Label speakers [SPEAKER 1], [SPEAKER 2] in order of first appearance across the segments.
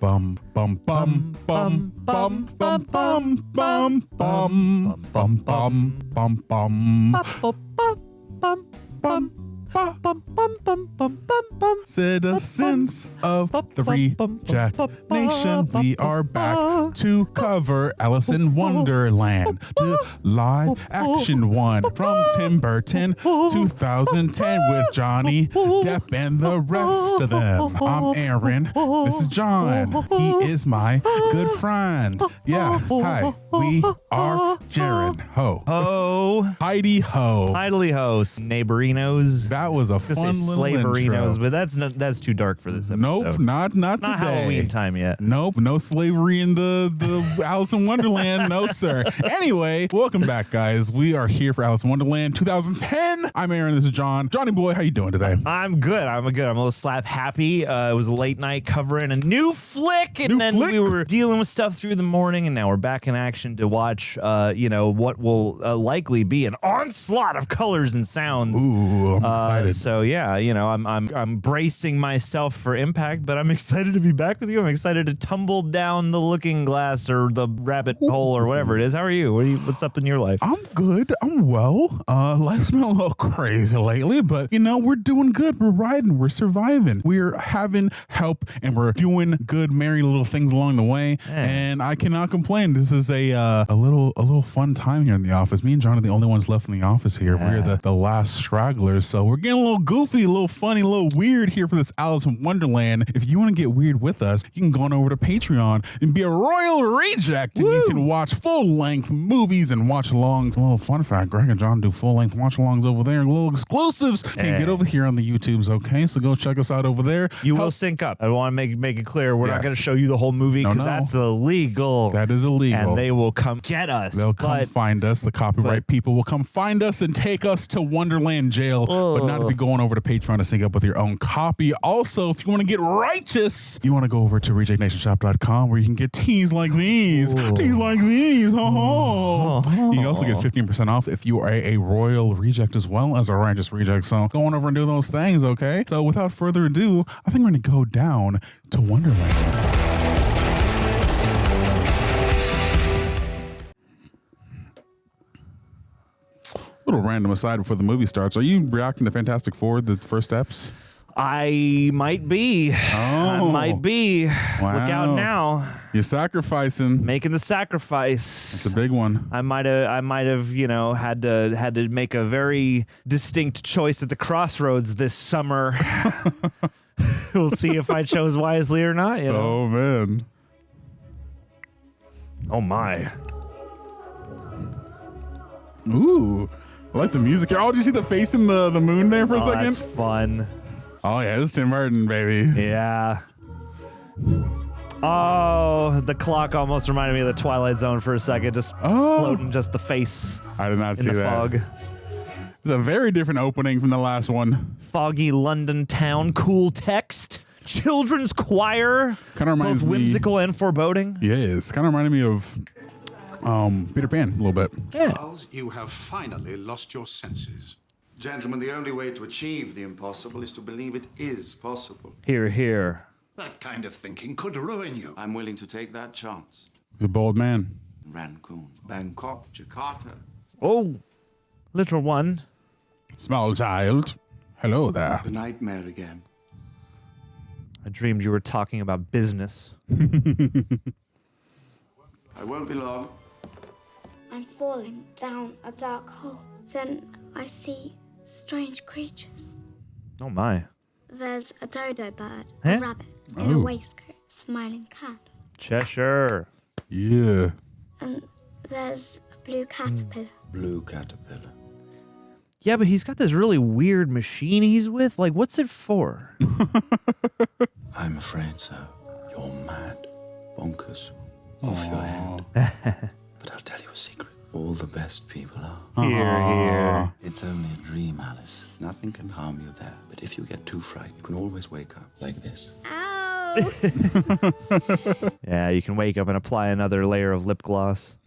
[SPEAKER 1] Bum bum bum bum bum bum bum bum bum bum bum bum bum Citizens of the Reject Nation, we are back to cover Alice in Wonderland, the live action one from Tim Burton 2010 with Johnny Depp and the rest of them. I'm Aaron. This is John. He is my good friend. Yeah, hi. We are Jaren. Ho.
[SPEAKER 2] Ho.
[SPEAKER 1] Heidi ho.
[SPEAKER 2] Idly host. Neighborinos.
[SPEAKER 1] That was a fun little
[SPEAKER 2] slaverinos,
[SPEAKER 1] intro.
[SPEAKER 2] but that's too dark for this episode.
[SPEAKER 1] Nope, not
[SPEAKER 2] it's
[SPEAKER 1] today.
[SPEAKER 2] not Halloween time yet.
[SPEAKER 1] Nope, no slavery in the Alice in Wonderland. No, sir. Anyway, welcome back, guys. We are here for Alice in Wonderland 2010. I'm Aaron. This is John. Johnny boy, how you doing today?
[SPEAKER 2] I'm good. I'm a little slap happy. It was a late night covering a new flick, and then we were dealing with stuff through the morning, and now we're back in action to watch, what will likely be an onslaught of colors and sounds.
[SPEAKER 1] Ooh, I'm excited.
[SPEAKER 2] So yeah, I'm bracing myself for impact, but I'm excited to be back with you. I'm excited to tumble down the looking glass or the rabbit hole or whatever it is. How are you? What's up in your life?
[SPEAKER 1] I'm good. I'm well. Life's been a little crazy lately, but we're doing good. We're riding. We're surviving. We're having help, and we're doing good, merry little things along the way. And I cannot complain. This is a little fun time here in the office. Me and John are the only ones left in the office here. We're the last stragglers, so we're getting a little goofy, a little funny, a little weird here for this Alice in Wonderland. If you want to get weird with us, you can go on over to Patreon and be a royal reject, and you can watch full-length movies and watch-alongs. A little fun fact, Greg and John do full-length watch-alongs over there, little exclusives. Can't get over here on the YouTubes, okay? So go check us out over there.
[SPEAKER 2] You will sync up. I want to make it clear, we're not going to show you the whole movie because that's illegal.
[SPEAKER 1] That is illegal.
[SPEAKER 2] And they will come get us.
[SPEAKER 1] They'll come find us. The copyright people will come find us and take us to Wonderland jail. But not if you're going over to Patreon to sync up with your own copy. Also, if you want to get righteous, you want to go over to rejectnationshop.com where you can get teas like these. Teas like these. You can also get 15% off if you are a royal reject as well as a righteous reject. So go on over and do those things, okay? So without further ado, I think we're going to go down to Wonderland. Little random aside before the movie starts. Are you reacting to Fantastic Four, the first steps?
[SPEAKER 2] I might be. I might be.
[SPEAKER 1] Wow.
[SPEAKER 2] Look out now.
[SPEAKER 1] You're sacrificing.
[SPEAKER 2] Making the sacrifice.
[SPEAKER 1] It's a big one.
[SPEAKER 2] I might have, had to make a very distinct choice at the crossroads this summer. We'll see if I chose wisely or not.
[SPEAKER 1] Oh man.
[SPEAKER 2] Oh my.
[SPEAKER 1] Ooh. I like the music here. Oh, did you see the face in the moon there for a second?
[SPEAKER 2] That's fun.
[SPEAKER 1] Oh yeah, this is Tim Burton, baby.
[SPEAKER 2] Yeah. Oh, the clock almost reminded me of the Twilight Zone for a second, just floating just the face.
[SPEAKER 1] I did not see
[SPEAKER 2] in the
[SPEAKER 1] that.
[SPEAKER 2] fog.
[SPEAKER 1] It's a very different opening from the last one.
[SPEAKER 2] Foggy London town, cool text, children's choir,
[SPEAKER 1] Kind of reminds
[SPEAKER 2] both
[SPEAKER 1] me,
[SPEAKER 2] whimsical and foreboding.
[SPEAKER 1] Yes, kind of reminded me of Peter Pan a little bit.
[SPEAKER 2] Yeah.
[SPEAKER 3] Charles, you have finally lost your senses.
[SPEAKER 4] Gentlemen, the only way to achieve the impossible is to believe it is possible.
[SPEAKER 2] Hear, hear.
[SPEAKER 3] That kind of thinking could ruin you.
[SPEAKER 4] I'm willing to take that chance.
[SPEAKER 1] The bold man.
[SPEAKER 4] Rangoon, Bangkok, Jakarta.
[SPEAKER 2] Oh, little one.
[SPEAKER 1] Small child. Hello there.
[SPEAKER 4] The nightmare again.
[SPEAKER 2] I dreamed you were talking about business.
[SPEAKER 4] I won't be long.
[SPEAKER 5] I'm falling down a dark hole. Then I see strange creatures.
[SPEAKER 2] Oh my.
[SPEAKER 5] There's a dodo bird,
[SPEAKER 2] Huh?
[SPEAKER 5] a rabbit in a waistcoat, smiling cat.
[SPEAKER 2] Cheshire.
[SPEAKER 1] Yeah.
[SPEAKER 5] And there's a blue caterpillar.
[SPEAKER 4] Blue caterpillar.
[SPEAKER 2] Yeah, but he's got this really weird machine he's with. Like, what's it for?
[SPEAKER 4] I'm afraid so. You're mad. Bonkers. Off your head. But I'll tell you a secret. All the best people are.
[SPEAKER 2] Hear, hear.
[SPEAKER 4] It's only a dream, Alice. Nothing can harm you there. But if you get too frightened, you can always wake up like this.
[SPEAKER 5] Ow!
[SPEAKER 2] Yeah, you can wake up and apply another layer of lip gloss.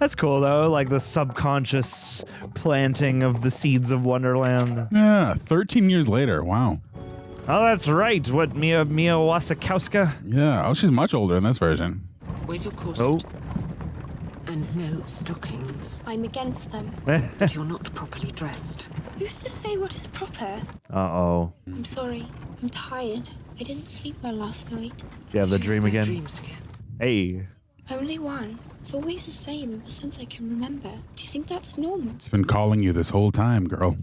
[SPEAKER 2] That's cool, though, like the subconscious planting of the seeds of Wonderland.
[SPEAKER 1] Yeah, 13 years later. Wow.
[SPEAKER 2] Oh, that's right. What, Mia Wasikowska?
[SPEAKER 1] Yeah. Oh, she's much older in this version.
[SPEAKER 6] Where's your corset?
[SPEAKER 2] Oh.
[SPEAKER 6] And no stockings.
[SPEAKER 5] I'm against them.
[SPEAKER 6] But you're not properly dressed.
[SPEAKER 5] Who's to say what is proper?
[SPEAKER 2] Uh-oh.
[SPEAKER 5] I'm sorry. I'm tired. I didn't sleep well last night.
[SPEAKER 2] Do you have the dream again?
[SPEAKER 6] Dreams again.
[SPEAKER 2] Hey.
[SPEAKER 5] Only one. It's always the same ever since I can remember. Do you think that's normal?
[SPEAKER 1] It's been calling you this whole time, girl.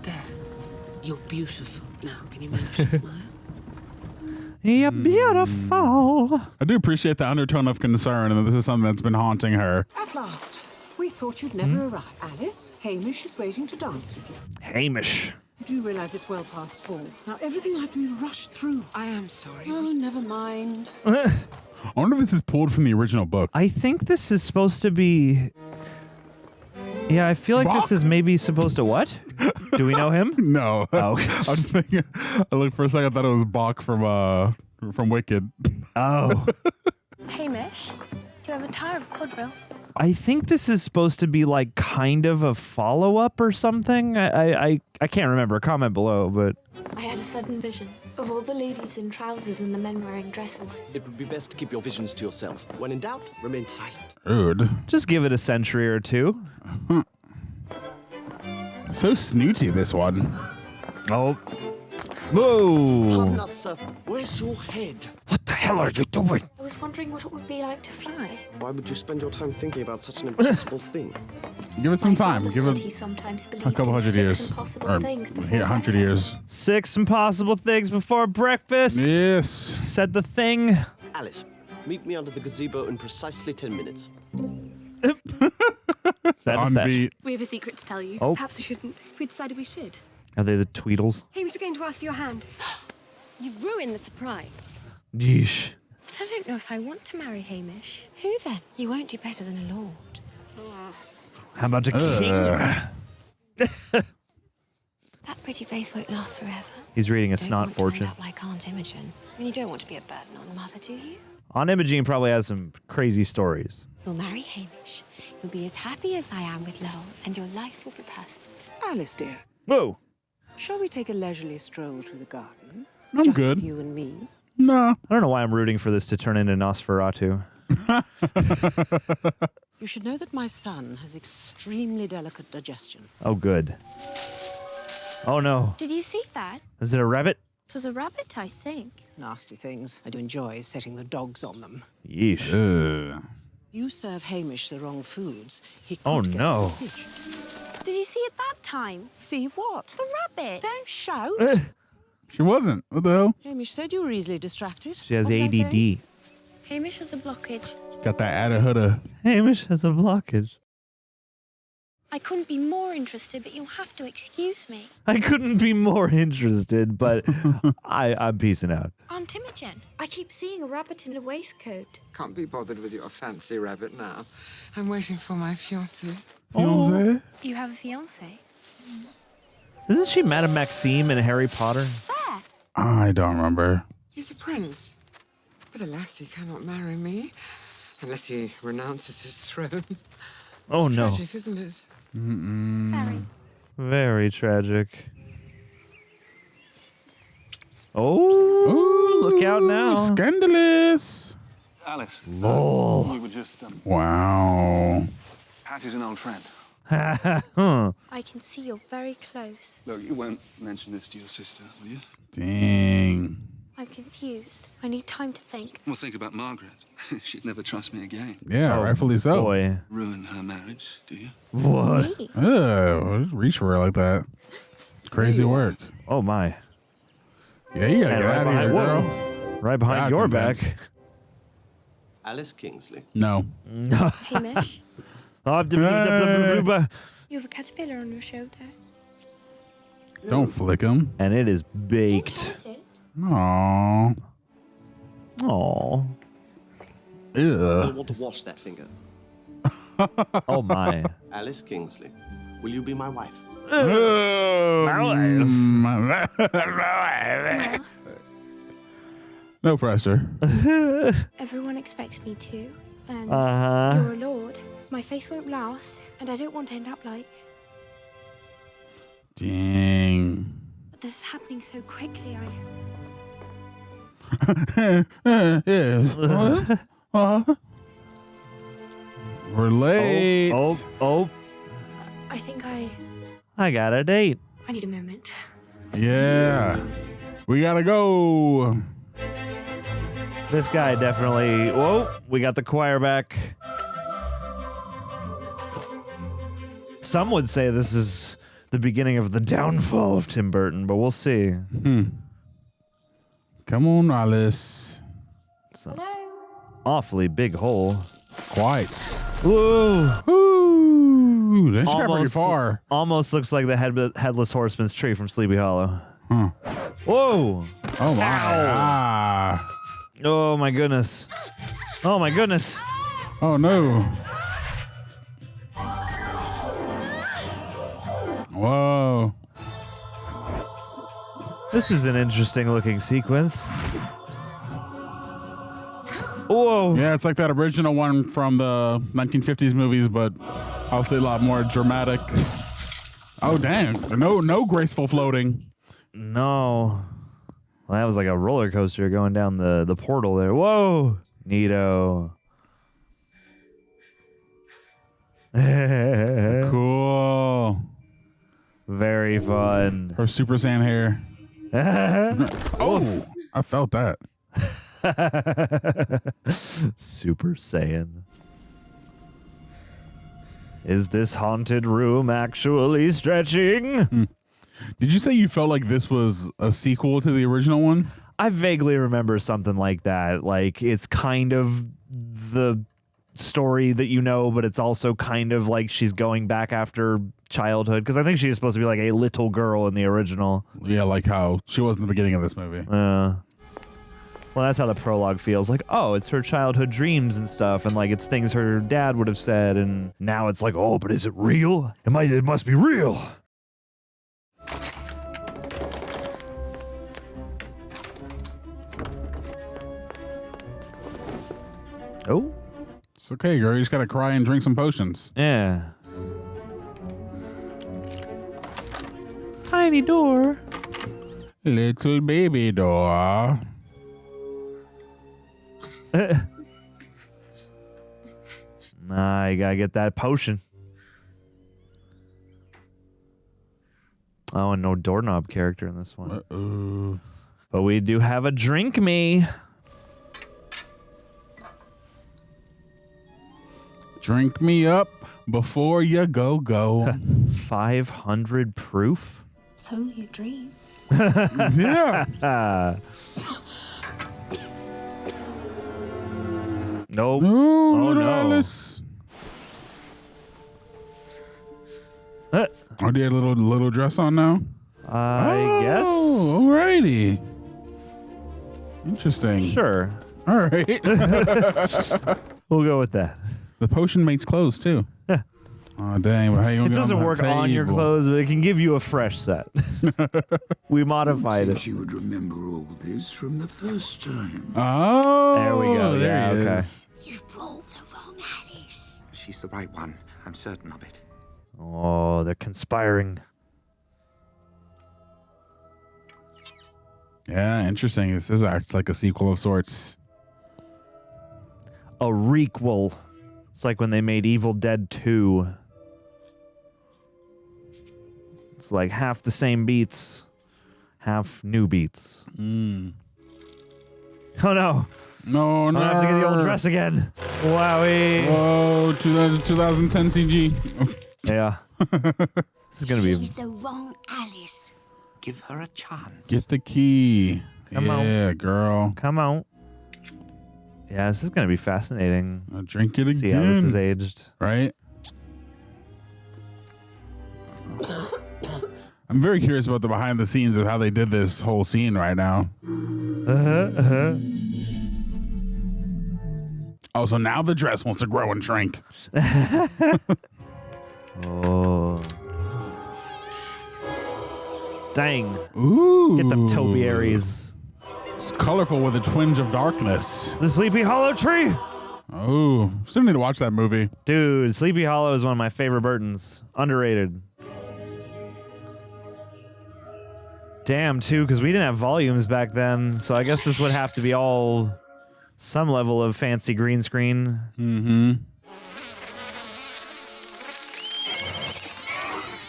[SPEAKER 6] There. You're beautiful. Now, can you manage to smile?
[SPEAKER 2] You're beautiful.
[SPEAKER 1] I do appreciate the undertone of concern, and that this is something that's been haunting her.
[SPEAKER 7] At last. We thought you'd never arrive. Alice, Hamish is waiting to dance with you.
[SPEAKER 2] Hamish.
[SPEAKER 7] You do realize it's well past 4. Now, everything will have to be rushed through.
[SPEAKER 6] I am sorry.
[SPEAKER 7] Oh, never mind.
[SPEAKER 1] I wonder if this is pulled from the original book.
[SPEAKER 2] I think this is supposed to be... Yeah, I feel like this is maybe supposed to what? Do we know him?
[SPEAKER 1] No.
[SPEAKER 2] Oh.
[SPEAKER 1] I was just thinking, I looked for a second, I thought it was Bach from Wicked.
[SPEAKER 2] Oh.
[SPEAKER 5] Hamish, do you have a tire of quadrille?
[SPEAKER 2] I think this is supposed to be like kind of a follow-up or something. I can't remember. Comment below, but...
[SPEAKER 5] I had a sudden vision of all the ladies in trousers and the men wearing dresses.
[SPEAKER 8] It would be best to keep your visions to yourself. When in doubt, remain silent.
[SPEAKER 1] Rude.
[SPEAKER 2] Just give it a century or two.
[SPEAKER 1] So snooty, this one.
[SPEAKER 2] Oh. Whoa.
[SPEAKER 8] Pardon us, sir. Where's your head?
[SPEAKER 2] What the hell are you doing?
[SPEAKER 5] I was wondering what it would be like to fly.
[SPEAKER 8] Why would you spend your time thinking about such an impossible thing?
[SPEAKER 1] Give it some
[SPEAKER 5] My
[SPEAKER 1] time.
[SPEAKER 5] father
[SPEAKER 1] Give
[SPEAKER 5] said
[SPEAKER 1] it
[SPEAKER 5] he sometimes
[SPEAKER 1] a
[SPEAKER 5] believed
[SPEAKER 1] couple
[SPEAKER 5] in
[SPEAKER 1] hundred
[SPEAKER 5] 6
[SPEAKER 1] years.
[SPEAKER 5] impossible
[SPEAKER 1] Or
[SPEAKER 5] things before
[SPEAKER 1] 100
[SPEAKER 5] breakfast.
[SPEAKER 1] years.
[SPEAKER 2] 6 impossible things before breakfast.
[SPEAKER 1] Yes.
[SPEAKER 2] Said the thing.
[SPEAKER 8] Alice, meet me under the gazebo in precisely 10 minutes.
[SPEAKER 2] Said
[SPEAKER 1] On
[SPEAKER 2] mustache.
[SPEAKER 1] beat.
[SPEAKER 9] We have a secret to tell you.
[SPEAKER 2] Oh.
[SPEAKER 9] Perhaps we shouldn't. We decided we should.
[SPEAKER 2] Are they the Tweedles?
[SPEAKER 9] Hamish is going to ask for your hand.
[SPEAKER 10] You've ruined the surprise.
[SPEAKER 2] Yeesh.
[SPEAKER 5] But I don't know if I want to marry Hamish.
[SPEAKER 10] Who then? You won't do better than a lord.
[SPEAKER 2] How about a king?
[SPEAKER 10] That pretty face won't last forever.
[SPEAKER 2] He's reading a
[SPEAKER 10] Don't
[SPEAKER 2] snot
[SPEAKER 10] want to
[SPEAKER 2] fortune.
[SPEAKER 10] end up like Aunt Imogen. And you don't want to be a burden on Mother, do you?
[SPEAKER 2] Aunt Imogene probably has some crazy stories.
[SPEAKER 10] You'll marry Hamish. You'll be as happy as I am with Lowell, and your life will be perfect.
[SPEAKER 7] Alice, dear,
[SPEAKER 2] Whoa.
[SPEAKER 7] shall we take a leisurely stroll through the garden?
[SPEAKER 1] I'm
[SPEAKER 7] Just
[SPEAKER 1] good.
[SPEAKER 7] you and me.
[SPEAKER 1] No.
[SPEAKER 2] I don't know why I'm rooting for this to turn into Nosferatu.
[SPEAKER 7] You should know that my son has extremely delicate digestion.
[SPEAKER 2] Oh, good. Oh, no.
[SPEAKER 5] Did you see that?
[SPEAKER 2] Is it a rabbit?
[SPEAKER 5] It was a rabbit, I think.
[SPEAKER 7] Nasty things. I do enjoy setting the dogs on them.
[SPEAKER 2] Yeesh.
[SPEAKER 7] You serve Hamish the wrong foods. He could
[SPEAKER 2] Oh,
[SPEAKER 7] get
[SPEAKER 2] no.
[SPEAKER 7] in the fridge.
[SPEAKER 5] Did you see it that time?
[SPEAKER 7] See what?
[SPEAKER 5] The rabbit.
[SPEAKER 7] Don't shout.
[SPEAKER 1] She wasn't. What the hell?
[SPEAKER 7] Hamish said you were easily distracted.
[SPEAKER 2] She has
[SPEAKER 5] What did I
[SPEAKER 2] ADD.
[SPEAKER 5] Hamish has a blockage.
[SPEAKER 1] Got that attitude.
[SPEAKER 2] Hamish has a blockage.
[SPEAKER 5] I couldn't be more interested, but you'll have to excuse me.
[SPEAKER 2] I couldn't be more interested, but I'm peacing out.
[SPEAKER 5] Aunt Imogen, I keep seeing a rabbit in a waistcoat.
[SPEAKER 11] Can't be bothered with your fancy rabbit now. I'm waiting for my fiancé.
[SPEAKER 1] Fiancé?
[SPEAKER 5] You have a fiancé?
[SPEAKER 2] Isn't she Madame Maxime in Harry Potter?
[SPEAKER 5] Where?
[SPEAKER 1] I don't remember.
[SPEAKER 11] He's a prince. But alas, he cannot marry me. Unless he renounces his throne.
[SPEAKER 2] Oh,
[SPEAKER 11] It's
[SPEAKER 2] no.
[SPEAKER 11] tragic, isn't it?
[SPEAKER 5] Very.
[SPEAKER 2] Very tragic. Oh, look out now.
[SPEAKER 1] Scandalous.
[SPEAKER 12] Alice.
[SPEAKER 2] Lol.
[SPEAKER 12] We were just,
[SPEAKER 1] Wow.
[SPEAKER 12] Patty's an old friend.
[SPEAKER 5] I can see you're very close.
[SPEAKER 12] Look, you won't mention this to your sister, will you?
[SPEAKER 1] Dang.
[SPEAKER 5] I'm confused. I need time to think.
[SPEAKER 12] Well, think about Margaret. She'd never trust me again.
[SPEAKER 1] Yeah,
[SPEAKER 2] Oh,
[SPEAKER 1] rightfully so.
[SPEAKER 2] Boy.
[SPEAKER 12] Ruin her marriage, do you?
[SPEAKER 2] What?
[SPEAKER 5] Me?
[SPEAKER 1] Reach for her like that. Crazy work.
[SPEAKER 2] Oh, my.
[SPEAKER 1] Yeah, you gotta
[SPEAKER 2] And
[SPEAKER 1] get
[SPEAKER 2] right
[SPEAKER 1] out of
[SPEAKER 2] behind,
[SPEAKER 1] here, girl.
[SPEAKER 2] whoa. Right behind
[SPEAKER 1] That's
[SPEAKER 2] your
[SPEAKER 1] intense.
[SPEAKER 2] back.
[SPEAKER 8] Alice Kingsleigh.
[SPEAKER 1] No.
[SPEAKER 5] Hamish,
[SPEAKER 2] Oh,
[SPEAKER 5] you have a caterpillar on your shoulder.
[SPEAKER 1] Don't flick him.
[SPEAKER 2] and it is baked.
[SPEAKER 5] Hold it.
[SPEAKER 1] Aww.
[SPEAKER 2] Oh.
[SPEAKER 8] You'll want to wash that finger.
[SPEAKER 2] Oh, my.
[SPEAKER 8] Alice Kingsleigh, will you be my wife?
[SPEAKER 1] No pressure.
[SPEAKER 5] Everyone expects me to, and
[SPEAKER 2] Uh-huh.
[SPEAKER 5] you're a lord. My face won't last, and I don't want to end up like.
[SPEAKER 1] Dang.
[SPEAKER 10] this is happening so quickly.
[SPEAKER 1] Yes. We're late.
[SPEAKER 2] Oh.
[SPEAKER 9] I think
[SPEAKER 2] I got a date.
[SPEAKER 9] I need a moment.
[SPEAKER 1] Yeah. We gotta go.
[SPEAKER 2] This guy definitely... Whoa, we got the choir back. Some would say this is the beginning of the downfall of Tim Burton, but we'll see.
[SPEAKER 1] Come on, Alice.
[SPEAKER 2] It's an awfully big hole.
[SPEAKER 1] Quite.
[SPEAKER 2] Whoa.
[SPEAKER 1] Ooh, that got pretty far.
[SPEAKER 2] Almost looks like the Headless Horseman's tree from Sleepy Hollow.
[SPEAKER 1] Huh.
[SPEAKER 2] Whoa.
[SPEAKER 1] Oh, my.
[SPEAKER 2] Ah. Oh, my goodness. Oh, my goodness.
[SPEAKER 1] Oh, no. Whoa.
[SPEAKER 2] This is an interesting looking sequence. Whoa.
[SPEAKER 1] Yeah, it's like that original one from the 1950s movies, but obviously a lot more dramatic. Oh, damn. No graceful floating.
[SPEAKER 2] No. Well, that was like a roller coaster going down the portal there. Whoa. Neato.
[SPEAKER 1] Cool.
[SPEAKER 2] Very fun.
[SPEAKER 1] Her Super Saiyan hair. Oh, I felt that.
[SPEAKER 2] Super Saiyan. Is this haunted room actually stretching?
[SPEAKER 1] Did you say you felt like this was a sequel to the original one?
[SPEAKER 2] I vaguely remember something like that. Like, it's kind of the story that you know, but it's also kind of like she's going back after childhood, because I think she's supposed to be like a little girl in the original.
[SPEAKER 1] Yeah, like how she was in the beginning of this movie.
[SPEAKER 2] Well, that's how the prologue feels. Like, oh, it's her childhood dreams and stuff, and like it's things her dad would have said, and now it's like, oh, but is it real? It must be real. Oh.
[SPEAKER 1] It's okay, girl. You just gotta cry and drink some potions.
[SPEAKER 2] Yeah. Tiny door.
[SPEAKER 1] Little baby door.
[SPEAKER 2] Nah, you gotta get that potion. Oh, and no doorknob character in this one.
[SPEAKER 1] Uh-oh.
[SPEAKER 2] But we do have a drink me.
[SPEAKER 1] Drink me up before you go.
[SPEAKER 2] 500 proof?
[SPEAKER 10] It's only a dream.
[SPEAKER 1] Yeah.
[SPEAKER 2] Nope.
[SPEAKER 1] Ooh,
[SPEAKER 2] Oh, no.
[SPEAKER 1] Alice. Oh, do you have a little dress on now?
[SPEAKER 2] I guess.
[SPEAKER 1] Alrighty. Interesting.
[SPEAKER 2] Sure.
[SPEAKER 1] All right.
[SPEAKER 2] We'll go with that.
[SPEAKER 1] The potion makes clothes too.
[SPEAKER 2] Yeah.
[SPEAKER 1] Oh, dang. Well, how you gonna
[SPEAKER 2] It
[SPEAKER 1] get
[SPEAKER 2] doesn't
[SPEAKER 1] on that
[SPEAKER 2] work on your
[SPEAKER 1] table?
[SPEAKER 2] clothes, but it can give you a fresh set. We modified it.
[SPEAKER 3] She would remember all this from the first time.
[SPEAKER 1] Oh.
[SPEAKER 2] There we go.
[SPEAKER 1] There
[SPEAKER 2] Yeah,
[SPEAKER 1] he
[SPEAKER 2] okay.
[SPEAKER 1] is.
[SPEAKER 10] You've brought the wrong Alice.
[SPEAKER 4] She's the right one. I'm certain of it.
[SPEAKER 2] Oh, they're conspiring.
[SPEAKER 1] Yeah, interesting. This is acts like a sequel of sorts.
[SPEAKER 2] A requel. It's like when they made Evil Dead 2. It's like half the same beats, half new beats.
[SPEAKER 1] Mm.
[SPEAKER 2] Oh no.
[SPEAKER 1] No,
[SPEAKER 2] I'm
[SPEAKER 1] no.
[SPEAKER 2] gonna have to get the old dress again. Wowie.
[SPEAKER 1] Whoa, 2010 CG.
[SPEAKER 2] Yeah. This is gonna be.
[SPEAKER 10] She's the wrong Alice.
[SPEAKER 4] Give her a chance.
[SPEAKER 1] Get the key.
[SPEAKER 2] Come on.
[SPEAKER 1] Yeah, girl.
[SPEAKER 2] Come on. Yeah, this is gonna be fascinating.
[SPEAKER 1] I'll drink it again.
[SPEAKER 2] See how this is aged.
[SPEAKER 1] Right? I'm very curious about the behind the scenes of how they did this whole scene right now. Oh, so now the dress wants to grow and shrink.
[SPEAKER 2] Oh. Dang.
[SPEAKER 1] Ooh.
[SPEAKER 2] Get them topiaries.
[SPEAKER 1] It's colorful with a twinge of darkness.
[SPEAKER 2] The Sleepy Hollow tree.
[SPEAKER 1] Oh, still need to watch that movie.
[SPEAKER 2] Dude, Sleepy Hollow is one of my favorite Burtons. Underrated. Damn, too, because we didn't have volumes back then, so I guess this would have to be all some level of fancy green screen.
[SPEAKER 1] Mm-hmm.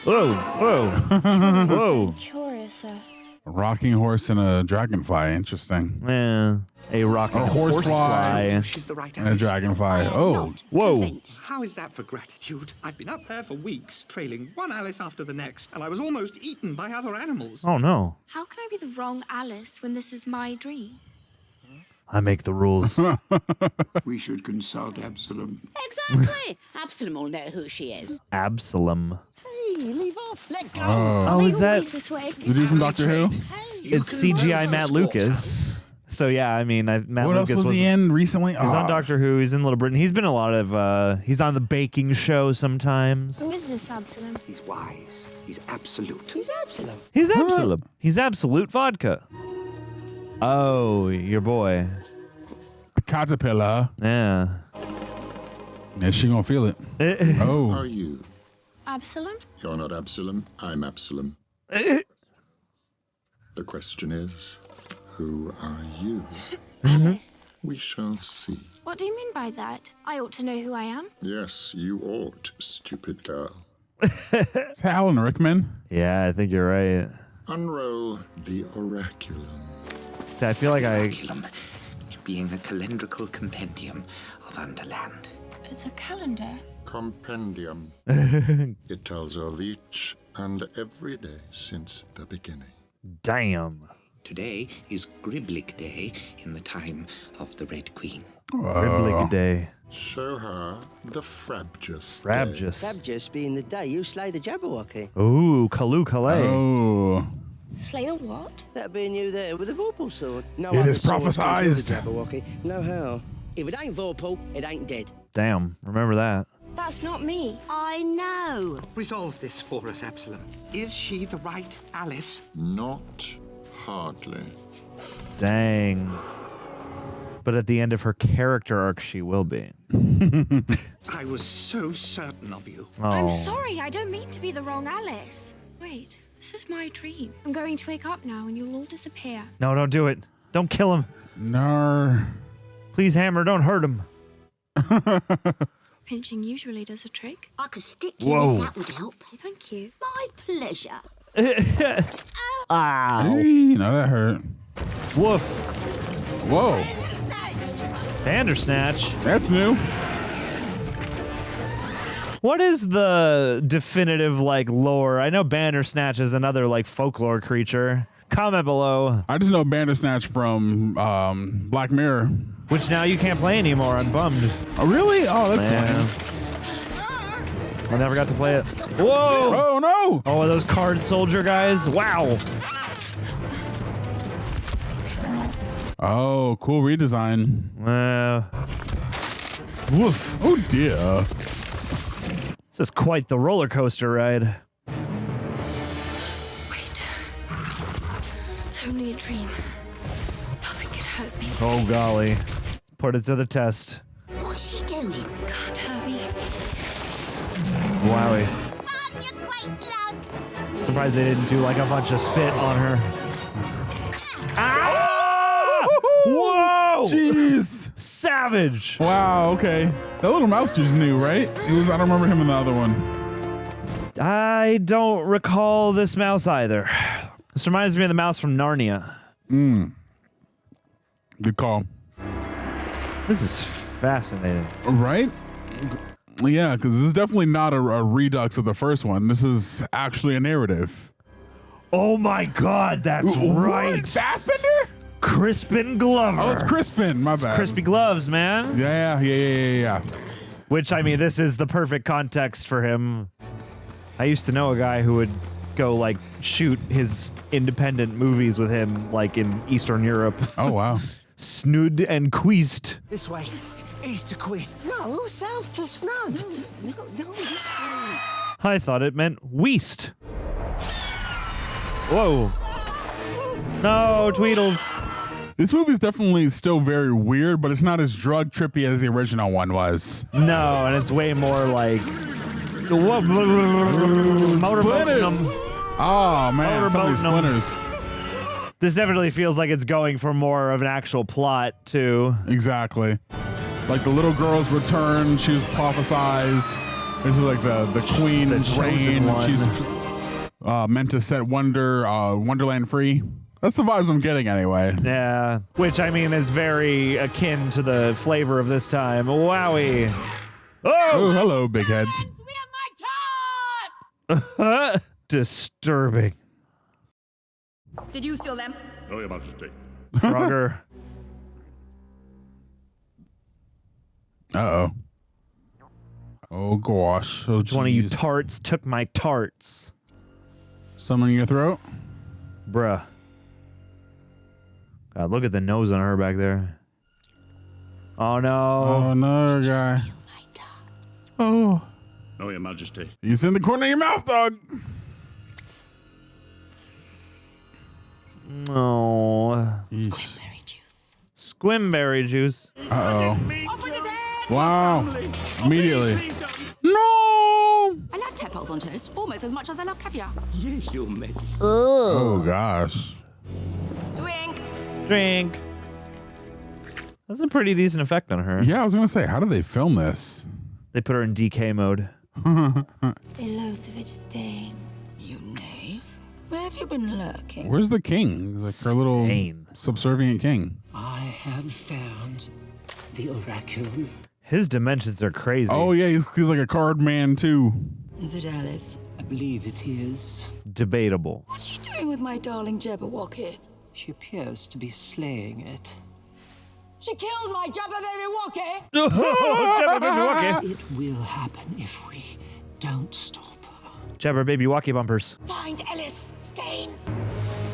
[SPEAKER 2] Whoa, whoa, whoa.
[SPEAKER 5] Curious,
[SPEAKER 1] A rocking horse and a dragonfly. Interesting.
[SPEAKER 2] Yeah, a rocking horsefly.
[SPEAKER 13] She's the right
[SPEAKER 1] And a
[SPEAKER 13] Alice.
[SPEAKER 1] dragonfly. Oh.
[SPEAKER 2] Whoa.
[SPEAKER 13] How is that for gratitude? I've been up there for weeks, trailing one Alice after the next, and I was almost eaten by other animals.
[SPEAKER 2] Oh, no.
[SPEAKER 5] How can I be the wrong Alice when this is my dream?
[SPEAKER 2] I make the rules.
[SPEAKER 3] We should consult Absalom.
[SPEAKER 6] Exactly. Absalom will know who she is.
[SPEAKER 2] Absalom.
[SPEAKER 6] Hey, leave off. Let go.
[SPEAKER 2] Oh, is that
[SPEAKER 5] This way.
[SPEAKER 1] The dude from Doctor Who?
[SPEAKER 2] It's CGI Matt Lucas. So yeah, I mean, Matt
[SPEAKER 1] What
[SPEAKER 2] Lucas
[SPEAKER 1] else was he in recently?
[SPEAKER 2] He was on
[SPEAKER 1] Ah.
[SPEAKER 2] Doctor Who. He's in Little Britain. He's been in a lot of. He's on the baking show sometimes.
[SPEAKER 5] Who is this Absalom?
[SPEAKER 13] He's wise. He's absolute.
[SPEAKER 6] He's Absalom.
[SPEAKER 2] He's Absalom. He's Absolute Vodka. Oh, your boy.
[SPEAKER 1] The caterpillar.
[SPEAKER 2] Yeah.
[SPEAKER 1] Is she gonna feel it?
[SPEAKER 3] Are
[SPEAKER 1] Oh.
[SPEAKER 3] you?
[SPEAKER 5] Absalom?
[SPEAKER 3] You're not Absalom. I'm Absalom. The question is, who are you?
[SPEAKER 5] Alice.
[SPEAKER 3] We shall see.
[SPEAKER 5] What do you mean by that? I ought to know who I am.
[SPEAKER 3] Yes, you ought, stupid girl.
[SPEAKER 1] Is Alan Rickman?
[SPEAKER 2] Yeah, I think you're right.
[SPEAKER 3] Unroll the oraculum.
[SPEAKER 2] See, I feel like
[SPEAKER 13] Oraculum, being the calendrical compendium of Underland.
[SPEAKER 5] It's a calendar.
[SPEAKER 3] Compendium. It tells of each and every day since the beginning.
[SPEAKER 2] Damn.
[SPEAKER 13] Today is Griblick Day in the time of the Red Queen.
[SPEAKER 2] Griblick Day.
[SPEAKER 3] Show her the Frabjous.
[SPEAKER 2] Frabjous.
[SPEAKER 14] Frabjous being the day you slay the Jabberwocky.
[SPEAKER 2] Ooh, Kalu Kalay.
[SPEAKER 1] Oh.
[SPEAKER 5] Slay the what?
[SPEAKER 14] That being you there with a Vorpal sword. No
[SPEAKER 1] It
[SPEAKER 14] other
[SPEAKER 1] is
[SPEAKER 14] sword can kill the
[SPEAKER 1] prophesized.
[SPEAKER 14] Jabberwocky. No how. If it ain't Vorpal, it ain't dead.
[SPEAKER 2] Damn, remember that.
[SPEAKER 5] That's not me.
[SPEAKER 6] I know.
[SPEAKER 13] Resolve this for us, Absalom. Is she the right Alice?
[SPEAKER 3] Not hardly.
[SPEAKER 2] Dang. But at the end of her character arc, she will be.
[SPEAKER 13] I was so certain of you.
[SPEAKER 2] Oh.
[SPEAKER 5] I'm sorry. I don't mean to be the wrong Alice. Wait, this is my dream. I'm going to wake up now and you'll all disappear.
[SPEAKER 2] No, don't do it. Don't kill him.
[SPEAKER 1] Nar.
[SPEAKER 2] Please, Hammer, don't hurt him.
[SPEAKER 5] Pinching usually does a trick.
[SPEAKER 6] I could stick you
[SPEAKER 2] Whoa.
[SPEAKER 6] if that would help.
[SPEAKER 5] Thank you.
[SPEAKER 6] My pleasure.
[SPEAKER 2] Ow.
[SPEAKER 1] Hey, no, that hurt.
[SPEAKER 2] Woof.
[SPEAKER 1] Whoa.
[SPEAKER 2] Bandersnatch.
[SPEAKER 1] That's new.
[SPEAKER 2] What is the definitive, like, lore? I know Bandersnatch is another, like, folklore creature. Comment below.
[SPEAKER 1] I just know Bandersnatch from Black Mirror.
[SPEAKER 2] Which now you can't play anymore on Bummed.
[SPEAKER 1] Oh, really? Oh, that's
[SPEAKER 2] Man. I never got to play it. Whoa!
[SPEAKER 1] Oh, no!
[SPEAKER 2] Oh, those card soldier guys? Wow.
[SPEAKER 1] Oh, cool redesign. Woof. Oh, dear.
[SPEAKER 2] This is quite the roller coaster ride.
[SPEAKER 5] Wait. It's only a dream. Nothing can hurt me.
[SPEAKER 2] Oh, golly. Put it to the test.
[SPEAKER 6] What's she doing?
[SPEAKER 5] Can't hurt me.
[SPEAKER 2] Wowie.
[SPEAKER 6] Run, you great lug.
[SPEAKER 2] Surprised they didn't do like a bunch of spit on her. Ah! Whoa!
[SPEAKER 1] Jeez.
[SPEAKER 2] Savage.
[SPEAKER 1] Wow, okay. That little mouse dude's new, right? It was. I don't remember him in the other one.
[SPEAKER 2] I don't recall this mouse either. This reminds me of the mouse from Narnia.
[SPEAKER 1] Good call.
[SPEAKER 2] This is fascinating.
[SPEAKER 1] Right? Yeah, because this is definitely not a redux of the first one. This is actually a narrative.
[SPEAKER 2] Oh my God, that's right.
[SPEAKER 1] What? Fassbender?
[SPEAKER 2] Crispin Glover.
[SPEAKER 1] Oh, it's Crispin. My bad.
[SPEAKER 2] Crispy gloves, man.
[SPEAKER 1] Yeah.
[SPEAKER 2] Which, I mean, this is the perfect context for him. I used to know a guy who would go, like, shoot his independent movies with him, like, in Eastern Europe.
[SPEAKER 1] Oh, wow.
[SPEAKER 2] Snud and Queest.
[SPEAKER 14] This way. East to Quist. No, south to Snud. No, this way.
[SPEAKER 2] I thought it meant Weast. Whoa. No, Tweedles.
[SPEAKER 1] This movie's definitely still very weird, but it's not as drug trippy as the original one was.
[SPEAKER 2] No, and it's way more like...
[SPEAKER 1] Splinters! Oh, man, so many splinters.
[SPEAKER 2] This definitely feels like it's going for more of an actual plot, too.
[SPEAKER 1] Exactly. Like the little girl's return, she's prophesized. This is like the queen's reign. She's meant to set Wonderland free. That's the vibes I'm getting anyway.
[SPEAKER 2] Yeah, which I mean is very akin to the flavor of this time. Wowie. Oh,
[SPEAKER 1] hello, big head.
[SPEAKER 2] Disturbing.
[SPEAKER 15] Did you steal them?
[SPEAKER 3] No, Your Majesty.
[SPEAKER 2] Frogger.
[SPEAKER 1] Uh-oh. Oh, gosh. Oh,
[SPEAKER 2] One of you tarts took my tarts.
[SPEAKER 1] Something in your throat?
[SPEAKER 2] Bruh. God, look at the nose on her back there. Oh, no.
[SPEAKER 1] Oh, another guy. Oh.
[SPEAKER 3] No, Your Majesty.
[SPEAKER 1] He's in the corner of your mouth, dog.
[SPEAKER 2] No.
[SPEAKER 10] Squimberry juice.
[SPEAKER 2] Squimberry juice.
[SPEAKER 1] Uh-oh. Wow. Immediately. No!
[SPEAKER 15] I like tadpoles on toast almost as much as I love caviar.
[SPEAKER 8] Yes, Your Majesty.
[SPEAKER 1] Oh, gosh.
[SPEAKER 2] Drink. That's a pretty decent effect on her.
[SPEAKER 1] Yeah, I was going to say, how did they film this?
[SPEAKER 2] They put her in DK mode.
[SPEAKER 10] Milosevic stain.
[SPEAKER 15] You knave. Where have you been lurking?
[SPEAKER 1] Where's the king? Like her little subservient king.
[SPEAKER 14] I have found the oraculum.
[SPEAKER 2] His dimensions are crazy.
[SPEAKER 1] Oh, yeah, he's like a card man, too.
[SPEAKER 15] Is it Alice?
[SPEAKER 14] I believe it is.
[SPEAKER 2] Debatable.
[SPEAKER 15] What's she doing with my darling Jabberwocky?
[SPEAKER 14] She appears to be slaying it.
[SPEAKER 15] She killed my Jabberwocky!
[SPEAKER 14] It will happen if we don't stop her.
[SPEAKER 2] Jabber baby walkie bumpers.
[SPEAKER 15] Find Alice Stain.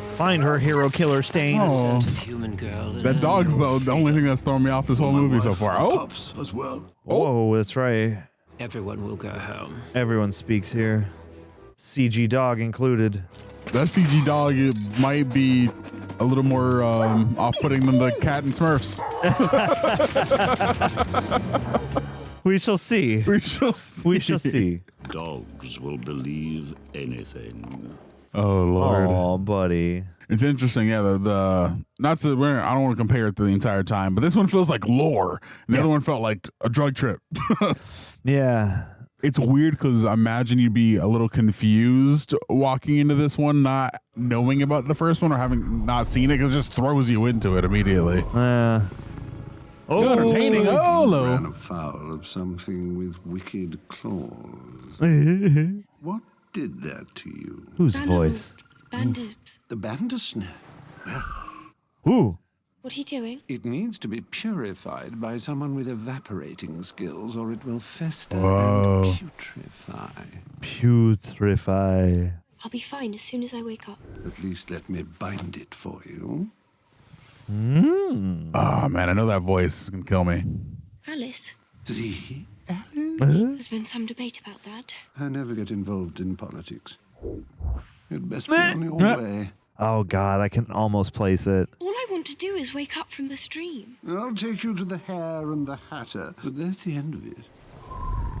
[SPEAKER 2] Find her hero killer Stain.
[SPEAKER 1] Oh.
[SPEAKER 14] Human girl.
[SPEAKER 1] That dog's the only thing that's thrown me off this whole movie so far. Oh.
[SPEAKER 3] Pups as well.
[SPEAKER 2] Oh, that's right.
[SPEAKER 14] Everyone will go home.
[SPEAKER 2] Everyone speaks here. CG dog included.
[SPEAKER 1] That CG dog, it might be a little more off-putting than the cat and Smurfs.
[SPEAKER 2] We shall see.
[SPEAKER 1] We shall see.
[SPEAKER 2] We shall see.
[SPEAKER 3] Dogs will believe anything.
[SPEAKER 1] Oh, Lord.
[SPEAKER 2] Oh, buddy.
[SPEAKER 1] It's interesting, yeah. The not to, I don't want to compare it to the entire time, but this one feels like lore, and the other one felt like a drug trip.
[SPEAKER 2] Yeah.
[SPEAKER 1] It's weird because I imagine you'd be a little confused walking into this one, not knowing about the first one or having not seen it, because it just throws you into it immediately.
[SPEAKER 3] Still
[SPEAKER 1] entertaining. Oh, hello.
[SPEAKER 3] Ran afoul of something with wicked claws. What did that to you?
[SPEAKER 2] Whose voice?
[SPEAKER 10] Bandit.
[SPEAKER 3] The Bandersnatch. Well,
[SPEAKER 2] Ooh.
[SPEAKER 10] What are you doing?
[SPEAKER 12] It needs to be purified by someone with evaporating skills, or it will fester
[SPEAKER 1] Whoa.
[SPEAKER 12] and putrefy.
[SPEAKER 2] Putrefy.
[SPEAKER 10] I'll be fine as soon as I wake up.
[SPEAKER 3] at least let me bind it for you.
[SPEAKER 1] Oh, man, I know that voice can kill me.
[SPEAKER 10] Alice.
[SPEAKER 3] The
[SPEAKER 10] There's been some debate about that.
[SPEAKER 3] I never get involved in politics. You'd best be on your way.
[SPEAKER 2] Oh, God, I can almost place it.
[SPEAKER 10] All I want to do is wake up from the stream.
[SPEAKER 3] I'll take you to the Hare and the Hatter, but that's the end of it.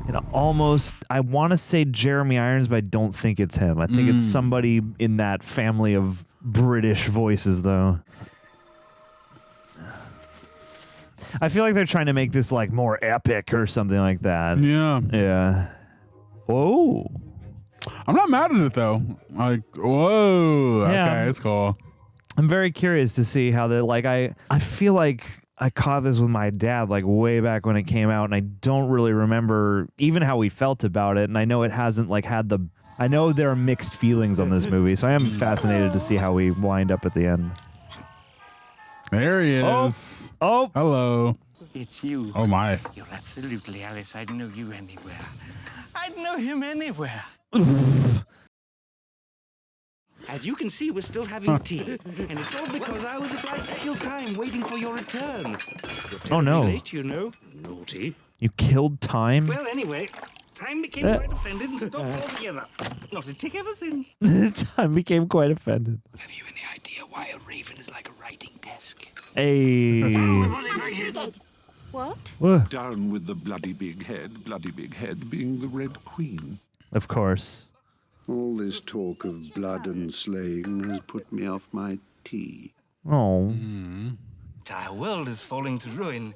[SPEAKER 2] It almost, I want to say Jeremy Irons, but I don't think it's him. I think it's somebody in that family of British voices, though. I feel like they're trying to make this like more epic or something like that.
[SPEAKER 1] Yeah.
[SPEAKER 2] Yeah. Oh.
[SPEAKER 1] I'm not mad at it, though. Like, whoa.
[SPEAKER 2] Yeah.
[SPEAKER 1] Okay, it's cool.
[SPEAKER 2] I'm very curious to see how they, like, I feel like I caught this with my dad like way back when it came out, and I don't really remember even how we felt about it. And I know it hasn't like had the, I know there are mixed feelings on this movie, so I am fascinated to see how we wind up at the end.
[SPEAKER 1] There he is.
[SPEAKER 2] Oh.
[SPEAKER 1] Hello.
[SPEAKER 14] It's you.
[SPEAKER 1] Oh, my.
[SPEAKER 14] You're absolutely Alice. I'd know you anywhere. I'd know him anywhere. As you can see, we're still having tea. And it's all because I was obliged to kill time waiting for your return.
[SPEAKER 2] Oh, no.
[SPEAKER 14] Late, you know. Naughty.
[SPEAKER 2] You killed time?
[SPEAKER 14] Well, anyway, time became quite offended and stopped altogether. Not a tick ever since.
[SPEAKER 2] Time became quite offended.
[SPEAKER 14] Have you any idea why a raven is like a writing desk?
[SPEAKER 2] Hey.
[SPEAKER 10] What?
[SPEAKER 3] Down with the bloody big head being the Red Queen.
[SPEAKER 2] Of course.
[SPEAKER 3] All this talk of blood and slaying has put me off my
[SPEAKER 12] tea.
[SPEAKER 2] Oh.
[SPEAKER 14] Our world is falling to ruin.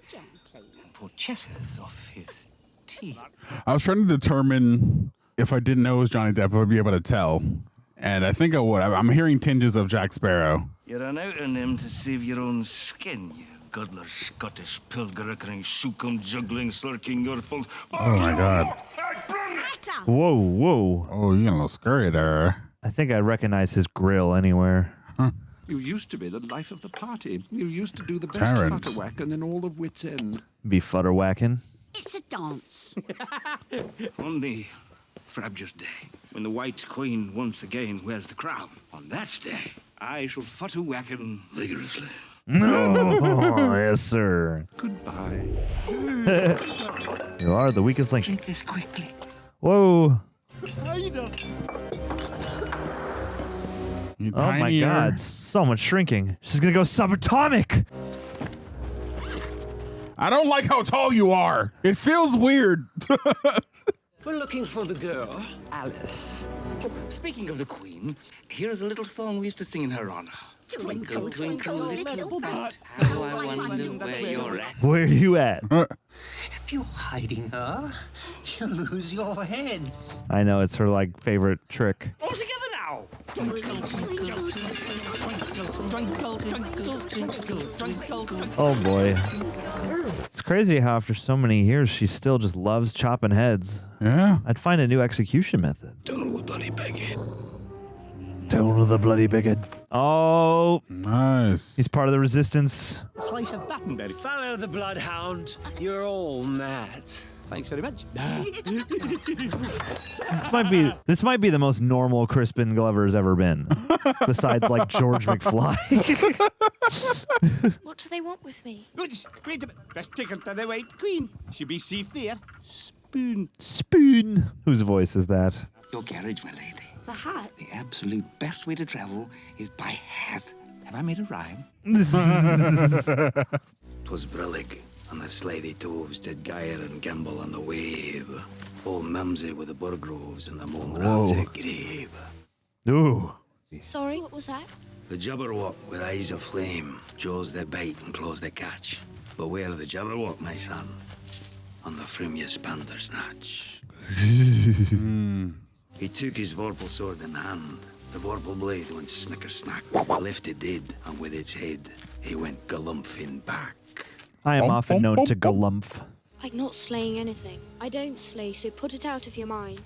[SPEAKER 14] And poor Chetter's off his tea.
[SPEAKER 1] I was trying to determine if I didn't know it was Johnny Depp, I would be able to tell. And I think I would. I'm hearing tinges of Jack Sparrow.
[SPEAKER 14] You ran out on him to save your own skin, you godler Scottish pilgerickering, shookum juggling, slurking Yorples.
[SPEAKER 1] Oh my God.
[SPEAKER 2] Whoa, whoa.
[SPEAKER 1] Oh, you're getting a little scurry there.
[SPEAKER 2] I think I recognize his grill anywhere.
[SPEAKER 12] You used to be the life of the party. You used to do the best
[SPEAKER 1] Tarrant.
[SPEAKER 12] futterwhack and then all of wits' end.
[SPEAKER 2] Be futterwhacking.
[SPEAKER 15] It's a dance.
[SPEAKER 14] On the frabjous day, when the White Queen once again wears the crown, on that day, I shall futterwhacken vigorously.
[SPEAKER 2] No, yes, sir.
[SPEAKER 12] Goodbye.
[SPEAKER 2] You are the weakest link.
[SPEAKER 14] Drink this quickly.
[SPEAKER 2] Whoa.
[SPEAKER 1] You
[SPEAKER 2] Oh my God, so much shrinking. She's gonna go subatomic.
[SPEAKER 1] I don't like how tall you are. It feels weird.
[SPEAKER 14] We're looking for the girl, Alice. Speaking of the Queen, here's a little song we used to sing in her honor. Twinkle, twinkle, little bat, how I wonder where you're at.
[SPEAKER 2] Where are you at?
[SPEAKER 16] If you're hiding her, you'll lose your heads.
[SPEAKER 2] I know, it's her like favorite trick.
[SPEAKER 14] All together now.
[SPEAKER 2] Oh boy. It's crazy how after so many years she still just loves chopping heads.
[SPEAKER 1] Yeah.
[SPEAKER 2] I'd find a new execution method.
[SPEAKER 14] Don't with bloody bigot.
[SPEAKER 2] Down with the bloody bigot. Oh.
[SPEAKER 1] Nice.
[SPEAKER 2] He's part of the resistance.
[SPEAKER 16] Slice of Battenberry.
[SPEAKER 8] Follow the bloodhound. You're all mad.
[SPEAKER 16] Thanks very much.
[SPEAKER 2] This might be the most normal Crispin Glover's ever been. Besides like George McFly.
[SPEAKER 5] What do they want with me?
[SPEAKER 16] Wait a minute. Best take her to the White Queen. She'll be safe there.
[SPEAKER 2] Spoon. Whose voice is that?
[SPEAKER 14] Your carriage, my lady.
[SPEAKER 5] The hat?
[SPEAKER 14] The absolute best way to travel is by hat. Have I made a rhyme?
[SPEAKER 17] 'Twas brillig, and the slithy toves did gyre and gimble on the wave. Old Mimsy with the burgroves and the moon wrath's grave.
[SPEAKER 2] Ooh.
[SPEAKER 5] Sorry, what was that?
[SPEAKER 17] The Jabberwock with eyes of flame, jaws that bite and claws that catch. Beware the Jabberwock, my son, on the frumious bandersnatch. He took his vorpal sword in hand. The vorpal blade went snicker-snack, lifted dead, and with its head, he went galumphing back.
[SPEAKER 2] I am often known to galumph.
[SPEAKER 5] I'm not slaying anything. I don't slay, so put it out of your mind.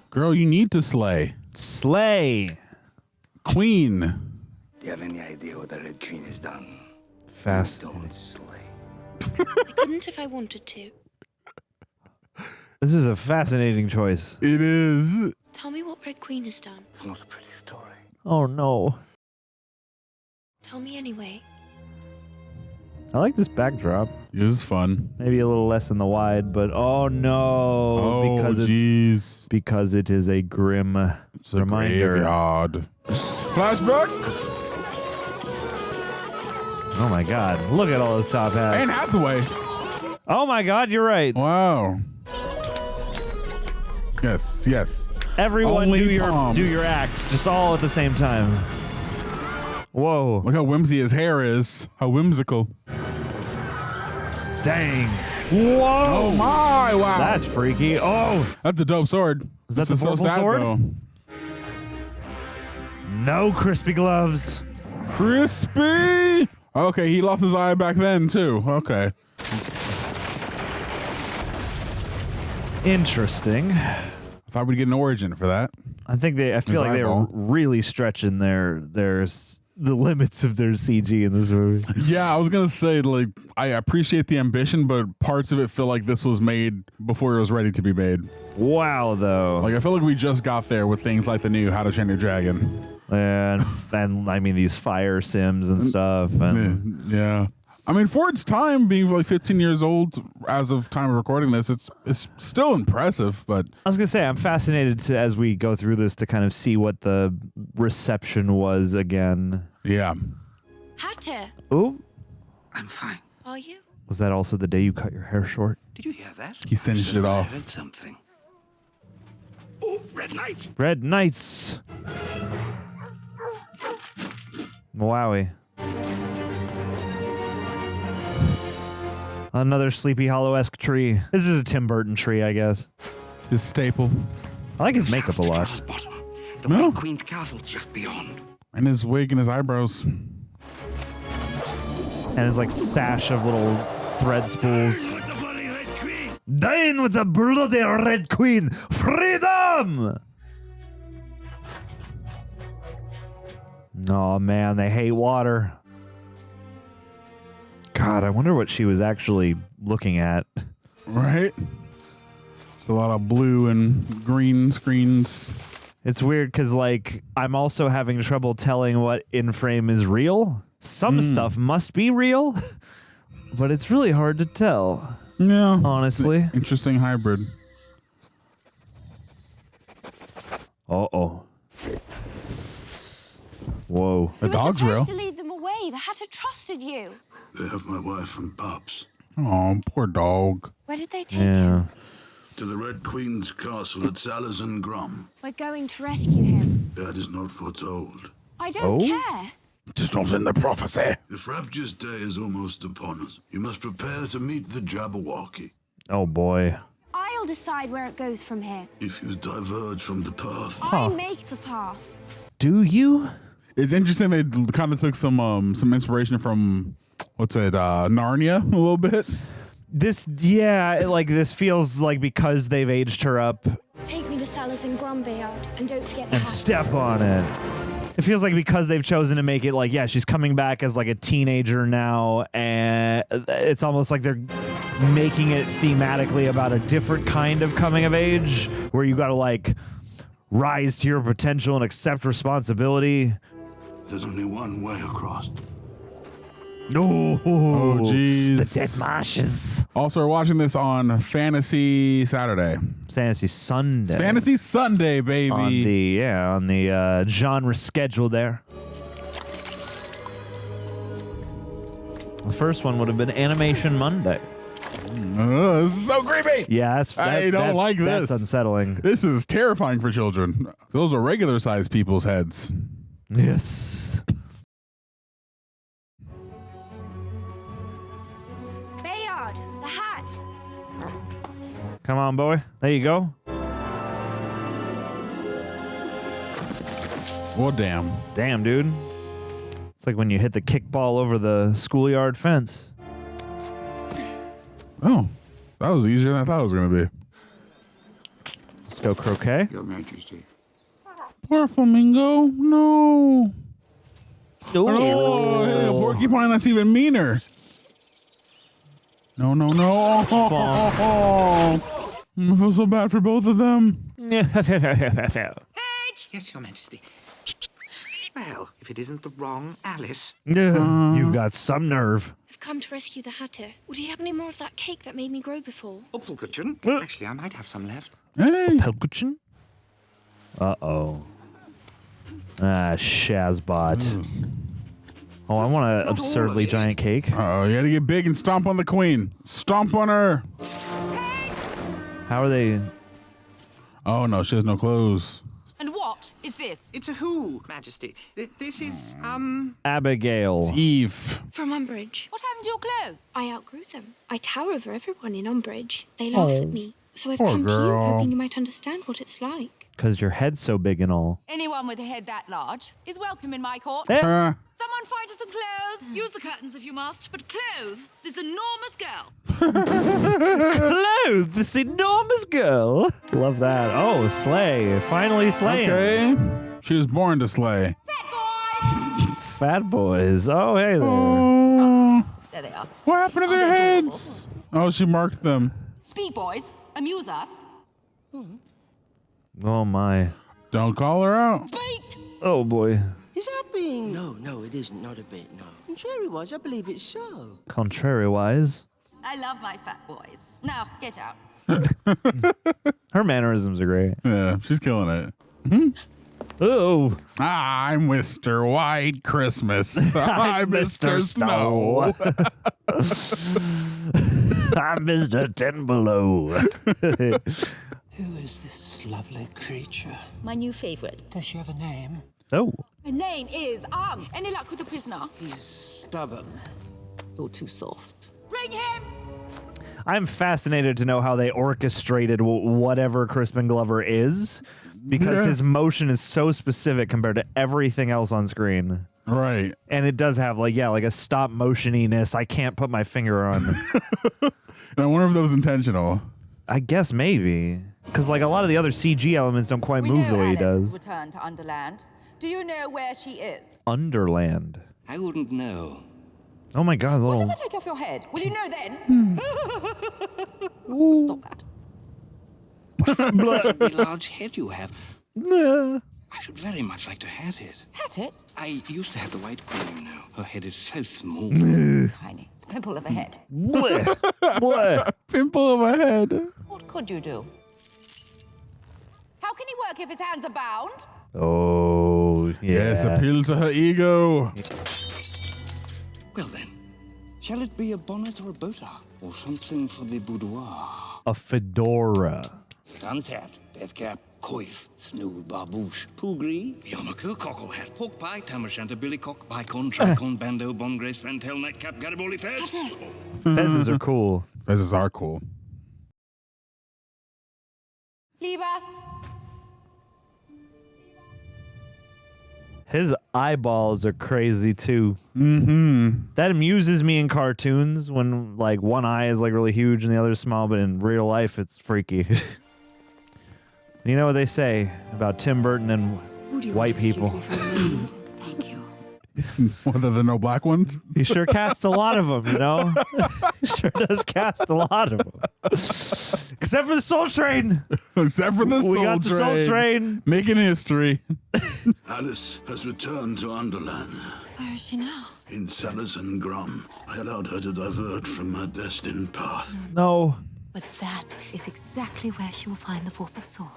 [SPEAKER 1] Girl, you need to slay.
[SPEAKER 2] Slay.
[SPEAKER 1] Queen.
[SPEAKER 17] Do you have any idea what the Red Queen has done?
[SPEAKER 2] Fascinating.
[SPEAKER 17] Don't slay.
[SPEAKER 5] I couldn't if I wanted to.
[SPEAKER 2] This is a fascinating choice.
[SPEAKER 1] It is.
[SPEAKER 5] Tell me what Red Queen has done.
[SPEAKER 17] It's not a pretty story.
[SPEAKER 2] Oh no.
[SPEAKER 5] Tell me anyway.
[SPEAKER 2] I like this backdrop.
[SPEAKER 1] It was fun.
[SPEAKER 2] Maybe a little less in the wide, but oh no.
[SPEAKER 1] Oh,
[SPEAKER 2] because because it is a grim
[SPEAKER 1] it's a
[SPEAKER 2] reminder.
[SPEAKER 1] Graveyard. Flashback.
[SPEAKER 2] Oh my God. Look at all those top hats.
[SPEAKER 1] And Hathaway.
[SPEAKER 2] Oh my God, you're right.
[SPEAKER 1] Wow. Yes, yes.
[SPEAKER 2] Everyone
[SPEAKER 1] Only
[SPEAKER 2] do
[SPEAKER 1] palms.
[SPEAKER 2] your act, just all at the same time. Whoa.
[SPEAKER 1] Look how whimsy his hair is. How whimsical.
[SPEAKER 2] Dang. Whoa.
[SPEAKER 1] Oh my, wow.
[SPEAKER 2] That's freaky. Oh.
[SPEAKER 1] That's a dope sword.
[SPEAKER 2] Is that
[SPEAKER 1] This
[SPEAKER 2] the
[SPEAKER 1] is
[SPEAKER 2] vorpal sword?
[SPEAKER 1] though.
[SPEAKER 2] No crispy gloves.
[SPEAKER 1] Crispy. Okay, he lost his eye back then too. Okay.
[SPEAKER 2] Interesting.
[SPEAKER 1] I thought we'd get an origin for that.
[SPEAKER 2] I think I feel like
[SPEAKER 1] eyeball.
[SPEAKER 2] they were really stretching the limits of their CG in this movie.
[SPEAKER 1] Yeah, I was gonna say, like, I appreciate the ambition, but parts of it feel like this was made before it was ready to be made.
[SPEAKER 2] Wow, though.
[SPEAKER 1] Like, I feel like we just got there with things like the new How to Train Your Dragon.
[SPEAKER 2] And I mean these fire sims and stuff. And
[SPEAKER 1] yeah. I mean, for its time, being like 15 years old as of time of recording this, it's still impressive. But
[SPEAKER 2] I was gonna say, I'm fascinated to, as we go through this, to kind of see what the reception was again.
[SPEAKER 1] Yeah.
[SPEAKER 5] Hatter,
[SPEAKER 2] Ooh,
[SPEAKER 17] I'm fine.
[SPEAKER 5] are you?
[SPEAKER 2] was that also the day you cut your hair short?
[SPEAKER 17] Did you hear that?
[SPEAKER 1] He singed it
[SPEAKER 17] I
[SPEAKER 1] off.
[SPEAKER 17] heard something. Oh, Red Knight.
[SPEAKER 2] Red Knights. Wowie. Another Sleepy Hollow-esque tree. This is a Tim Burton tree, I guess.
[SPEAKER 1] His staple.
[SPEAKER 2] I like his makeup a lot.
[SPEAKER 14] The White Queen's castle just beyond.
[SPEAKER 1] And his wig and his eyebrows.
[SPEAKER 2] And his like sash of little thread spools. Dine with the bloody Red Queen! Freedom! Oh man, they hate water. God, I wonder what she was actually looking at.
[SPEAKER 1] Right? It's a lot of blue and green screens.
[SPEAKER 2] It's weird because, like, I'm also having trouble telling what in frame is real. Some stuff must be real, but it's really hard to tell.
[SPEAKER 1] Yeah.
[SPEAKER 2] Honestly.
[SPEAKER 1] Interesting hybrid.
[SPEAKER 2] Uh-oh. Whoa.
[SPEAKER 1] The dog's real.
[SPEAKER 10] To lead them away. The Hatter trusted you.
[SPEAKER 3] They have my wife and pups.
[SPEAKER 1] Oh, poor dog.
[SPEAKER 10] Where did they take him?
[SPEAKER 3] To the Red Queen's castle at Salazar Grum.
[SPEAKER 10] We're going to rescue him.
[SPEAKER 3] That is not foretold.
[SPEAKER 10] I don't care.
[SPEAKER 1] Just not in the prophecy.
[SPEAKER 3] If Rapture's day is almost upon us, you must prepare to meet the Jabberwocky.
[SPEAKER 2] Oh boy.
[SPEAKER 10] I'll decide where it goes from here.
[SPEAKER 3] If you diverge from the path.
[SPEAKER 10] I make the path.
[SPEAKER 2] Do you?
[SPEAKER 1] It's interesting they kind of took some inspiration from, what's it, Narnia a little bit.
[SPEAKER 2] This feels like because they've aged her up.
[SPEAKER 10] Take me to Salazar Grum, Bayard, and don't forget the
[SPEAKER 2] And
[SPEAKER 10] hat.
[SPEAKER 2] step on it. It feels like because they've chosen to make it like, yeah, she's coming back as like a teenager now, and it's almost like they're making it thematically about a different kind of coming of age, where you gotta like rise to your potential and accept responsibility.
[SPEAKER 3] There's only one way across.
[SPEAKER 2] Oh,
[SPEAKER 1] jeez.
[SPEAKER 2] The dead marshes.
[SPEAKER 1] Also, we're watching this on Fantasy Saturday.
[SPEAKER 2] Fantasy Sunday.
[SPEAKER 1] It's Fantasy Sunday, baby.
[SPEAKER 2] On the genre schedule there. The first one would have been Animation Monday.
[SPEAKER 1] This is so creepy.
[SPEAKER 2] Yeah,
[SPEAKER 1] I don't like this.
[SPEAKER 2] That's unsettling.
[SPEAKER 1] This is terrifying for children. Those are regular sized people's heads.
[SPEAKER 2] Yes.
[SPEAKER 10] Bayard, the hat.
[SPEAKER 2] Come on, boy. There you go.
[SPEAKER 1] Well, damn.
[SPEAKER 2] Damn, dude. It's like when you hit the kickball over the schoolyard fence.
[SPEAKER 1] Oh, that was easier than I thought it was going to be.
[SPEAKER 2] Let's go croquet.
[SPEAKER 3] Your Majesty.
[SPEAKER 1] Poor flamingo. No.
[SPEAKER 2] Ooh.
[SPEAKER 1] Oh, hey, a porcupine, that's even meaner. No. I feel so bad for both of them.
[SPEAKER 13] Yes, Your Majesty. Well, if it isn't the wrong Alice.
[SPEAKER 2] You've got some nerve.
[SPEAKER 10] I've come to rescue the Hatter. Would you have any more of that cake that made me grow before?
[SPEAKER 13] Uppelkuchen? Actually, I might have some left.
[SPEAKER 1] Hey.
[SPEAKER 2] Uppelkuchen? Uh-oh. Shazbot. Oh, I want an absurdly giant cake.
[SPEAKER 1] Uh-oh, you gotta get big and stomp on the queen. Stomp on her.
[SPEAKER 2] How are they?
[SPEAKER 1] Oh, no, she has no clothes.
[SPEAKER 6] And what is this?
[SPEAKER 13] It's a who, Majesty. This is,
[SPEAKER 2] Abigail.
[SPEAKER 1] It's Eve.
[SPEAKER 10] From Umbridge.
[SPEAKER 6] What happened to your clothes?
[SPEAKER 10] I outgrew them. I tower over everyone in Umbridge. They laugh at me. So I've come to you,
[SPEAKER 1] girl.
[SPEAKER 10] hoping you might understand what it's like.
[SPEAKER 2] Because your head's so big and all.
[SPEAKER 6] Anyone with a head that large is welcome in my court.
[SPEAKER 2] Eh.
[SPEAKER 6] Someone find us some clothes. Use the curtains if you must, but clothe this enormous girl.
[SPEAKER 2] Clothe this enormous girl. Love that. Oh, slay. Finally slaying.
[SPEAKER 1] Okay. She was born to slay.
[SPEAKER 2] Fat boys. Oh, hey there.
[SPEAKER 1] Oh.
[SPEAKER 6] There they are.
[SPEAKER 1] What happened to their heads? Oh, she marked them.
[SPEAKER 6] Speed boys, amuse us.
[SPEAKER 2] Oh, my.
[SPEAKER 1] Don't call her out.
[SPEAKER 6] Speak!
[SPEAKER 2] Oh, boy.
[SPEAKER 18] Is that being... No, it isn't. Not a bit, no. Contrary-wise, I believe it's so.
[SPEAKER 2] Contrary-wise.
[SPEAKER 6] I love my fat boys. Now, get out.
[SPEAKER 2] Her mannerisms are great.
[SPEAKER 1] Yeah, she's killing it.
[SPEAKER 2] Oh.
[SPEAKER 1] I'm Mr. White Christmas. I'm Mr. Snow.
[SPEAKER 2] I'm Mr. Ten Below.
[SPEAKER 16] Who is this lovely creature?
[SPEAKER 6] My new favorite.
[SPEAKER 16] Does she have a name?
[SPEAKER 2] Oh.
[SPEAKER 15] Her name is Any luck with the prisoner?
[SPEAKER 14] He's stubborn.
[SPEAKER 15] You're too soft.
[SPEAKER 6] Bring him!
[SPEAKER 2] I'm fascinated to know how they orchestrated whatever Crispin Glover is, because his motion is so specific compared to everything else on screen.
[SPEAKER 1] Right.
[SPEAKER 2] And it does have like a stop motioniness I can't put my finger on.
[SPEAKER 1] And I wonder if that was intentional.
[SPEAKER 2] I guess maybe. Because like a lot of the other CG elements don't quite move the way he does.
[SPEAKER 15] Return to Underland. Do you know where she is?
[SPEAKER 2] Underland.
[SPEAKER 14] I wouldn't know.
[SPEAKER 2] Oh my God,
[SPEAKER 15] What
[SPEAKER 2] little.
[SPEAKER 15] if I take off your head? Will you know then? Stop that.
[SPEAKER 14] Bloody large head you have. I should very much like to hat it.
[SPEAKER 15] Hat it?
[SPEAKER 14] I used to have the White Queen, you know. Her head is so small.
[SPEAKER 15] Tiny. It's a pimple of a head.
[SPEAKER 2] What?
[SPEAKER 1] Pimple of a head.
[SPEAKER 15] What could you do? How can he work if his hands are bound?
[SPEAKER 2] Oh, yeah.
[SPEAKER 1] Yes, appeal to her ego.
[SPEAKER 14] Well then, shall it be a bonnet or a bow tie? Or something for the boudoir?
[SPEAKER 2] A fedora.
[SPEAKER 14] Sun's hat, death cap, coif, snood, barbouche, pougri, yarmulke, cockle hat, pork pie, tam o'shanter, billycock, bicon, tricon, bandeau, bon grace, fantail, nightcap, Garibaldi fez.
[SPEAKER 2] Fezzes are cool.
[SPEAKER 1] Fezzes are cool.
[SPEAKER 15] Leave us.
[SPEAKER 2] His eyeballs are crazy too.
[SPEAKER 1] Mm-hmm.
[SPEAKER 2] That amuses me in cartoons when like one eye is like really huge and the other is small, but in real life it's freaky. You know what they say about Tim Burton and white people?
[SPEAKER 15] Thank you.
[SPEAKER 1] Whether there are no black ones?
[SPEAKER 2] He sure casts a lot of them, you know? He sure does cast a lot of them. Except for the Soul Train.
[SPEAKER 1] Except for the Soul Train.
[SPEAKER 2] We got the Soul Train.
[SPEAKER 1] Making history.
[SPEAKER 19] Alice has returned to Underland.
[SPEAKER 10] Where is she now?
[SPEAKER 19] In cellars and Grom. I allowed her to divert from her destined path.
[SPEAKER 2] No.
[SPEAKER 10] But that is exactly where she will find the Vorpal sword.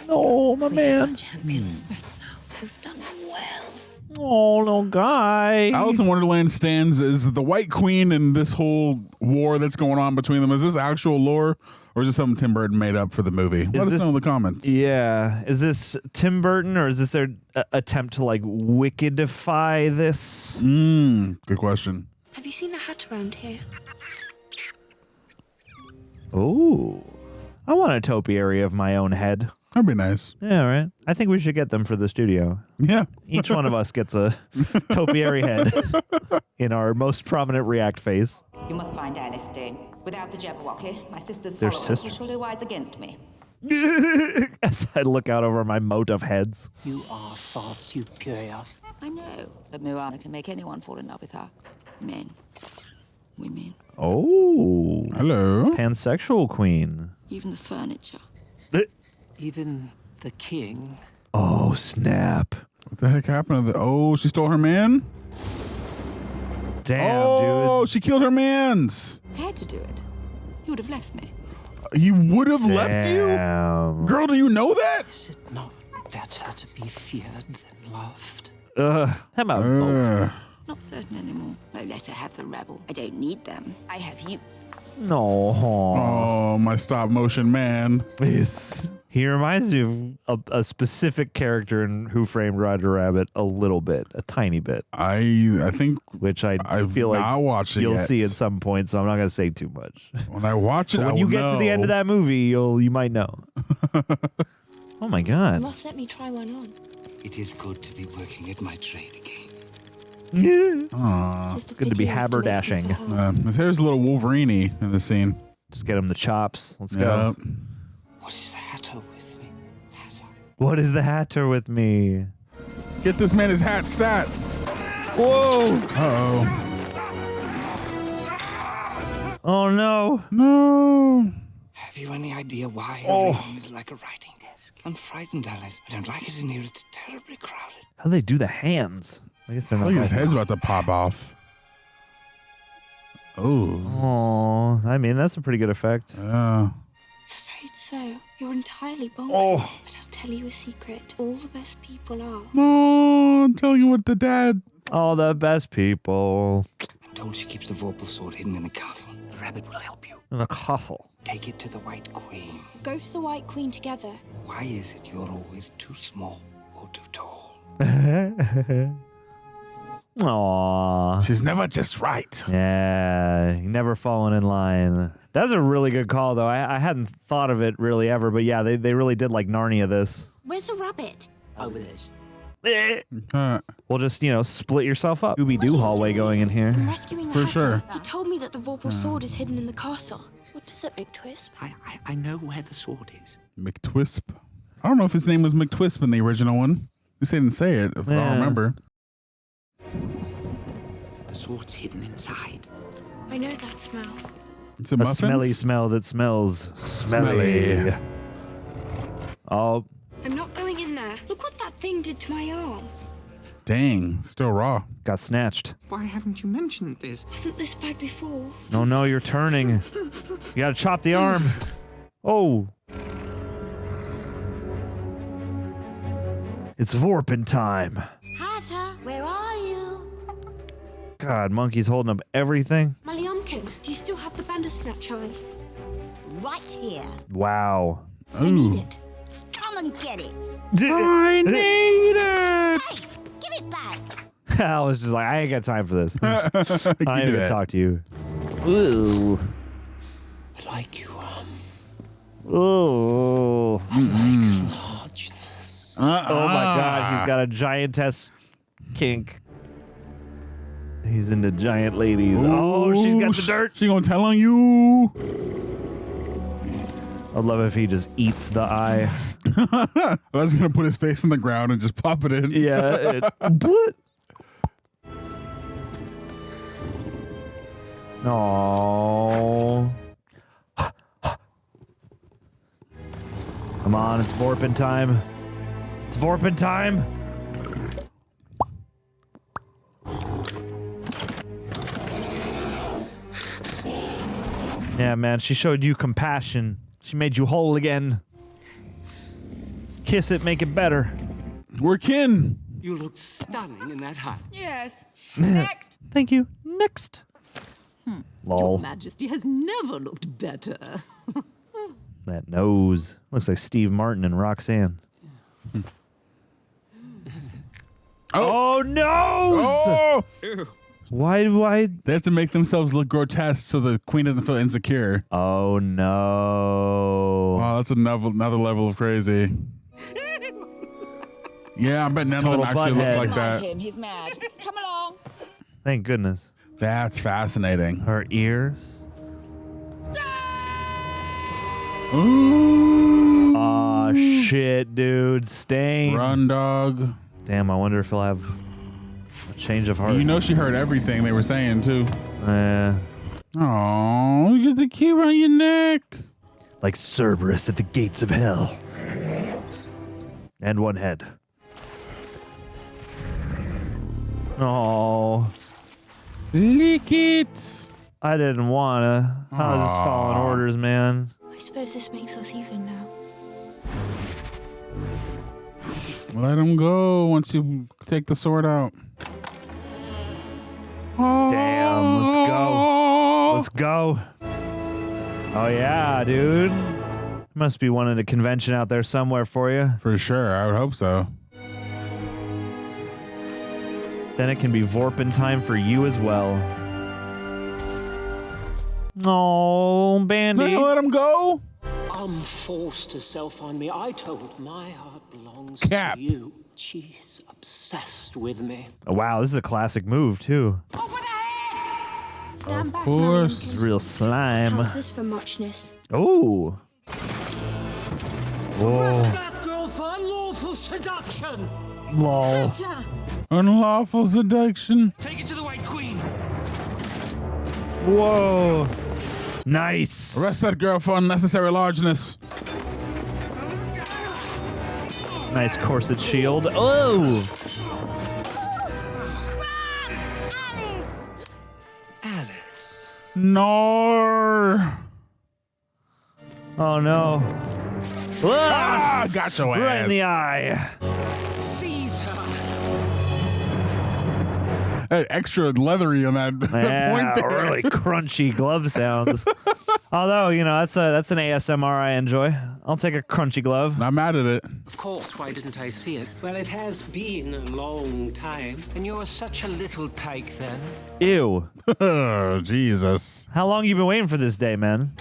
[SPEAKER 2] Oh, my man.
[SPEAKER 10] Champion. Rest now. You've done well.
[SPEAKER 2] Oh, no guy.
[SPEAKER 1] Alice in Wonderland stands as the White Queen in this whole war that's going on between them. Is this actual lore, or is this something Tim Burton made up for the movie? Let us know in the comments.
[SPEAKER 2] Yeah. Is this Tim Burton, or is this their attempt to like wickedify this?
[SPEAKER 1] Good question.
[SPEAKER 9] Have you seen a hat around here?
[SPEAKER 2] Oh, I want a topiary of my own head.
[SPEAKER 1] That'd be nice.
[SPEAKER 2] Yeah, right. I think we should get them for the studio.
[SPEAKER 1] Yeah.
[SPEAKER 2] Each one of us gets a topiary head in our most prominent React face.
[SPEAKER 15] You must find Alice Stain. Without the Jabberwocky, my sister's
[SPEAKER 2] Their
[SPEAKER 15] followers will
[SPEAKER 2] sister.
[SPEAKER 15] surely wise against me.
[SPEAKER 2] As I look out over my moat of heads.
[SPEAKER 16] You are far superior.
[SPEAKER 15] I know, but Moana can make anyone fall in love with her. Men. Women.
[SPEAKER 2] Oh.
[SPEAKER 1] Hello.
[SPEAKER 2] Pansexual queen.
[SPEAKER 15] Even the furniture.
[SPEAKER 16] Even the king.
[SPEAKER 2] Oh, snap.
[SPEAKER 1] What the heck happened to the... Oh, she stole her man?
[SPEAKER 2] Damn,
[SPEAKER 1] Oh, she killed her mans.
[SPEAKER 15] I had to do it. You would have left me.
[SPEAKER 1] He would have left you?
[SPEAKER 2] Damn.
[SPEAKER 1] Girl, do you know that?
[SPEAKER 16] Is it not better to be feared than loved?
[SPEAKER 2] How about both?
[SPEAKER 15] Not certain anymore. No, let her have the rebel. I don't need them. I have you.
[SPEAKER 2] No.
[SPEAKER 1] Oh, my stop motion man.
[SPEAKER 2] Yes. He reminds me of a specific character in Who Framed Roger Rabbit a little bit, a tiny bit.
[SPEAKER 1] I think
[SPEAKER 2] which I feel like
[SPEAKER 1] watched it
[SPEAKER 2] you'll
[SPEAKER 1] yet.
[SPEAKER 2] see at some point, so I'm not going to say too much.
[SPEAKER 1] When I watch it,
[SPEAKER 2] But
[SPEAKER 1] I
[SPEAKER 2] when you
[SPEAKER 1] will
[SPEAKER 2] get to the end of that movie, you might know. Oh my
[SPEAKER 9] You
[SPEAKER 2] God.
[SPEAKER 9] must let me try one on.
[SPEAKER 14] It is good to be working at my trade again.
[SPEAKER 1] Aw.
[SPEAKER 2] It's good to be haberdashing.
[SPEAKER 1] His hair's a little Wolverine-y in the scene.
[SPEAKER 2] Just get him the chops. Let's go.
[SPEAKER 1] Yep.
[SPEAKER 14] What is the Hatter with me?
[SPEAKER 2] What is the Hatter with me?
[SPEAKER 1] Get this man his hat stat.
[SPEAKER 2] Whoa.
[SPEAKER 1] Uh-oh.
[SPEAKER 2] Oh, no.
[SPEAKER 1] No.
[SPEAKER 14] Have you any idea why
[SPEAKER 2] Oh.
[SPEAKER 14] a room is like a writing desk? I'm frightened, Alice. I don't like it in here. It's terribly crowded.
[SPEAKER 2] How do they do the hands? I guess they're not.
[SPEAKER 1] Look, his
[SPEAKER 2] like-
[SPEAKER 1] head's about to pop off. Oh.
[SPEAKER 2] Oh, I mean, that's a pretty good effect.
[SPEAKER 1] Yeah.
[SPEAKER 9] Afraid so. You're entirely bonkers.
[SPEAKER 2] Oh.
[SPEAKER 9] But I'll tell you a secret. All the best people are.
[SPEAKER 1] No, I'm telling you what the dad.
[SPEAKER 2] All the best people.
[SPEAKER 14] I'm told she keeps the Vorpal sword hidden in the castle. The rabbit will help you.
[SPEAKER 2] In the castle.
[SPEAKER 14] Take it to the White Queen.
[SPEAKER 9] Go to the White Queen together.
[SPEAKER 14] Why is it you're always too small or too tall?
[SPEAKER 2] Aww.
[SPEAKER 1] She's never just right.
[SPEAKER 2] Yeah, never falling in line. That's a really good call, though. I hadn't thought of it really ever, but yeah, they really did like Narnia this.
[SPEAKER 10] Where's the rabbit?
[SPEAKER 18] Over there.
[SPEAKER 2] We'll just, split yourself up. Scooby-Doo hallway going in here.
[SPEAKER 9] I'm rescuing the
[SPEAKER 1] For sure.
[SPEAKER 9] Hatter. He told me that the Vorpal sword is hidden in the castle. What does it make, Twisp?
[SPEAKER 16] I know where the sword is.
[SPEAKER 1] McTwisp. I don't know if his name was McTwisp in the original one. They didn't say it, if I don't remember.
[SPEAKER 16] The sword's hidden inside.
[SPEAKER 9] I know that smell.
[SPEAKER 1] It's a
[SPEAKER 2] smelly smell that smells smelly. Oh.
[SPEAKER 9] I'm not going in there. Look what that thing did to my arm.
[SPEAKER 1] Dang, still raw.
[SPEAKER 2] Got snatched.
[SPEAKER 13] Why haven't you mentioned this?
[SPEAKER 9] Wasn't this bad before?
[SPEAKER 2] No, you're turning. You gotta chop the arm. Oh. It's Vorpin time.
[SPEAKER 10] Hatter, where are you?
[SPEAKER 2] God, Monkey's holding up everything.
[SPEAKER 9] Maliomkin, do you still have the Bandersnatch eye?
[SPEAKER 10] Right here.
[SPEAKER 2] Wow.
[SPEAKER 9] I need it.
[SPEAKER 10] Come and get it.
[SPEAKER 1] I need it.
[SPEAKER 10] Hey, give it back.
[SPEAKER 2] I was just like, I ain't got time for this. I ain't
[SPEAKER 1] do
[SPEAKER 2] even
[SPEAKER 1] that.
[SPEAKER 2] talk to you. Ooh.
[SPEAKER 16] I like you,
[SPEAKER 2] Ooh.
[SPEAKER 16] I like largeness.
[SPEAKER 2] Oh my God, he's got a giantess kink. He's into giant ladies. Oh, she's got the dirt.
[SPEAKER 1] She gonna tell on you.
[SPEAKER 2] I'd love if he just eats the eye.
[SPEAKER 1] I was gonna put his face on the ground and just pop it in.
[SPEAKER 2] Yeah. Oh. Come on, it's Vorpin time. It's Vorpin time. Yeah, man, she showed you compassion. She made you whole again. Kiss it, make it better.
[SPEAKER 1] We're kin.
[SPEAKER 16] You look stunning in that hat.
[SPEAKER 6] Yes. Next.
[SPEAKER 2] Thank you. Next. Lol.
[SPEAKER 7] Your Majesty has never looked better.
[SPEAKER 2] That nose. Looks like Steve Martin and Roxanne. Oh, nose!
[SPEAKER 1] Oh!
[SPEAKER 2] Why do I?
[SPEAKER 1] They have to make themselves look grotesque so the queen doesn't feel insecure.
[SPEAKER 2] Oh, no.
[SPEAKER 1] Wow, that's another level of crazy. Yeah, I bet none of them actually look like that.
[SPEAKER 15] Him, he's mad. Come along.
[SPEAKER 2] Thank goodness.
[SPEAKER 1] That's fascinating.
[SPEAKER 2] Her ears.
[SPEAKER 1] Ooh.
[SPEAKER 2] Aw, shit, dude. Stain.
[SPEAKER 1] Run, dog.
[SPEAKER 2] Damn, I wonder if he'll have a change of heart.
[SPEAKER 1] You know she heard everything they were saying, too.
[SPEAKER 2] Yeah.
[SPEAKER 1] Oh, you get the key around your neck.
[SPEAKER 2] Like Cerberus at the gates of hell. And one head. Oh.
[SPEAKER 1] Lick it.
[SPEAKER 2] I didn't wanna. I was just following orders, man.
[SPEAKER 9] I suppose this makes us even now.
[SPEAKER 1] Let him go once you take the sword out.
[SPEAKER 2] Damn, let's go. Let's go. Oh, yeah, dude. Must be one at a convention out there somewhere for you.
[SPEAKER 1] For sure, I would hope so.
[SPEAKER 2] Then it can be Vorpin time for you as well. Oh, Bandy.
[SPEAKER 1] Let him go.
[SPEAKER 16] I'm forced to self-find me. I told my heart belongs
[SPEAKER 1] Cap.
[SPEAKER 16] to you. She's obsessed with me.
[SPEAKER 2] Oh, wow, this is a classic move, too.
[SPEAKER 16] Off with the head!
[SPEAKER 9] Stand
[SPEAKER 1] Of
[SPEAKER 9] back,
[SPEAKER 1] course.
[SPEAKER 2] It's real slime.
[SPEAKER 9] How's this for muchness?
[SPEAKER 2] Oh. Whoa.
[SPEAKER 16] Arrest that girl for unlawful seduction!
[SPEAKER 2] Lol.
[SPEAKER 1] Unlawful seduction.
[SPEAKER 16] Take it to the White Queen!
[SPEAKER 2] Whoa. Nice.
[SPEAKER 1] Arrest that girl for unnecessary largeness.
[SPEAKER 2] Nice corset shield. Oh.
[SPEAKER 10] Alice!
[SPEAKER 16] Alice.
[SPEAKER 1] No.
[SPEAKER 2] Oh, no.
[SPEAKER 1] Ah, got your
[SPEAKER 2] Right
[SPEAKER 1] ass.
[SPEAKER 2] in the eye.
[SPEAKER 16] Seize her!
[SPEAKER 1] Hey, extra leathery on that, that
[SPEAKER 2] Yeah,
[SPEAKER 1] point there.
[SPEAKER 2] really crunchy glove sounds. Although, you know, that's an ASMR I enjoy. I'll take a crunchy glove.
[SPEAKER 1] Not mad at it.
[SPEAKER 16] Of course, why didn't I see it? Well, it has been a long time, and you're such a little tyke then.
[SPEAKER 2] Ew.
[SPEAKER 1] Oh, Jesus.
[SPEAKER 2] How long you been waiting for this day, man?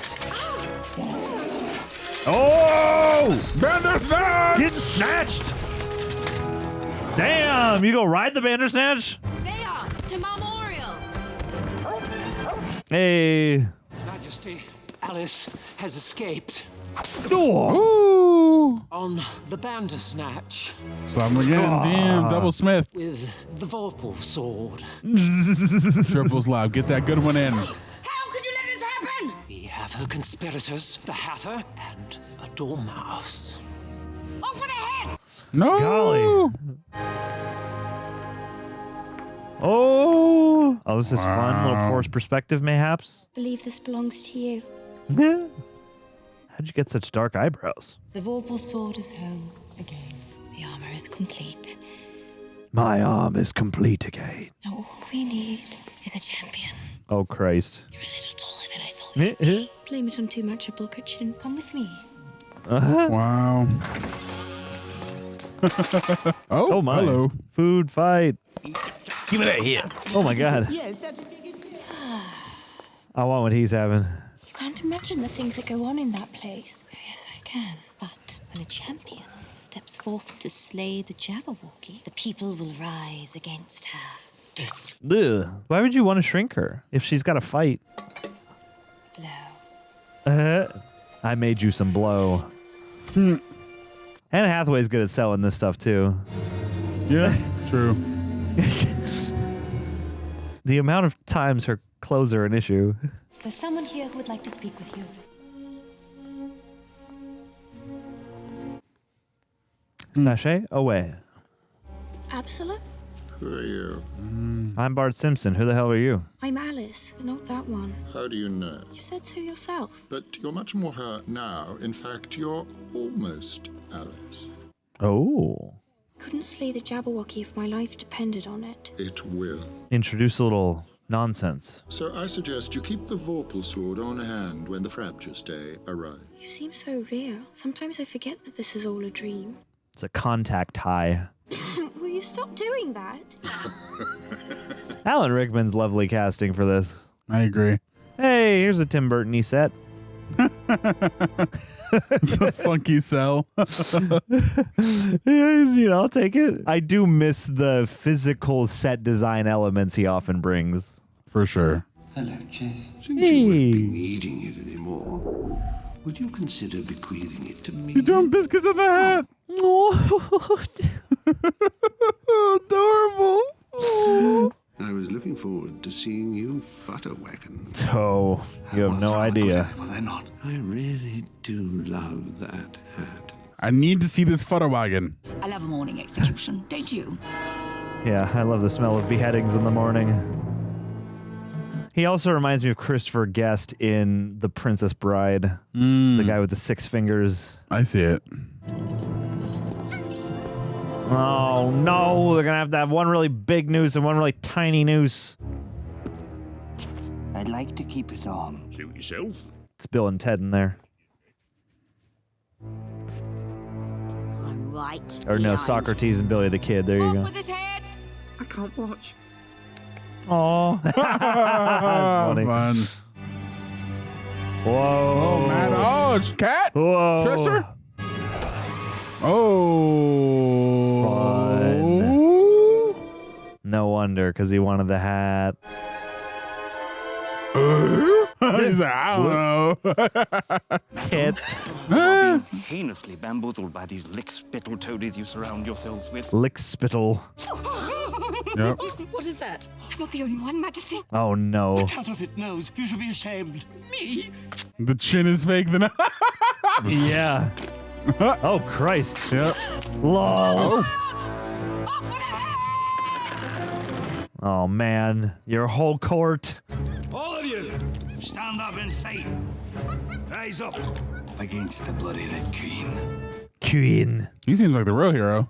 [SPEAKER 2] Oh!
[SPEAKER 1] Bandersnatch!
[SPEAKER 2] Getting snatched! Damn, you go ride the Bandersnatch?
[SPEAKER 6] They are to Memorial.
[SPEAKER 2] Hey.
[SPEAKER 16] Majesty, Alice has escaped.
[SPEAKER 2] Oh.
[SPEAKER 16] On the Bandersnatch.
[SPEAKER 1] Slap him again. Damn, double Smith.
[SPEAKER 16] With the Vorpal sword.
[SPEAKER 1] Triple slap. Get that good one in.
[SPEAKER 6] How could you let this happen?
[SPEAKER 16] We have her conspirators, the Hatter, and a Dormouse.
[SPEAKER 6] Off with the head!
[SPEAKER 1] No.
[SPEAKER 2] Golly. Oh. Oh, this is fun. Little forced perspective, mayhaps.
[SPEAKER 10] I believe this belongs to you.
[SPEAKER 2] Yeah. How'd you get such dark eyebrows?
[SPEAKER 10] The Vorpal sword is home again. The armor is complete.
[SPEAKER 2] My arm is complete again.
[SPEAKER 10] Now all we need is a champion.
[SPEAKER 2] Oh, Christ.
[SPEAKER 10] You're a little taller than I thought you'd be. Blame it on too much a kitchen. Come with me.
[SPEAKER 1] Wow.
[SPEAKER 2] Oh my.
[SPEAKER 1] Hello.
[SPEAKER 2] Food fight. Give me that here. Oh my God.
[SPEAKER 18] Yes, that's
[SPEAKER 2] I want what he's having.
[SPEAKER 10] You can't imagine the things that go on in that place. Yes, I can. But when a champion steps forth to slay the Jabberwocky, the people will rise against her.
[SPEAKER 2] Ugh. Why would you want to shrink her if she's got to fight?
[SPEAKER 10] Blow.
[SPEAKER 2] I made you some blow. Anne Hathaway's good at selling this stuff too.
[SPEAKER 1] Yeah, true.
[SPEAKER 2] The amount of times her clothes are an issue.
[SPEAKER 10] There's someone here who would like to speak with you.
[SPEAKER 2] Sachet away.
[SPEAKER 10] Absalom?
[SPEAKER 3] Who are you?
[SPEAKER 2] I'm Bart Simpson. Who the hell are you?
[SPEAKER 10] I'm Alice, but not that one.
[SPEAKER 3] How do you know?
[SPEAKER 10] You said so yourself.
[SPEAKER 3] But you're much more her now. In fact, you're almost Alice.
[SPEAKER 2] Oh.
[SPEAKER 10] Couldn't slay the Jabberwocky if my life depended on it.
[SPEAKER 3] It will.
[SPEAKER 2] Introduce a little nonsense.
[SPEAKER 3] So I suggest you keep the Vorpal sword on hand when the Frabjous Day arrives.
[SPEAKER 10] You seem so real. Sometimes I forget that this is all a dream.
[SPEAKER 2] It's a contact high.
[SPEAKER 10] Will you stop doing that?
[SPEAKER 2] Alan Rickman's lovely casting for this.
[SPEAKER 1] I agree.
[SPEAKER 2] Hey, here's a Tim Burton-y set.
[SPEAKER 1] The funky cell.
[SPEAKER 2] You know, I'll take it. I do miss the physical set design elements he often brings.
[SPEAKER 1] For sure.
[SPEAKER 4] Hello, Jess.
[SPEAKER 19] Since you won't be needing it anymore, would you consider bequeathing it to me?
[SPEAKER 1] He's doing biscuits in the hat. Adorable.
[SPEAKER 19] I was looking forward to seeing you futterwagon.
[SPEAKER 2] Oh, you have no idea.
[SPEAKER 19] Well, they're not. I really do love that hat.
[SPEAKER 1] I need to see this futterwagon.
[SPEAKER 15] I love a morning execution, don't you?
[SPEAKER 2] Yeah, I love the smell of beheadings in the morning. He also reminds me of Christopher Guest in The Princess Bride. The guy with the 6 fingers.
[SPEAKER 1] I see it.
[SPEAKER 2] Oh, no. They're going to have one really big noose and one really tiny noose.
[SPEAKER 14] I'd like to keep it on.
[SPEAKER 19] Suit yourself.
[SPEAKER 2] It's Bill and Ted in there.
[SPEAKER 9] I'm right.
[SPEAKER 2] Or no, Socrates and Billy the Kid. There you go.
[SPEAKER 6] With his head.
[SPEAKER 11] I can't watch.
[SPEAKER 2] Oh, that's funny.
[SPEAKER 1] Fun.
[SPEAKER 2] Whoa.
[SPEAKER 1] Oh, man. Oh, it's cat.
[SPEAKER 2] Whoa.
[SPEAKER 1] Chester. Oh.
[SPEAKER 2] Fun. No wonder, because he wanted the hat.
[SPEAKER 1] He's like, I don't know.
[SPEAKER 2] Kit.
[SPEAKER 14] Being heinously bamboozled by these lick-spittle toadies you surround yourselves with.
[SPEAKER 2] Lick-spittle.
[SPEAKER 1] Yep.
[SPEAKER 6] What is that?
[SPEAKER 10] I'm not the only one, Majesty.
[SPEAKER 2] Oh, no.
[SPEAKER 14] Counterfeit nose. You should be ashamed.
[SPEAKER 6] Me?
[SPEAKER 1] The chin is fake.
[SPEAKER 2] Yeah. Oh, Christ.
[SPEAKER 1] Yep.
[SPEAKER 2] Lol. Oh, man. Your whole court.
[SPEAKER 17] All of you, stand up and fight. Rise up.
[SPEAKER 4] Against the bloody Red Queen.
[SPEAKER 2] Queen.
[SPEAKER 1] He seems like the real hero.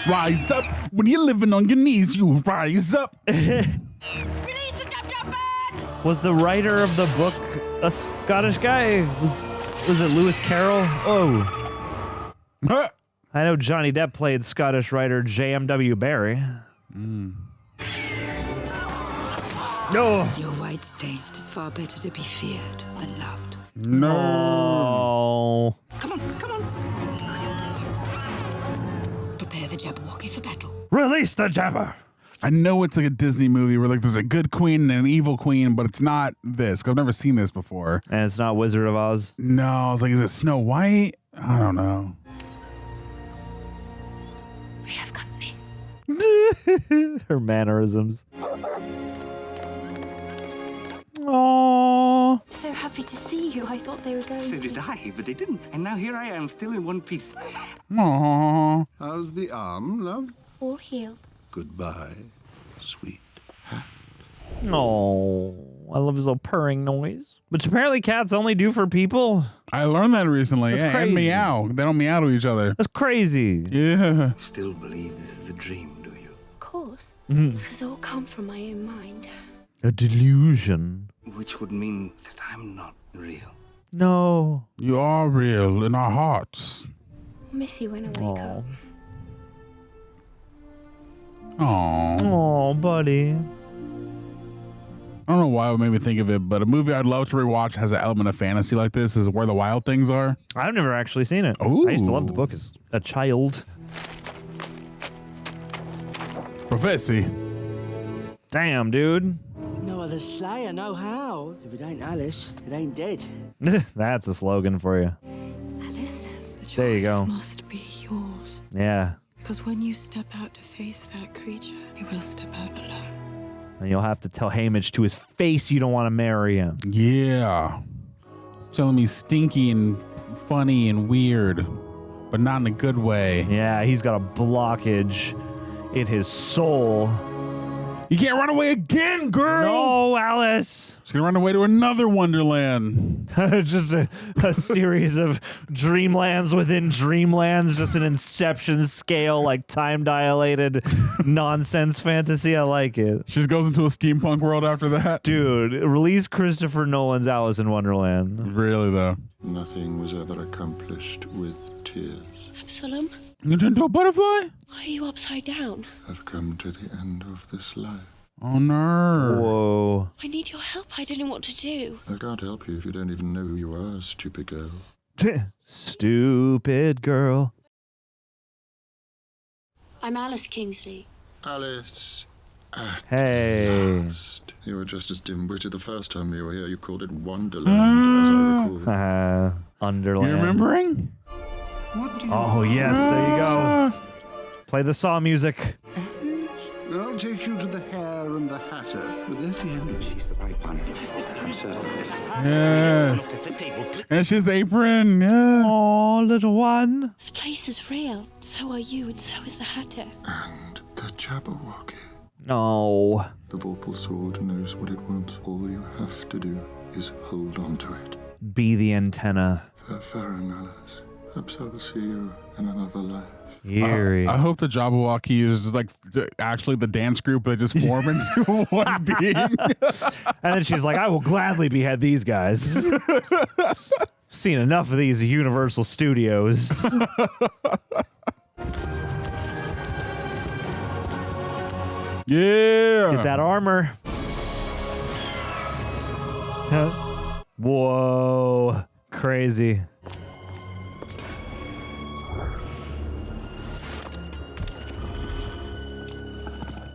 [SPEAKER 1] Rise up. When you're living on your knees, you rise up.
[SPEAKER 6] Release the Jab Jab bird!
[SPEAKER 2] Was the writer of the book a Scottish guy. Was it Lewis Carroll? Oh. I know Johnny Depp played Scottish writer J.M.W. Barrie. No.
[SPEAKER 15] Your white stain is far better to be feared than loved.
[SPEAKER 2] No.
[SPEAKER 15] Come on, come on. Prepare the Jabberwocky for battle.
[SPEAKER 2] Release the Jabber.
[SPEAKER 1] I know it's like a Disney movie where like there's a good queen and an evil queen, but it's not this. 'Cause I've never seen this before.
[SPEAKER 2] And it's not Wizard of Oz?
[SPEAKER 1] No, I was like, is it Snow White? I don't know.
[SPEAKER 10] We have company.
[SPEAKER 2] Her mannerisms. Aww.
[SPEAKER 10] So happy to see you. I thought they were going
[SPEAKER 14] So
[SPEAKER 10] to...
[SPEAKER 14] did I, but they didn't. And now here I am, still in one piece.
[SPEAKER 1] Aww.
[SPEAKER 19] How's the arm, love?
[SPEAKER 10] All healed.
[SPEAKER 19] Goodbye, sweet.
[SPEAKER 2] Oh, I love his little purring noise. Which apparently cats only do for people.
[SPEAKER 1] I learned that recently.
[SPEAKER 2] That's
[SPEAKER 1] Yeah,
[SPEAKER 2] crazy.
[SPEAKER 1] and meow. They don't meow to each other.
[SPEAKER 2] That's crazy.
[SPEAKER 1] Yeah.
[SPEAKER 17] Still believe this is a dream, do you?
[SPEAKER 10] Of course.
[SPEAKER 2] Mhm.
[SPEAKER 10] This has all come from my own mind.
[SPEAKER 2] A delusion.
[SPEAKER 17] Which would mean that I'm not real.
[SPEAKER 2] No.
[SPEAKER 1] You are real in our hearts.
[SPEAKER 10] I'll miss you when I wake up.
[SPEAKER 1] Aww.
[SPEAKER 2] Oh, buddy.
[SPEAKER 1] I don't know why it made me think of it, but a movie I'd love to rewatch has an element of fantasy like this is Where the Wild Things Are.
[SPEAKER 2] I've never actually seen it.
[SPEAKER 1] Ooh.
[SPEAKER 2] I used to love the book as a child.
[SPEAKER 1] Prophecy.
[SPEAKER 2] Damn, dude.
[SPEAKER 18] No other slayer, no how. If it ain't Alice, it ain't dead.
[SPEAKER 2] That's a slogan for you.
[SPEAKER 10] Alice, the
[SPEAKER 2] There you go.
[SPEAKER 10] must be yours.
[SPEAKER 2] Yeah.
[SPEAKER 10] Because when you step out to face that creature, you will step out alone.
[SPEAKER 2] And you'll have to tell Hamish to his face you don't want to marry him.
[SPEAKER 1] Yeah. Telling me stinky and funny and weird, but not in a good way.
[SPEAKER 2] Yeah, he's got a blockage in his soul.
[SPEAKER 1] You can't run away again, girl.
[SPEAKER 2] No, Alice.
[SPEAKER 1] She's gonna run away to another Wonderland.
[SPEAKER 2] Just a series of dreamlands within dreamlands, just an Inception scale, like time dilated nonsense fantasy. I like it.
[SPEAKER 1] She just goes into a steampunk world after that.
[SPEAKER 2] Dude, release Christopher Nolan's Alice in Wonderland.
[SPEAKER 1] Really though.
[SPEAKER 3] Nothing was ever accomplished with tears.
[SPEAKER 10] Absalom,
[SPEAKER 1] You turned into a butterfly?
[SPEAKER 10] why are you upside down?
[SPEAKER 3] I've come to the end of this life.
[SPEAKER 1] Oh no.
[SPEAKER 2] Whoa.
[SPEAKER 10] I need your help. I don't know what to do.
[SPEAKER 3] I can't help you if you don't even know who you are, stupid girl.
[SPEAKER 2] Stupid girl.
[SPEAKER 10] I'm Alice Kingsleigh.
[SPEAKER 3] Alice.
[SPEAKER 2] Hey.
[SPEAKER 3] You were just as dim-witted the first time you were here. You called it Wonderland, as I recall.
[SPEAKER 2] Underland.
[SPEAKER 1] You remembering?
[SPEAKER 2] Oh, yes, there you go. Play the Saw music.
[SPEAKER 19] I'll take you to the Hare and the Hatter. But that's the end. She's the right one. I'm certain of it.
[SPEAKER 1] Yes. And she's the apron. Yeah.
[SPEAKER 2] Oh, little one.
[SPEAKER 10] This place is real. So are you, and so is the Hatter.
[SPEAKER 3] And the Jabberwocky.
[SPEAKER 2] No.
[SPEAKER 3] The Vorpal sword knows what it wants. All you have to do is hold on to it.
[SPEAKER 2] Be the antenna.
[SPEAKER 3] Farron, Alice. Perhaps I will see you in another life.
[SPEAKER 2] Eerie.
[SPEAKER 1] I hope the Jabberwocky is like actually the dance group that just form into one being.
[SPEAKER 2] And then she's like, I will gladly behead these guys. Seen enough of these Universal Studios.
[SPEAKER 1] Yeah.
[SPEAKER 2] Get that armor. Whoa. Crazy.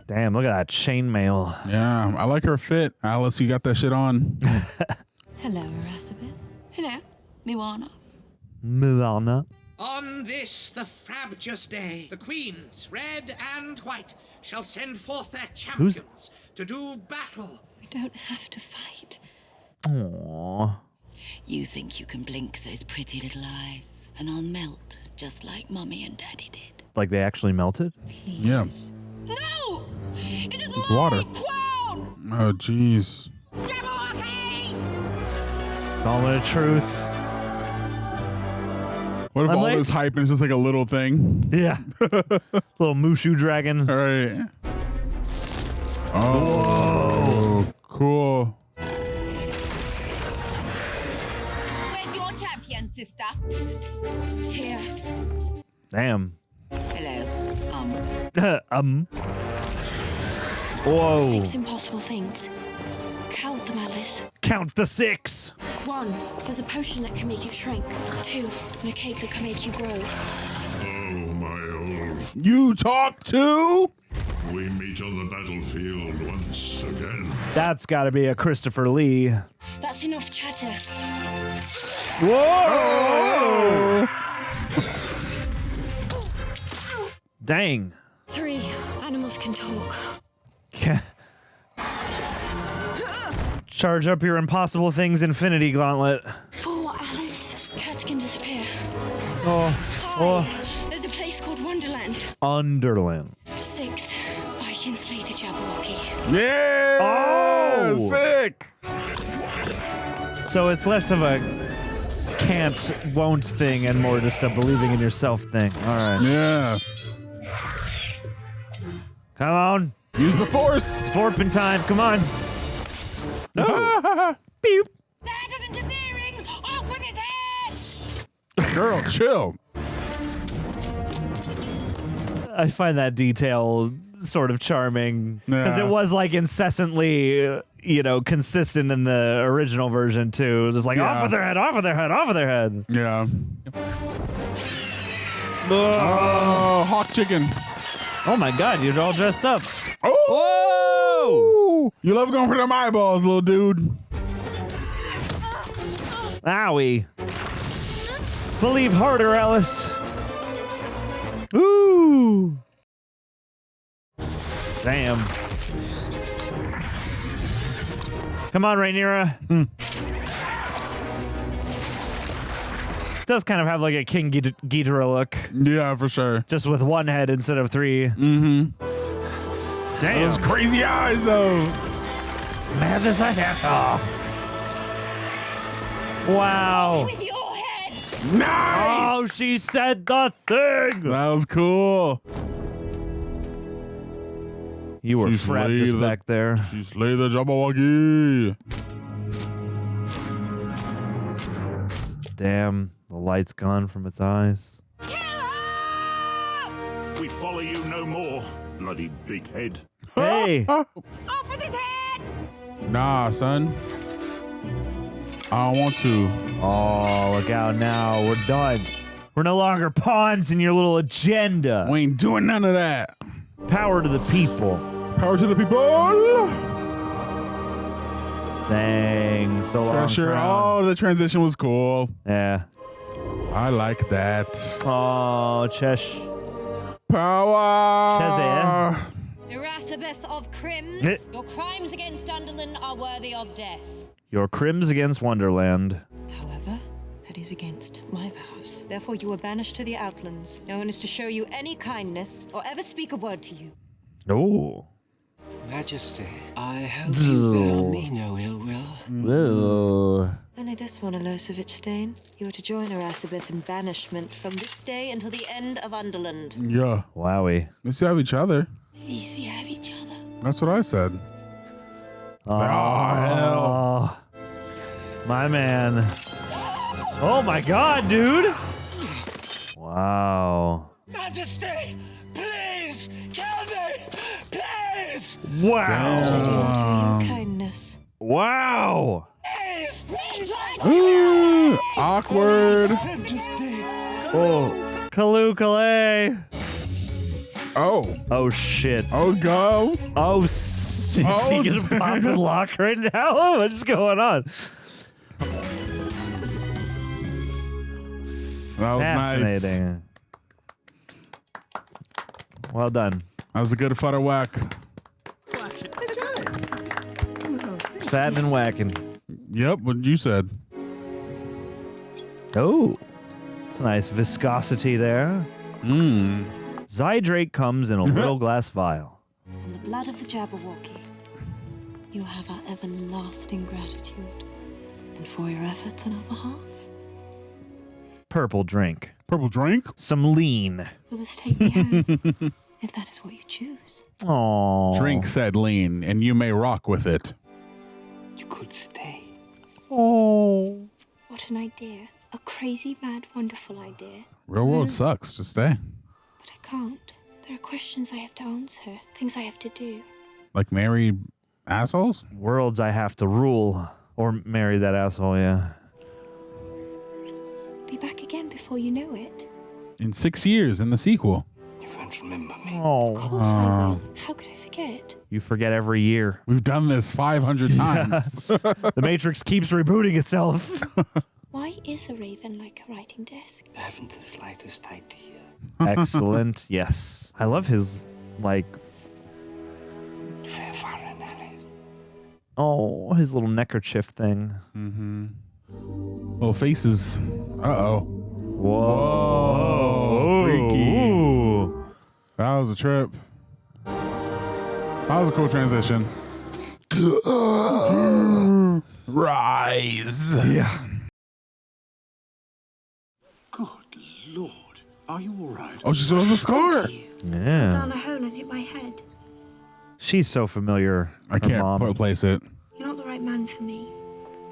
[SPEAKER 2] Damn, look at that chainmail.
[SPEAKER 1] Yeah, I like her fit. Alice, you got that shit on.
[SPEAKER 10] Hello, Erasabeth. Hello, Miwana.
[SPEAKER 2] Milana.
[SPEAKER 13] On this, the frabjous day, the queens, red and white, shall send forth their champions to do battle.
[SPEAKER 10] We don't have to fight.
[SPEAKER 2] Aww.
[SPEAKER 15] You think you can blink those pretty little eyes, and I'll melt just like Mummy and Daddy did.
[SPEAKER 2] Like they actually melted?
[SPEAKER 1] Yeah.
[SPEAKER 10] No! It is
[SPEAKER 1] Water.
[SPEAKER 10] crown!
[SPEAKER 1] Oh, jeez.
[SPEAKER 10] Jabberwocky!
[SPEAKER 2] Moment of truth.
[SPEAKER 1] What if
[SPEAKER 2] I'm
[SPEAKER 1] all
[SPEAKER 2] late.
[SPEAKER 1] this hype is just like a little thing?
[SPEAKER 2] Yeah. Little Mushu dragon.
[SPEAKER 1] All right. Oh, cool.
[SPEAKER 6] sister.
[SPEAKER 10] Here.
[SPEAKER 2] Damn.
[SPEAKER 15] Hello.
[SPEAKER 2] Whoa.
[SPEAKER 10] 6 impossible things. Count them, Alice.
[SPEAKER 2] Count the 6.
[SPEAKER 10] 1. There's a potion that can make you shrink. 2. And a cake that can make you grow.
[SPEAKER 19] Oh, my old.
[SPEAKER 1] You talk to?
[SPEAKER 19] We meet on the battlefield once again.
[SPEAKER 2] That's got to be a Christopher Lee.
[SPEAKER 10] That's enough chatter.
[SPEAKER 2] Whoa! Dang.
[SPEAKER 10] 3. Animals can talk.
[SPEAKER 2] Charge up your impossible things infinity gauntlet.
[SPEAKER 10] 4. Alice. Cats can disappear.
[SPEAKER 2] Oh.
[SPEAKER 10] 5. There's a place called Wonderland.
[SPEAKER 2] Underland.
[SPEAKER 10] 6. I can slay the Jabberwocky.
[SPEAKER 1] Yeah!
[SPEAKER 2] Oh!
[SPEAKER 1] Sick!
[SPEAKER 2] So it's less of a can't, won't thing and more just a believing in yourself thing. All right.
[SPEAKER 1] Yeah.
[SPEAKER 2] Come on.
[SPEAKER 1] Use the force.
[SPEAKER 2] It's Forpin time. Come on. No. Beep.
[SPEAKER 6] That is interfering! Off with his head!
[SPEAKER 1] Girl, chill.
[SPEAKER 2] I find that detail sort of charming because it was like incessantly, consistent in the original version too. Just like off with their head, off with their head, off with their head.
[SPEAKER 1] Yeah. Oh, hawk chicken.
[SPEAKER 2] Oh my God, you're all dressed up.
[SPEAKER 1] Oh! Whoa! You love going for them eyeballs, little dude.
[SPEAKER 2] Owie. Believe harder, Alice. Ooh. Damn. Come on, Rhaenyra. Does kind of have like a King Ghidorah look.
[SPEAKER 1] Yeah, for sure.
[SPEAKER 2] Just with one head instead of 3.
[SPEAKER 1] Mm-hmm.
[SPEAKER 2] Damn.
[SPEAKER 1] Those crazy eyes, though.
[SPEAKER 2] Magus I have. Wow.
[SPEAKER 6] With your head!
[SPEAKER 1] Nice!
[SPEAKER 2] Oh, she said the thing.
[SPEAKER 1] That was cool.
[SPEAKER 2] You were frapped just back there.
[SPEAKER 1] She slayed the Jabberwocky.
[SPEAKER 2] Damn, the light's gone from its eyes.
[SPEAKER 19] We follow you no more, bloody big head.
[SPEAKER 2] Hey!
[SPEAKER 6] Off with his head!
[SPEAKER 1] Nah, son. I don't want to.
[SPEAKER 2] Oh, look out now. We're done. We're no longer pawns in your little agenda.
[SPEAKER 1] We ain't doing none of that.
[SPEAKER 2] Power to the people.
[SPEAKER 1] Power to the people.
[SPEAKER 2] Dang, so long.
[SPEAKER 1] Sure. Oh, the transition was cool.
[SPEAKER 2] Yeah.
[SPEAKER 1] I like that.
[SPEAKER 2] Oh, Chesh.
[SPEAKER 1] Power.
[SPEAKER 2] Cheshire.
[SPEAKER 20] Erasabeth of Crims, your crimes against Underland are worthy of death.
[SPEAKER 2] Your crimes against Wonderland.
[SPEAKER 10] However, that is against my vows. Therefore, you are banished to the Outlands. No one is to show you any kindness or ever speak a word to you.
[SPEAKER 2] Oh.
[SPEAKER 16] Majesty, I hope you bear me no ill will.
[SPEAKER 10] Only this one, Milosevic Stain. You are to join Erasabeth in banishment from this day until the end of Underland.
[SPEAKER 1] Yeah.
[SPEAKER 2] Wowie.
[SPEAKER 1] Let's have each other.
[SPEAKER 10] At least we have each other.
[SPEAKER 1] That's what I said.
[SPEAKER 2] Oh,
[SPEAKER 1] hell.
[SPEAKER 2] My man. Oh my God, dude. Wow.
[SPEAKER 16] Majesty, please, kill me, please.
[SPEAKER 2] Wow.
[SPEAKER 10] Your kindness.
[SPEAKER 2] Wow.
[SPEAKER 1] Ooh, awkward.
[SPEAKER 2] Oh, Kalukale.
[SPEAKER 1] Oh.
[SPEAKER 2] Oh shit.
[SPEAKER 1] Oh go.
[SPEAKER 2] Oh, is he gonna pop and lock right now? What's going on?
[SPEAKER 1] That was
[SPEAKER 2] Fascinating.
[SPEAKER 1] nice.
[SPEAKER 2] Well done.
[SPEAKER 1] That was a good flutter whack.
[SPEAKER 2] Fatting and whacking.
[SPEAKER 1] Yep, what you said.
[SPEAKER 2] Oh, it's a nice viscosity there.
[SPEAKER 1] Mmm.
[SPEAKER 2] Zydrate comes in a little glass vial.
[SPEAKER 10] In the blood of the Jabberwocky, you have our everlasting gratitude. And for your efforts on our behalf,
[SPEAKER 2] Purple drink.
[SPEAKER 1] Purple drink?
[SPEAKER 2] Some lean.
[SPEAKER 10] will this take me home? If that is what you choose.
[SPEAKER 2] Aww.
[SPEAKER 1] Drink said lean, and you may rock with it.
[SPEAKER 16] You could stay.
[SPEAKER 2] Oh.
[SPEAKER 10] What an idea. a crazy, mad, wonderful idea.
[SPEAKER 1] Real world sucks. Just stay.
[SPEAKER 10] But I can't. There are questions I have to answer, things I have to do.
[SPEAKER 1] Like marry assholes?
[SPEAKER 2] Worlds I have to rule. Or marry that asshole, yeah.
[SPEAKER 10] Be back again before you know it.
[SPEAKER 1] In 6 years in the sequel.
[SPEAKER 17] You won't remember me.
[SPEAKER 2] Oh.
[SPEAKER 10] Of course I will. How could I forget?
[SPEAKER 2] You forget every year.
[SPEAKER 1] We've done this 500 times.
[SPEAKER 2] The Matrix keeps rebooting itself.
[SPEAKER 10] Why is a raven like a writing desk?
[SPEAKER 17] I haven't the slightest idea.
[SPEAKER 2] Excellent. Yes. I love his, like...
[SPEAKER 17] Fair foreign Alice.
[SPEAKER 2] Oh, his little neckerchief thing.
[SPEAKER 1] Mm-hmm. Little faces. Uh-oh.
[SPEAKER 2] Whoa.
[SPEAKER 1] Freaky.
[SPEAKER 2] Ooh.
[SPEAKER 1] That was a trip. That was a cool transition. Rise.
[SPEAKER 19] Yeah. Good Lord. Are you all right?
[SPEAKER 1] Oh, she still has a scar.
[SPEAKER 2] Yeah.
[SPEAKER 10] Down a hole and hit my head.
[SPEAKER 2] She's so familiar.
[SPEAKER 1] I can't place it.
[SPEAKER 10] You're not the right man for me.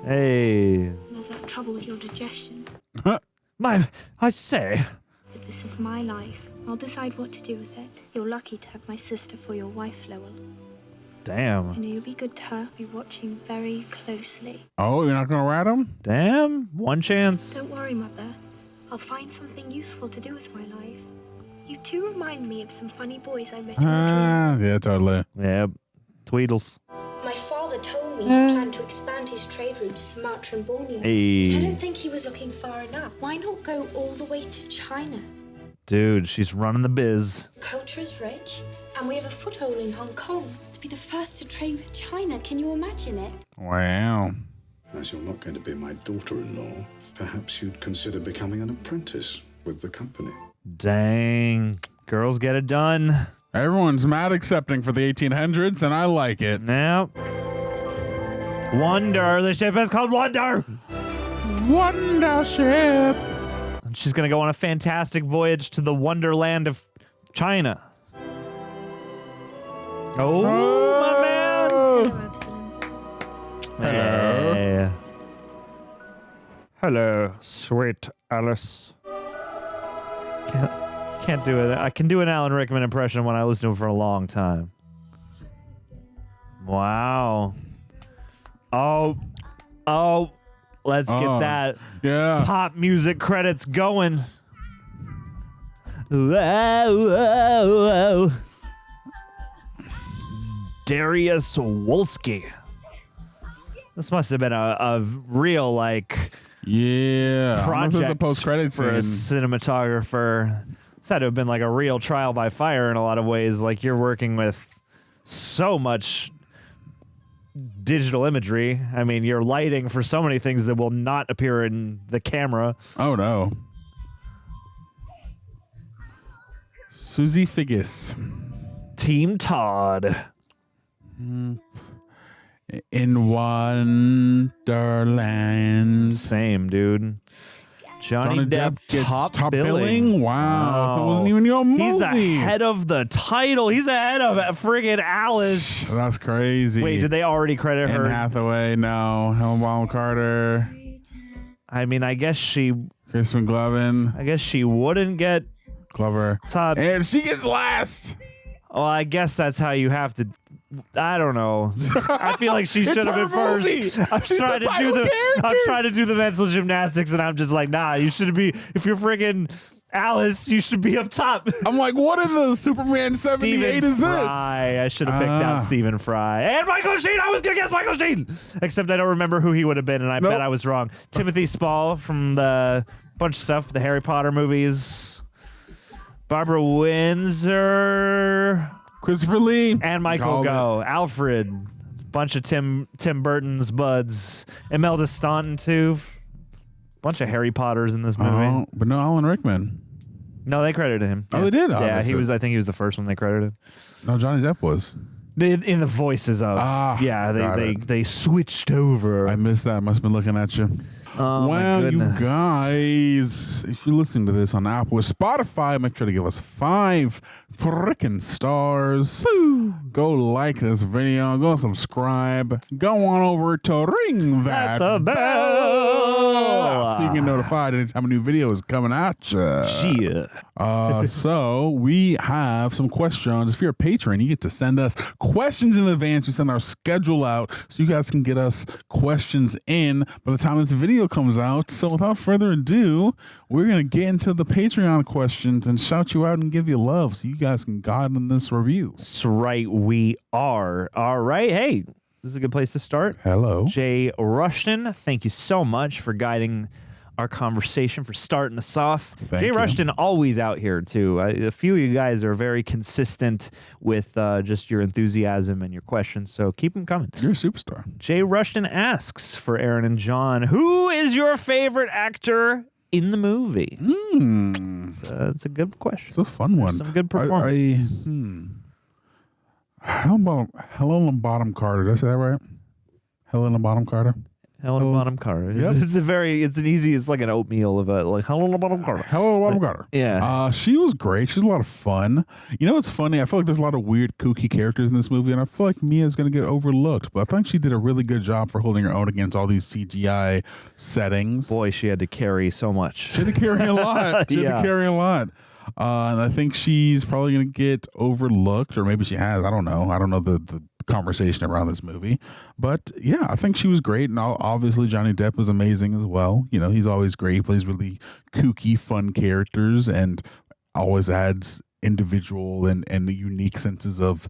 [SPEAKER 2] Hey.
[SPEAKER 10] There's that trouble with your digestion.
[SPEAKER 2] I say.
[SPEAKER 10] But this is my life. I'll decide what to do with it. You're lucky to have my sister for your wife, Lowell.
[SPEAKER 2] Damn.
[SPEAKER 10] I know you'll be good to her. Be watching very closely.
[SPEAKER 1] Oh, you're not going to rat him?
[SPEAKER 2] Damn. One chance.
[SPEAKER 10] Don't worry, Mother. I'll find something useful to do with my life. You two remind me of some funny boys I met in a dream.
[SPEAKER 1] Yeah, totally.
[SPEAKER 2] Yep. Tweedles.
[SPEAKER 10] My father told me he planned to expand his trade route to Sumatra and Borneo.
[SPEAKER 2] Hey.
[SPEAKER 10] But I don't think he was looking far enough. Why not go all the way to China?
[SPEAKER 2] Dude, she's running the biz.
[SPEAKER 10] Culture is rich, and we have a foothold in Hong Kong. To be the first to trade with China, can you imagine it?
[SPEAKER 1] Wow.
[SPEAKER 19] As you're not going to be my daughter-in-law, perhaps you'd consider becoming an apprentice with the company.
[SPEAKER 2] Dang. Girls get it done.
[SPEAKER 1] Everyone's mad accepting for the 1800s, and I like it.
[SPEAKER 2] Yep. Wonder. The ship is called Wonder.
[SPEAKER 1] Wonder ship.
[SPEAKER 2] She's going to go on a fantastic voyage to the Wonderland of China. Oh, my man.
[SPEAKER 10] Hello,
[SPEAKER 1] Hello.
[SPEAKER 2] Hey. Hello, sweet Alice. Can't do it. I can do an Alan Rickman impression when I listen to him for a long time. Wow. Oh. Let's get that pop music credits going. Whoa. Darius Wolski. This must have been a real, like, project
[SPEAKER 1] a post-credit
[SPEAKER 2] for a
[SPEAKER 1] scene.
[SPEAKER 2] cinematographer. This had to have been like a real trial by fire in a lot of ways. Like, you're working with so much digital imagery. I mean, you're lighting for so many things that will not appear in the camera.
[SPEAKER 1] Oh, no. Susie Figgis.
[SPEAKER 2] Team Todd.
[SPEAKER 1] In Wonderland.
[SPEAKER 2] Same, dude. Johnny Depp
[SPEAKER 1] gets
[SPEAKER 2] top billing.
[SPEAKER 1] Wow. So it wasn't even your movie.
[SPEAKER 2] He's ahead of the title. He's ahead of friggin' Alice.
[SPEAKER 1] That's crazy.
[SPEAKER 2] Wait, did they already credit her?
[SPEAKER 1] Anne Hathaway, no. Helena Bonham Carter.
[SPEAKER 2] I mean, I guess she...
[SPEAKER 1] Crispin Glover.
[SPEAKER 2] I guess she wouldn't get...
[SPEAKER 1] Glover.
[SPEAKER 2] Todd.
[SPEAKER 1] And she gets last.
[SPEAKER 2] Well, I guess that's how you have to... I don't know. I feel like she should have been first. I'm trying to do the mental gymnastics, and I'm just like, nah, you shouldn't be. If you're friggin' Alice, you should be up top.
[SPEAKER 1] I'm like, what in the Superman 78 is this?
[SPEAKER 2] I should have picked out Stephen Fry. And Michael Sheen! I was going to guess Michael Sheen! Except I don't remember who he would have been, and I bet I was wrong. Timothy Spall from the bunch of stuff, the Harry Potter movies. Barbara Windsor...
[SPEAKER 1] Christopher Lee.
[SPEAKER 2] And Michael Gough. Alfred. Bunch of Tim Burton's buds. Imelda Staunton, too. Bunch of Harry Potters in this movie.
[SPEAKER 1] Oh, but no Alan Rickman.
[SPEAKER 2] No, they credited him.
[SPEAKER 1] Oh, they did?
[SPEAKER 2] Yeah, he was. I think he was the first one they credited.
[SPEAKER 1] No, Johnny Depp was.
[SPEAKER 2] In the voices of. Yeah, they switched over.
[SPEAKER 1] I missed that. Must have been looking at you.
[SPEAKER 2] Oh,
[SPEAKER 1] well,
[SPEAKER 2] my
[SPEAKER 1] you
[SPEAKER 2] goodness.
[SPEAKER 1] guys, if you're listening to this on Apple or Spotify, make sure to give us 5 frickin' stars. Go like this video. Go subscribe. Go on over to ring that
[SPEAKER 2] the bell
[SPEAKER 1] so you get notified anytime a new video is coming at you. So we have some questions. If you're a patron, you get to send us questions in advance. We send our schedule out so you guys can get us questions in by the time this video comes out. So without further ado, we're going to get into the Patreon questions and shout you out and give you love so you guys can guide in this review.
[SPEAKER 2] That's right, we are. All right, hey, this is a good place to start.
[SPEAKER 1] Hello.
[SPEAKER 2] Jay Rushton, thank you so much for guiding our conversation, for starting us off.
[SPEAKER 1] Thank
[SPEAKER 2] Jay
[SPEAKER 1] you.
[SPEAKER 2] Rushton always out here too. A few of you guys are very consistent with just your enthusiasm and your questions, so keep them coming.
[SPEAKER 1] You're a superstar.
[SPEAKER 2] Jay Rushton asks for Aaron and John, who is your favorite actor in the movie? It's a good question.
[SPEAKER 1] It's a fun one.
[SPEAKER 2] Some good performances.
[SPEAKER 1] How about Helena Bonham Carter? Did I say that right? Helena Bonham Carter?
[SPEAKER 2] Helena Bonham Carter.
[SPEAKER 1] Yep.
[SPEAKER 2] It's like an oatmeal of a like Helena Bonham Carter.
[SPEAKER 1] Helena Bonham Carter.
[SPEAKER 2] Yeah.
[SPEAKER 1] She was great. She's a lot of fun. You know what's funny? I feel like there's a lot of weird, kooky characters in this movie, and I feel like Mia's going to get overlooked. But I think she did a really good job for holding her own against all these CGI settings.
[SPEAKER 2] Boy, she had to carry so much.
[SPEAKER 1] She had to carry a lot. She had to carry a lot. And I think she's probably going to get overlooked, or maybe she has. I don't know. I don't know the conversation around this movie. But yeah, I think she was great. And obviously Johnny Depp was amazing as well. You know, he's always great. He plays really kooky, fun characters and always adds individual and the unique senses of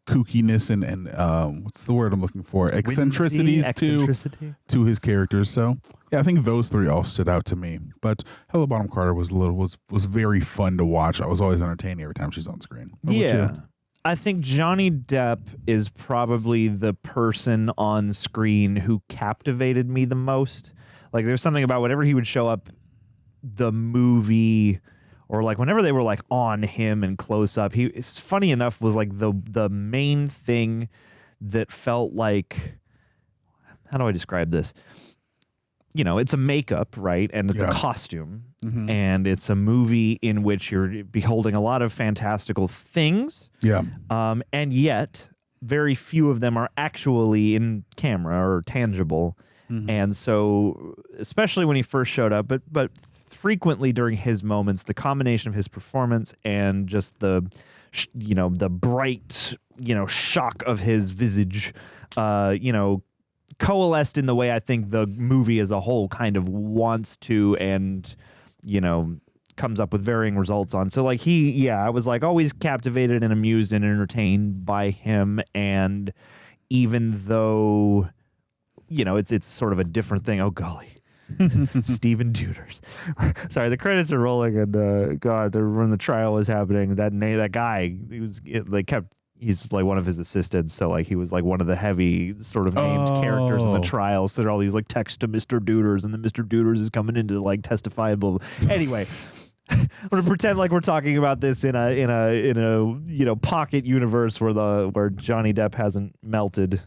[SPEAKER 1] kookiness and what's the word I'm looking for? Eccentricities to his characters. So yeah, I think those 3 all stood out to me. But Helena Bonham Carter was very fun to watch. I was always entertained every time she's on screen. What about you?
[SPEAKER 2] I think Johnny Depp is probably the person on screen who captivated me the most. Like there's something about whenever he would show up the movie, or like whenever they were like on him and close up, it's funny enough was like the main thing that felt like, how do I describe this? You know, it's a makeup, right? And it's a costume.
[SPEAKER 1] Mm-hmm.
[SPEAKER 2] And it's a movie in which you're beholding a lot of fantastical things.
[SPEAKER 1] Yeah.
[SPEAKER 2] And yet, very few of them are actually in camera or tangible. Mm-hmm. And so, especially when he first showed up, but frequently during his moments, the combination of his performance and just the bright, shock of his visage, coalesced in the way I think the movie as a whole kind of wants to and, comes up with varying results on. So like I was like always captivated and amused and entertained by him. And even though, it's sort of a different thing. Oh, golly. Stephen Duders. Sorry, the credits are rolling, and God, when the trial was happening, that guy, he's like one of his assistants, so like he was like one of the heavy sort of named characters in the trial. So there are all these like text to Mr. Duders, and then Mr. Duders is coming in to like testify. And blah, blah. Anyway, I'm gonna pretend like we're talking about this in a pocket universe where Johnny Depp hasn't melted.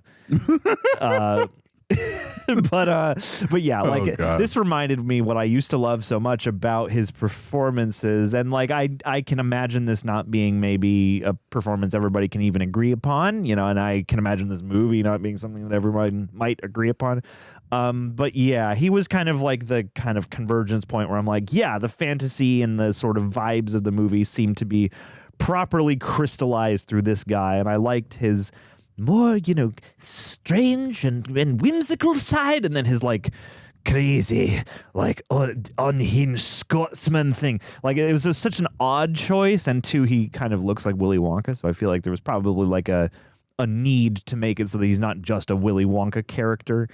[SPEAKER 2] But yeah, like this reminded me what I used to love so much about his performances, and like I can imagine this not being maybe a performance everybody can even agree upon, and I can imagine this movie not being something that everyone might agree upon. But yeah, he was kind of like the kind of convergence point where I'm like, yeah, the fantasy and the sort of vibes of the movie seem to be properly crystallized through this guy, and I liked his more, strange and whimsical side, and then his like crazy, like unhinged Scotsman thing. Like it was such an odd choice, and two, he kind of looks like Willy Wonka, so I feel like there was probably like a need to make it so that he's not just a Willy Wonka character.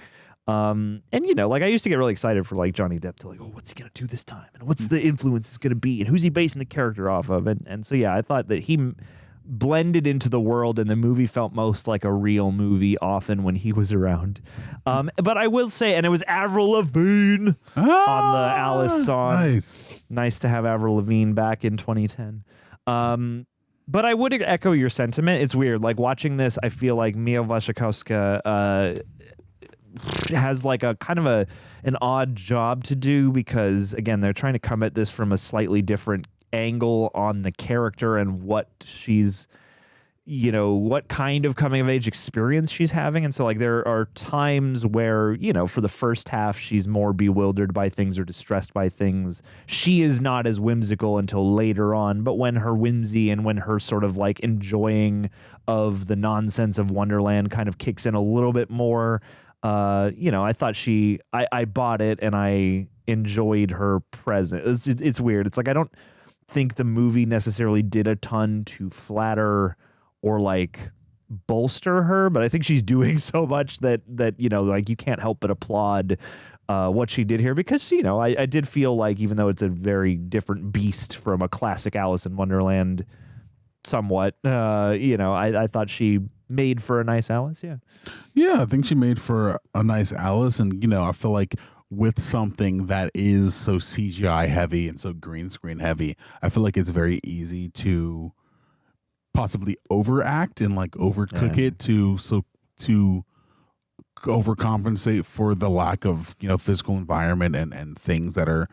[SPEAKER 2] And like I used to get really excited for like Johnny Depp to like, oh, what's he gonna do this time, and what's the influence is gonna be, and who's he basing the character off of, and so yeah, I thought that he blended into the world, and the movie felt most like a real movie often when he was around. But I will say, and it was Avril Lavigne on the Alice song. Nice to have Avril Lavigne back in 2010. But I would echo your sentiment. It's weird. Like watching this, I feel like Mia Wasikowska has like a kind of an odd job to do, because again, they're trying to come at this from a slightly different angle on the character and what she's, you know, what kind of coming of age experience she's having. And so like there are times where, you know, for the first half she's more bewildered by things or distressed by things. She is not as whimsical until later on, but when her whimsy and when her sort of like enjoying of the nonsense of Wonderland kind of kicks in a little bit more, you know, I thought I bought it and I enjoyed her presence. It's weird. It's like I don't think the movie necessarily did a ton to flatter or like bolster her, but I think she's doing so much that you know, like you can't help but applaud what she did here, because, you know, I did feel like, even though it's a very different beast from a classic Alice in Wonderland somewhat, you know, I thought she made for a nice Alice.
[SPEAKER 1] Yeah, I think she made for a nice Alice. And, you know, I feel like with something that is so CGI heavy and so green screen heavy, I feel like it's very easy to possibly overact and like overcook it to overcompensate for the lack of, you know, physical environment and things that are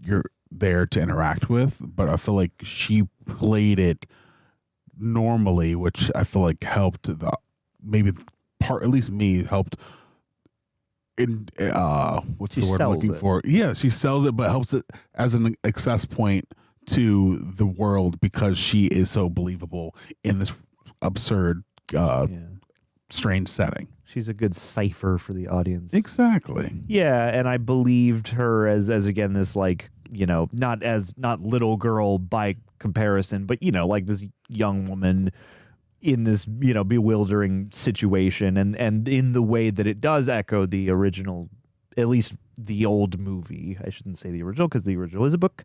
[SPEAKER 1] you're there to interact with. But I feel like she played it normally, which I feel like helped at least me helped in what's the word I'm looking for? Yeah, she sells it, but helps it as an access point to the world, because she is so believable in this absurd, strange setting.
[SPEAKER 2] She's a good cipher for the audience.
[SPEAKER 1] Exactly.
[SPEAKER 2] Yeah, and I believed her as again this, like, you know, not little girl by comparison, but, you know, like this young woman in this, you know, bewildering situation, and in the way that it does echo the original, at least the old movie. I shouldn't say the original, because the original is a book.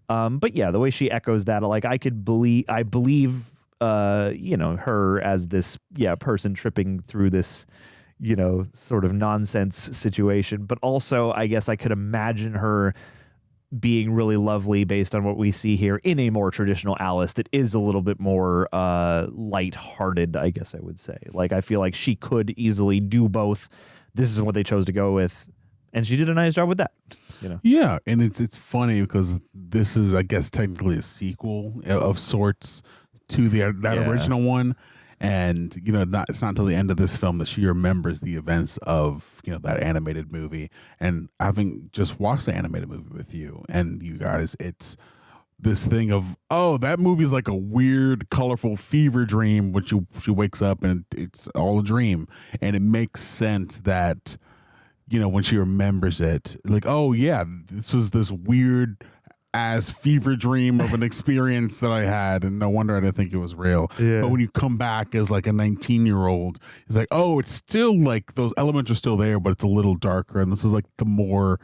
[SPEAKER 2] But yeah, the way she echoes that, like I believe, you know, her as this, person tripping through this, you know, sort of nonsense situation. But also, I guess I could imagine her being really lovely based on what we see here in a more traditional Alice that is a little bit more lighthearted, I guess I would say. Like, I feel like she could easily do both. This is what they chose to go with, and she did a nice job with that. You know? Yeah,
[SPEAKER 1] and it's funny because this is, I guess, technically a sequel of sorts to that original one. And, you know, it's not until the end of this film that she remembers the events of, you know, that animated movie. And having just watched the animated movie with you and you guys, it's this thing of, oh, that movie is like a weird, colorful fever dream, which she wakes up and it's all a dream. And it makes sense that, you know, when she remembers it, like, oh, yeah, this is this weird as fever dream of an experience that I had, and no wonder I didn't think it was real. Yeah. But when you come back as like a 19-year-old, it's like, oh, it's still like those elements are still there, but it's a little darker. And this is like the more,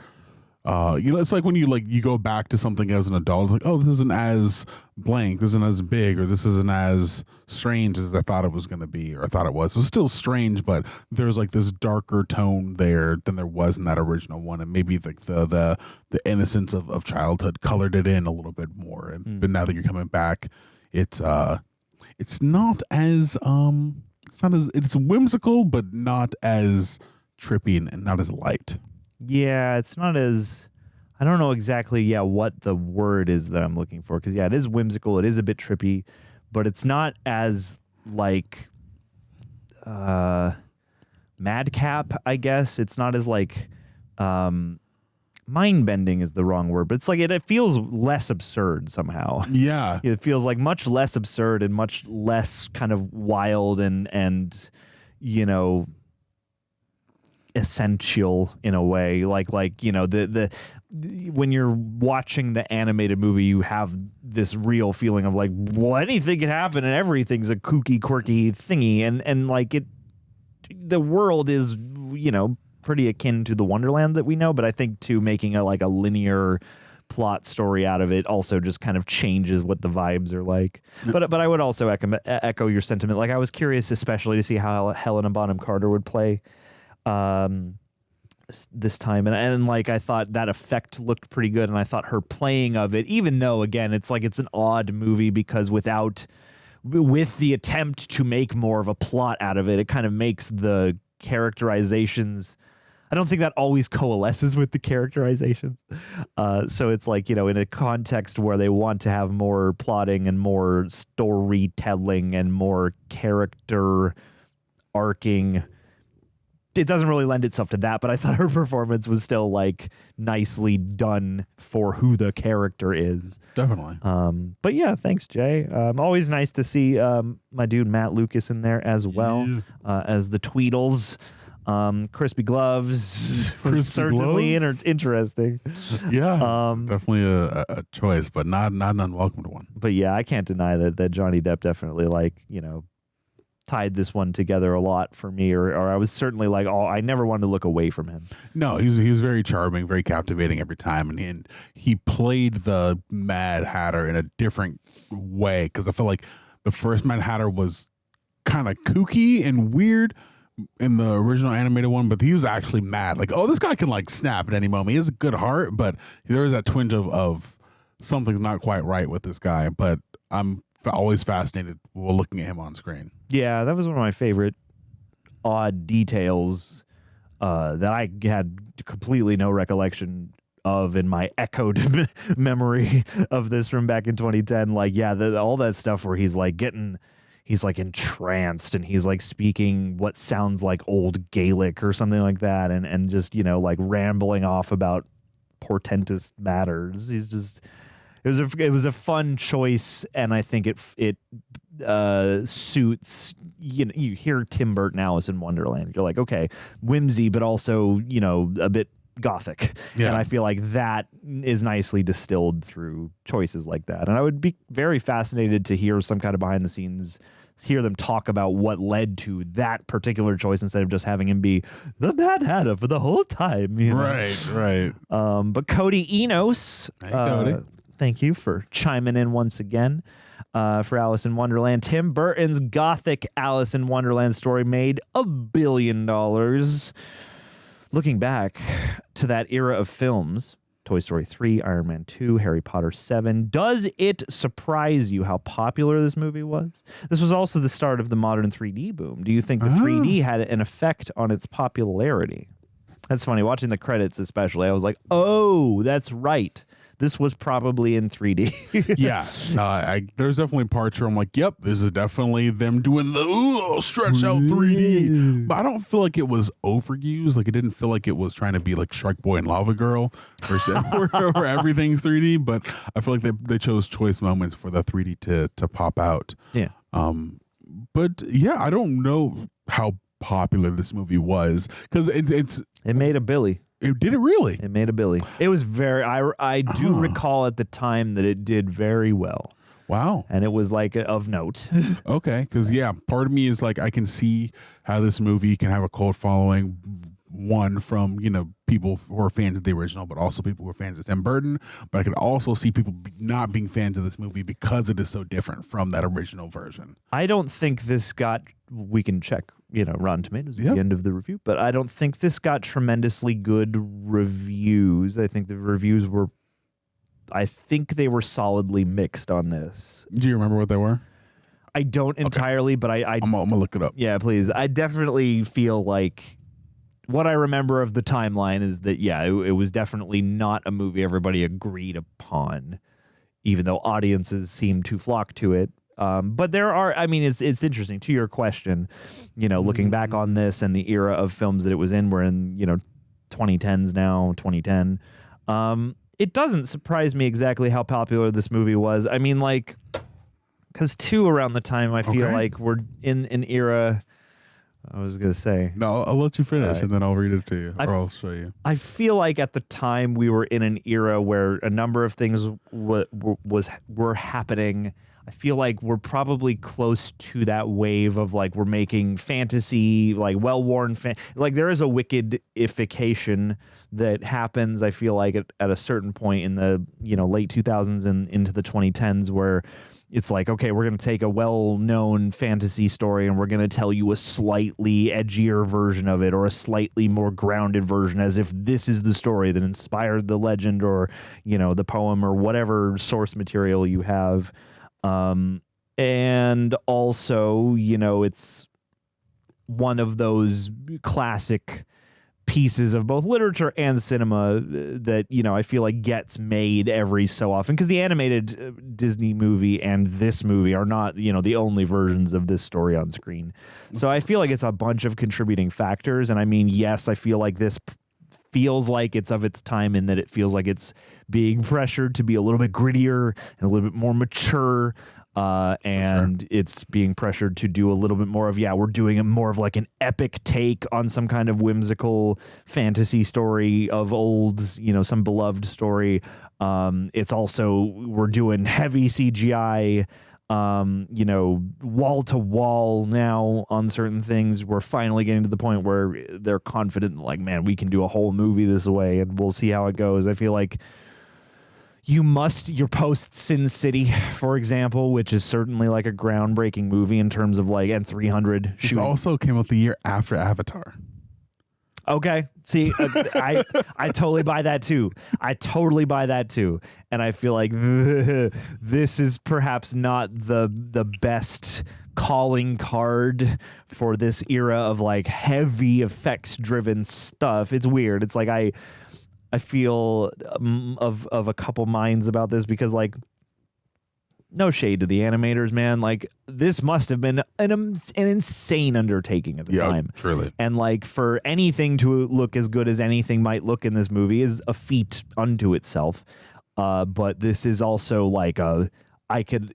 [SPEAKER 1] you know, it's like when you go back to something as an adult, it's like, oh, this isn't as blank, this isn't as big, or this isn't as strange as I thought it was going to be, or I thought it was. It's still strange, but there's like this darker tone there than there was in that original one, and maybe like the innocence of childhood colored it in a little bit more. And but now that you're coming back, it's not as it's whimsical, but not as trippy and not as light.
[SPEAKER 2] Yeah, it's not as, I don't know exactly, what the word is that I'm looking for. Because, it is whimsical. It is a bit trippy. But it's not as, like, madcap, I guess. It's not as, like, mind-bending is the wrong word. But it's like, it feels less absurd somehow.
[SPEAKER 1] Yeah.
[SPEAKER 2] It feels like much less absurd and much less kind of wild and you know, essential in a way, like you know, the when you're watching the animated movie, you have this real feeling of like, well, anything can happen and everything's a kooky, quirky thingy, and like the world is, you know, pretty akin to the Wonderland that we know, but I think too making a linear plot story out of it also just kind of changes what the vibes are like. But I would also echo your sentiment. Like, I was curious especially to see how Helena Bonham Carter would play this time, and like I thought that effect looked pretty good, and I thought her playing of it, even though again it's an odd movie because with the attempt to make more of a plot out of it, it kind of makes the characterizations I don't think that always coalesces with the characterizations. So it's like, in a context where they want to have more plotting and more storytelling and more character arcing, it doesn't really lend itself to that, but I thought her performance was still like nicely done for who the character is.
[SPEAKER 1] Definitely.
[SPEAKER 2] But yeah, thanks, Jay. Always nice to see my dude Matt Lucas in there as well, as the Tweedles. Crispy gloves was certainly interesting.
[SPEAKER 1] Yeah, definitely a choice, but not an unwelcomed one.
[SPEAKER 2] But yeah, I can't deny that Johnny Depp definitely tied this one together a lot for me, or I was certainly like, I never wanted to look away from him.
[SPEAKER 1] No, he was very charming, very captivating every time, and he played the Mad Hatter in a different way, because I feel like the first Mad Hatter was kind of kooky and weird in the original animated one, but he was actually mad. Like, this guy can like snap at any moment. He has a good heart, but there is that twinge of something's not quite right with this guy. But I'm always fascinated while looking at him on screen.
[SPEAKER 2] Yeah, that was one of my favorite odd details that I had completely no recollection of in my echoed memory of this from back in 2010. Like, yeah, all that stuff where he's like entranced and he's like speaking what sounds like old Gaelic or something like that, and just like rambling off about portentous matters. He's just it was a fun choice, and I think it suits. You hear Tim Burton, Alice in Wonderland, you're like, okay, whimsy, but also a bit gothic. Yeah. And I feel like that is nicely distilled through choices like that. And I would be very fascinated to hear some kind of behind the scenes, hear them talk about what led to that particular choice instead of just having him be the Mad Hatter for the whole time.
[SPEAKER 1] Right.
[SPEAKER 2] But Cody Enos,
[SPEAKER 1] hey, Cody.
[SPEAKER 2] Thank you for chiming in once again for Alice in Wonderland. Tim Burton's gothic Alice in Wonderland story made $1 billion. Looking back to that era of films, Toy Story 3, Iron Man 2, Harry Potter 7, does it surprise you how popular this movie was? This was also the start of the modern 3D boom. Do you think the 3D had an effect on its popularity? That's funny. Watching the credits especially, I was like, oh, that's right. This was probably in 3D.
[SPEAKER 1] Yeah. There's definitely parts where I'm like, yep, this is definitely them doing the stretch out 3D. But I don't feel like it was overused. Like, it didn't feel like it was trying to be like Shrek Boy and Lava Girl where everything's 3D. But I feel like they chose choice moments for the 3D to pop out.
[SPEAKER 2] Yeah.
[SPEAKER 1] But yeah, I don't know how popular this movie was, because it
[SPEAKER 2] made a billy.
[SPEAKER 1] Did it really?
[SPEAKER 2] It made $1 billion. It was very. I do recall at the time that it did very well.
[SPEAKER 1] Wow.
[SPEAKER 2] And it was like of note.
[SPEAKER 1] Okay, because yeah, part of me is like, I can see how this movie can have a cult following. One from people who are fans of the original, but also people who are fans of Tim Burton. But I could also see people not being fans of this movie because it is so different from that original version.
[SPEAKER 2] I don't think this got. We can check, Rotten Tomatoes at the end of the review, but I don't think this got tremendously good reviews. I think the reviews were. I think they were solidly mixed on this.
[SPEAKER 1] Do you remember what they were?
[SPEAKER 2] I don't entirely, but
[SPEAKER 1] I'm gonna look it up.
[SPEAKER 2] Yeah, please. I definitely feel like. What I remember of the timeline is that, yeah, it was definitely not a movie everybody agreed upon, even though audiences seemed to flock to it. But there are, it's interesting to your question, looking back on this and the era of films that it was in, we're in, 2010s now, 2010. It doesn't surprise me exactly how popular this movie was. Because around the time I feel like we're in an era. I was going to say.
[SPEAKER 1] No, I'll let you finish and then I'll read it to you, or I'll show you.
[SPEAKER 2] I feel like at the time we were in an era where a number of things were happening. I feel like we're probably close to that wave of like we're making fantasy, like well-worn like there is a Wickedification that happens, I feel like at a certain point in the late 2000s and into the 2010s where it's like, okay, we're going to take a well-known fantasy story and we're going to tell you a slightly edgier version of it or a slightly more grounded version, as if this is the story that inspired the legend or the poem or whatever source material you have. And also, it's one of those classic pieces of both literature and cinema that, you know, I feel like gets made every so often, because the animated Disney movie and this movie are not, you know, the only versions of this story on screen. So I feel like it's a bunch of contributing factors. And I mean, yes, I feel like this feels like it's of its time in that it feels like it's being pressured to be a little bit grittier and a little bit more mature. And it's being pressured to do a little bit more of, we're doing a more of like an epic take on some kind of whimsical fantasy story of old, you know, some beloved story. It's also, we're doing heavy CGI, you know, wall to wall now on certain things. We're finally getting to the point where they're confident, like, man, we can do a whole movie this way and we'll see how it goes. I feel like your post Sin City, for example, which is certainly like a groundbreaking movie in terms of like, and 300
[SPEAKER 1] shooting. It also came out the year after Avatar.
[SPEAKER 2] Okay. See, I totally buy that too. And I feel like this is perhaps not the best calling card for this era of like heavy effects driven stuff. It's weird. It's like I feel of a couple minds about this, because like, no shade to the animators, man. Like, this must have been an insane undertaking at the time.
[SPEAKER 1] Truly.
[SPEAKER 2] And like, for anything to look as good as anything might look in this movie is a feat unto itself. But this is also like I could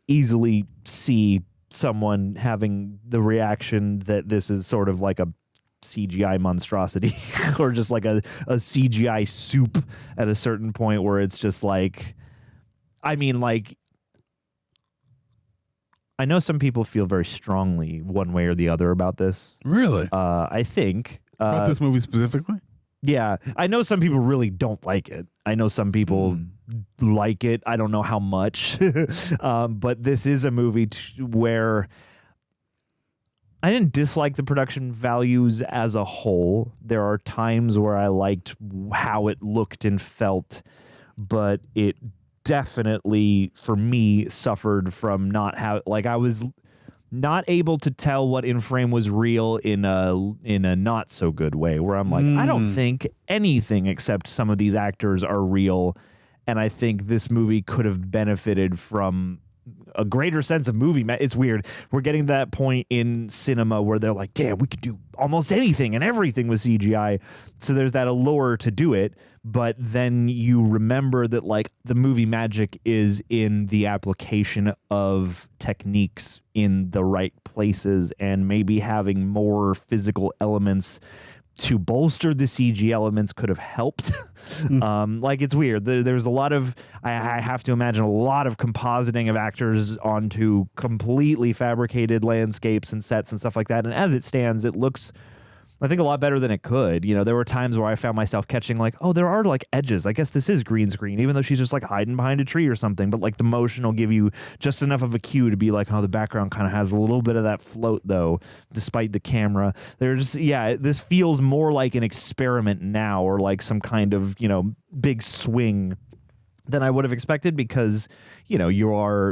[SPEAKER 2] easily see someone having the reaction that this is sort of like a CGI monstrosity or just like a CGI soup at a certain point, where it's just like, I mean, like, I know some people feel very strongly one way or the other about this.
[SPEAKER 1] Really?
[SPEAKER 2] I think
[SPEAKER 1] about this movie specifically.
[SPEAKER 2] Yeah, I know some people really don't like it. I know some people like it. I don't know how much, but this is a movie where I didn't dislike the production values as a whole. There are times where I liked how it looked and felt, but it definitely, for me, suffered from not how, like, I was not able to tell what in frame was real in a not so good way, where I'm like, I don't think anything except some of these actors are real, and I think this movie could have benefited from a greater sense of movie. It's weird. We're getting to that point in cinema where they're like, damn, we could do almost anything and everything with CGI. So there's that allure to do it. But then you remember that, like, the movie magic is in the application of techniques in the right places, and maybe having more physical elements to bolster the CG elements could have helped. Like, it's weird. There's a lot of, I have to imagine, a lot of compositing of actors onto completely fabricated landscapes and sets and stuff like that. And as it stands, it looks, I think, a lot better than it could. You know, there were times where I found myself catching, like, oh, there are like edges. I guess this is green screen, even though she's just like hiding behind a tree or something. But like, the motion will give you just enough of a cue to be like, oh, the background kind of has a little bit of that float, though, despite the camera. There's, this feels more like an experiment now, or like some kind of, you know, big swing than I would have expected, because, you know,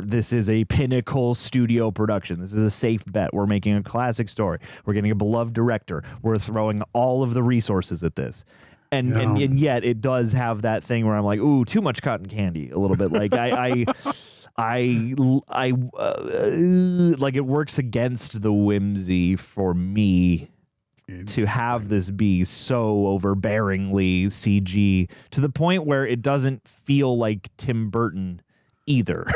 [SPEAKER 2] this is a pinnacle studio production. This is a safe bet. We're making a classic story. We're getting a beloved director. We're throwing all of the resources at this. And yet it does have that thing where I'm like, ooh, too much cotton candy a little bit. Like, like, it works against the whimsy for me to have this be so overbearingly CG, to the point where it doesn't feel like Tim Burton either.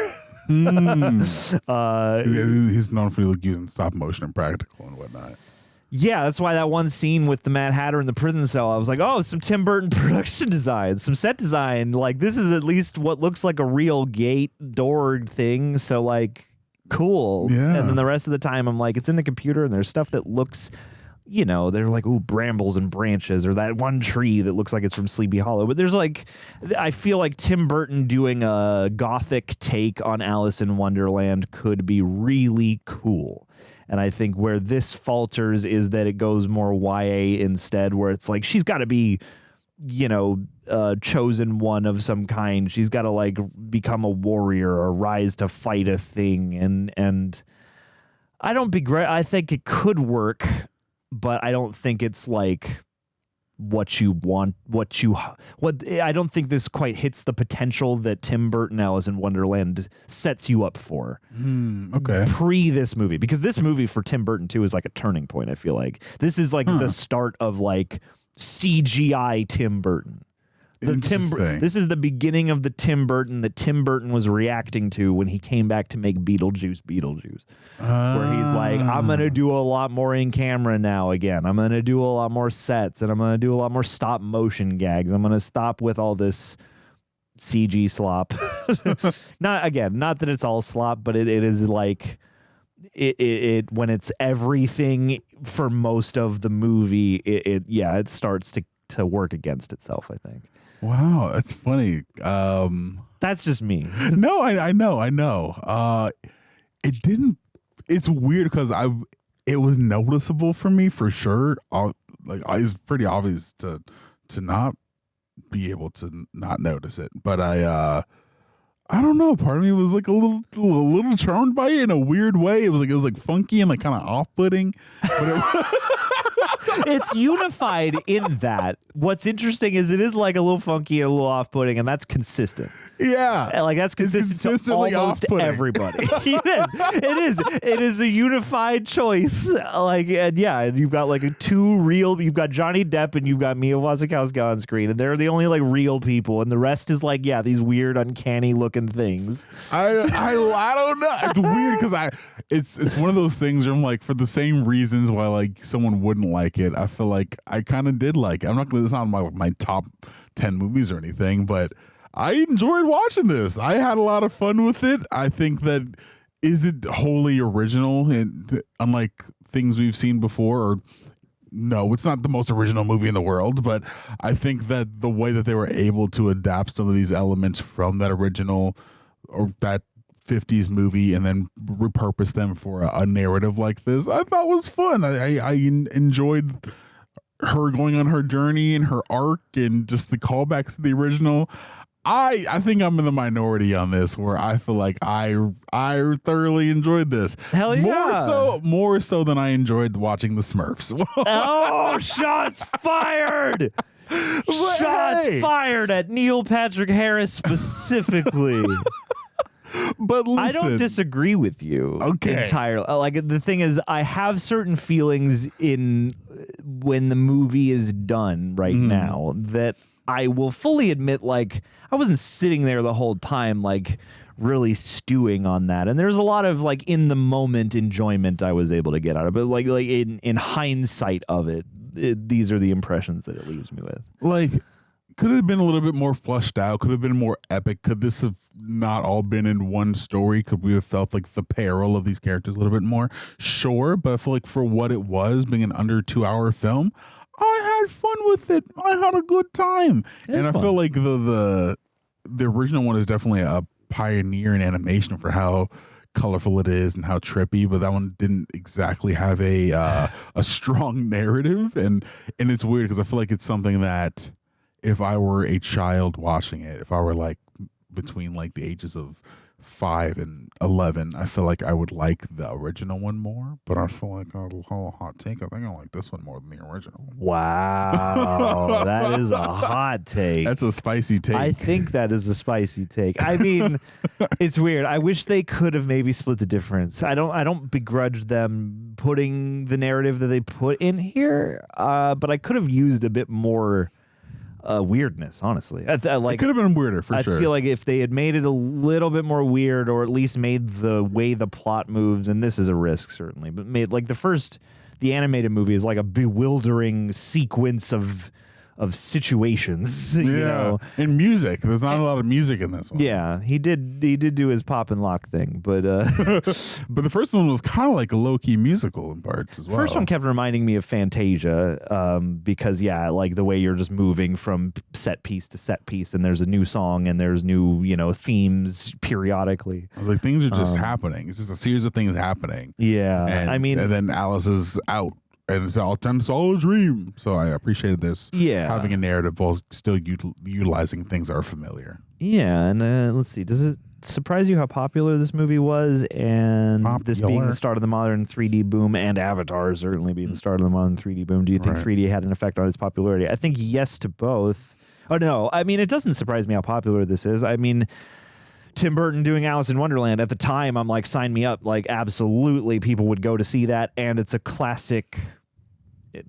[SPEAKER 1] He's known for using stop motion and practical and whatnot.
[SPEAKER 2] Yeah, that's why that one scene with the Mad Hatter in the prison cell, I was like, oh, some Tim Burton production design, some set design. Like, this is at least what looks like a real gate door thing. So, like, cool.
[SPEAKER 1] Yeah.
[SPEAKER 2] And then the rest of the time, I'm like, it's in the computer, and there's stuff that looks, you know, they're like, ooh, brambles and branches, or that one tree that looks like it's from Sleepy Hollow. But there's like, I feel like Tim Burton doing a gothic take on Alice in Wonderland could be really cool. And I think where this falters is that it goes more YA instead, where it's like, she's got to be, you know, chosen one of some kind. She's got to like become a warrior or rise to fight a thing. And I think it could work, but I don't think it's like what you want, what I don't think this quite hits the potential that Tim Burton Alice in Wonderland sets you up for.
[SPEAKER 1] Okay.
[SPEAKER 2] Pre this movie, because this movie for Tim Burton too is like a turning point. I feel like this is like the start of like CGI Tim Burton. This is the beginning of the Tim Burton that Tim Burton was reacting to when he came back to make Beetlejuice, where he's like, I'm going to do a lot more in camera now again. I'm going to do a lot more sets, and I'm going to do a lot more stop motion gags. I'm going to stop with all this CG slop. Not that it's all slop, but it is like it when it's everything for most of the movie, it starts to work against itself, I think.
[SPEAKER 1] Wow, that's funny.
[SPEAKER 2] That's just me.
[SPEAKER 1] No, I know. It didn't. It's weird because it was noticeable for me for sure. It's pretty obvious to not be able to not notice it, but I don't know. Part of me was like a little charmed by it in a weird way. It was like funky and like kind of off-putting, but
[SPEAKER 2] it's unified in that. What's interesting is it is like a little funky and a little off-putting, and that's consistent.
[SPEAKER 1] Yeah,
[SPEAKER 2] like that's consistent to almost everybody. It is a unified choice. Like, and you've got like you've got Johnny Depp and you've got Mia Wasikowska on screen, and they're the only like real people, and the rest is like these weird, uncanny looking things.
[SPEAKER 1] I don't know. It's weird because it's one of those things where I'm like, for the same reasons why like someone wouldn't like it, I feel like I kind of did like it. It's not my top 10 movies or anything, but I enjoyed watching this. I had a lot of fun with it. I think that is it wholly original, and unlike things we've seen before, or no, it's not the most original movie in the world, but I think that the way that they were able to adapt some of these elements from that original or that 50s movie and then repurpose them for a narrative like this, I thought was fun. I enjoyed her going on her journey and her arc and just the callbacks to the original. I think I'm in the minority on this, where I feel like I thoroughly enjoyed this.
[SPEAKER 2] Hell yeah.
[SPEAKER 1] More so than I enjoyed watching the Smurfs.
[SPEAKER 2] Oh, shots fired! Shots fired at Neil Patrick Harris specifically.
[SPEAKER 1] But listen,
[SPEAKER 2] I don't disagree with you entirely. Like, the thing is, I have certain feelings in when the movie is done right now that I will fully admit, like, I wasn't sitting there the whole time, like, really stewing on that. And there's a lot of, like, in the moment enjoyment I was able to get out of it. But, like in hindsight of it, these are the impressions that it leaves me with.
[SPEAKER 1] Like, could it have been a little bit more fleshed out? Could it have been more epic? Could this have not all been in one story? Could we have felt like the peril of these characters a little bit more? Sure, but I feel like for what it was, being an under 2-hour film, I had fun with it. I had a good time. And I feel like the original one is definitely a pioneer in animation for how colorful it is and how trippy, but that one didn't exactly have a strong narrative. And it's weird because I feel like it's something that if I were a child watching it, if I were like between like the ages of 5 and 11, I feel like I would like the original one more, but I feel like a whole hot take. I think I like this one more than the original.
[SPEAKER 2] Wow, that is a hot take.
[SPEAKER 1] That's a spicy take.
[SPEAKER 2] I think that is a spicy take. I mean, it's weird. I wish they could have maybe split the difference. I don't begrudge them putting the narrative that they put in here, but I could have used a bit more weirdness, honestly. Like,
[SPEAKER 1] it could have been weirder for sure.
[SPEAKER 2] I feel like if they had made it a little bit more weird, or at least made the way the plot moves, and this is a risk certainly, but made like the animated movie is like a bewildering sequence of situations, you know.
[SPEAKER 1] And music. There's not a lot of music in this one.
[SPEAKER 2] Yeah, he did do his pop and lock thing, but
[SPEAKER 1] but the first one was kind of like a low-key musical in parts as well.
[SPEAKER 2] The first one kept reminding me of Fantasia, because like the way you're just moving from set piece to set piece, and there's a new song and there's new, themes periodically.
[SPEAKER 1] I was like, things are just happening. It's just a series of things happening.
[SPEAKER 2] Yeah.
[SPEAKER 1] And then Alice is out. And it's all a dream. So I appreciated this.
[SPEAKER 2] Yeah.
[SPEAKER 1] Having a narrative while still utilizing things that are familiar.
[SPEAKER 2] Yeah. And let's see. Does surprise you how popular this movie was, and this being
[SPEAKER 1] Popular.
[SPEAKER 2] the start of the modern 3D boom, and Avatar certainly being the start of the modern 3D boom? Do you think 3D had an effect on its popularity? I think yes to both. Oh, no. I mean, it doesn't surprise me how popular this is. I mean, Tim Burton doing Alice in Wonderland, at the time, I'm like, sign me up. Like, absolutely, people would go to see that, and it's a classic.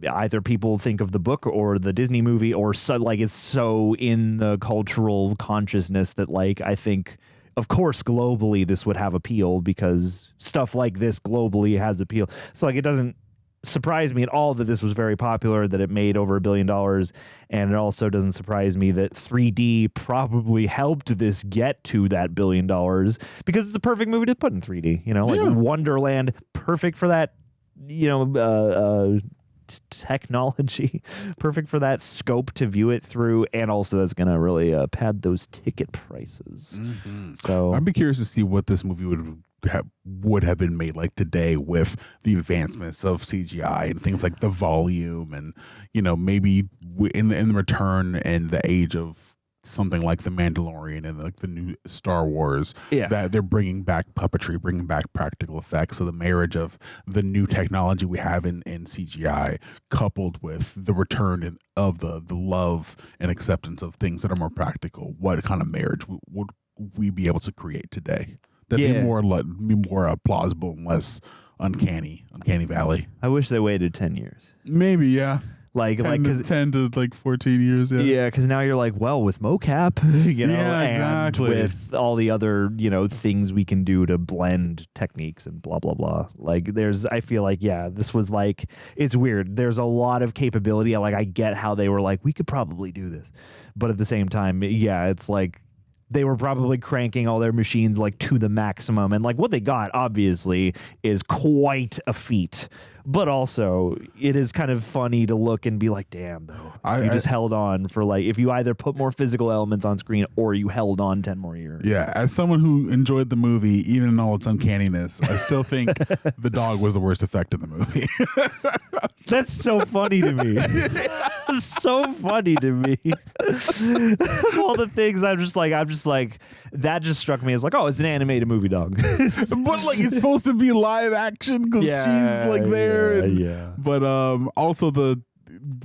[SPEAKER 2] Either people think of the book or the Disney movie, or so, like, it's so in the cultural consciousness that, like, I think, of course, globally this would have appeal because stuff like this globally has appeal. So, like, it doesn't surprise me at all that this was very popular, that it made over $1 billion, and it also doesn't surprise me that 3D probably helped this get to that $1 billion because it's a perfect movie to put in 3D. You know, like Wonderland, perfect for that. You know, technology, perfect for that scope to view it through, and also that's gonna really pad those ticket prices. So
[SPEAKER 1] I'd be curious to see what this movie would have been made like today with the advancements of CGI and things like the volume, and you know, maybe in the return and the age of something like The Mandalorian and like the new Star Wars, that they're bringing back puppetry, bringing back practical effects. So the marriage of the new technology we have in CGI coupled with the return of the love and acceptance of things that are more practical. What kind of marriage would we be able to create today? That'd be more plausible and less uncanny valley.
[SPEAKER 2] I wish they waited 10 years.
[SPEAKER 1] Maybe, yeah.
[SPEAKER 2] Like
[SPEAKER 1] 10 to like 14 years.
[SPEAKER 2] Yeah, because now you're like, well, with mocap, you know, and
[SPEAKER 1] exactly.
[SPEAKER 2] with all the other, you know, things we can do to blend techniques and blah, blah, blah. Like I feel like, this was like, it's weird. There's a lot of capability. Like, I get how they were like, we could probably do this. But at the same time, it's like, they were probably cranking all their machines like to the maximum. And like what they got, obviously, is quite a feat. But also, it is kind of funny to look and be like, damn, though. You just held on for like, if you either put more physical elements on screen or you held on 10 more years.
[SPEAKER 1] Yeah, as someone who enjoyed the movie, even in all its uncanniness, I still think the dog was the worst effect in the movie.
[SPEAKER 2] That's so funny to me. It's so funny to me. All the things I'm just like, that just struck me as like, oh, it's an animated movie, dog.
[SPEAKER 1] But like, it's supposed to be live action because she's like there. But also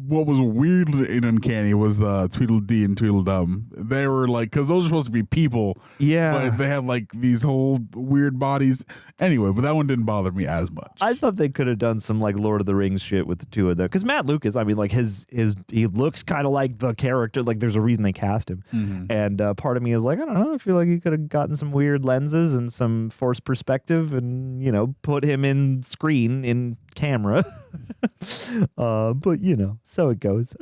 [SPEAKER 1] what was weird and uncanny was the Tweedledee and Tweedledum. They were like, because those are supposed to be people.
[SPEAKER 2] Yeah.
[SPEAKER 1] But they have like these whole weird bodies. Anyway, but that one didn't bother me as much.
[SPEAKER 2] I thought they could have done some like Lord of the Rings shit with the two of them. Because Matt Lucas, I mean, like he looks kind of like the character. Like there's a reason they cast him. And part of me is like, I don't know. I feel like he could have gotten some weird lenses and some forced perspective and, you know, put him in screen in camera. But you know, so it goes.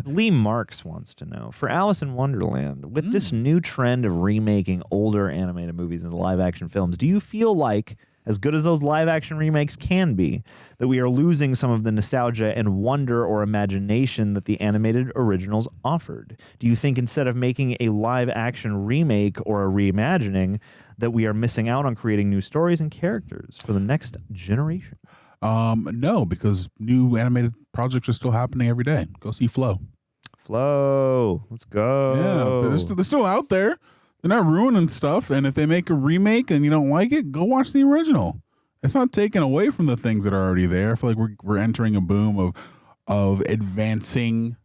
[SPEAKER 2] Lee Marks wants to know, for Alice in Wonderland, with this new trend of remaking older animated movies into live action films, do you feel like, as good as those live action remakes can be, that we are losing some of the nostalgia and wonder or imagination that the animated originals offered? Do you think instead of making a live action remake or a reimagining, that we are missing out on creating new stories and characters for the next generation?
[SPEAKER 1] No, because new animated projects are still happening every day. Go see Flow.
[SPEAKER 2] Let's go.
[SPEAKER 1] Yeah, but they're still out there. They're not ruining stuff. And if they make a remake and you don't like it, go watch the original. It's not taken away from the things that are already there. I feel like we're entering a boom of advancing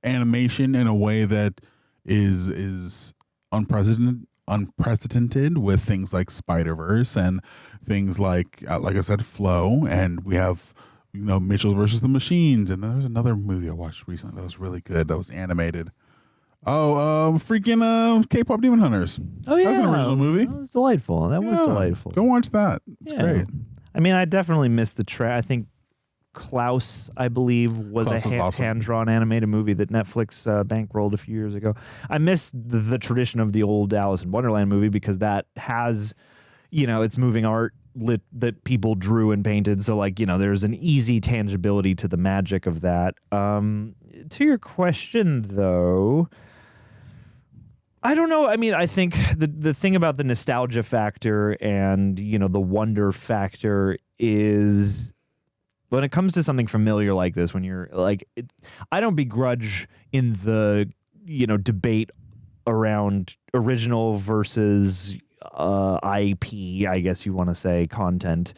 [SPEAKER 1] animation in a way that is unprecedented with things like Spider-Verse and things like I said, Flow, and we have, you know, Mitchell versus the Machines, and there's another movie I watched recently that was really good, that was animated. Freaking K-pop Demon Hunters.
[SPEAKER 2] Oh yeah,
[SPEAKER 1] that's an original movie.
[SPEAKER 2] That was delightful.
[SPEAKER 1] Go watch that. It's great.
[SPEAKER 2] I mean, I definitely missed the I think Klaus, I believe, was
[SPEAKER 1] awesome.
[SPEAKER 2] hand-drawn animated movie that Netflix bankrolled a few years ago. I miss the tradition of the old Alice in Wonderland movie because that has, you know, it's moving art that people drew and painted. So, like, you know, there's an easy tangibility to the magic of that. To your question, though, I don't know. I mean, I think the thing about the nostalgia factor and, you know, the wonder factor is, when it comes to something familiar like this, when you're like, I don't begrudge in the, you know, debate around original versus IP, I guess you want to say, content.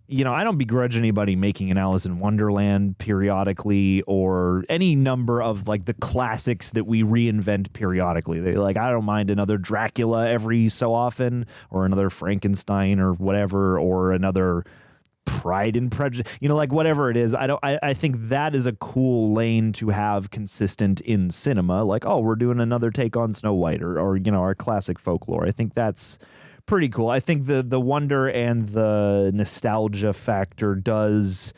[SPEAKER 2] You know, I don't begrudge anybody making an Alice in Wonderland periodically, or any number of like the classics that we reinvent periodically. Like, I don't mind another Dracula every so often, or another Frankenstein or whatever, or another Pride and Prejudice, you know, like whatever it is. I think that is a cool lane to have consistent in cinema. Like, oh, we're doing another take on Snow White, or you know, our classic folklore. I think that's pretty cool. I think the wonder and the nostalgia factor does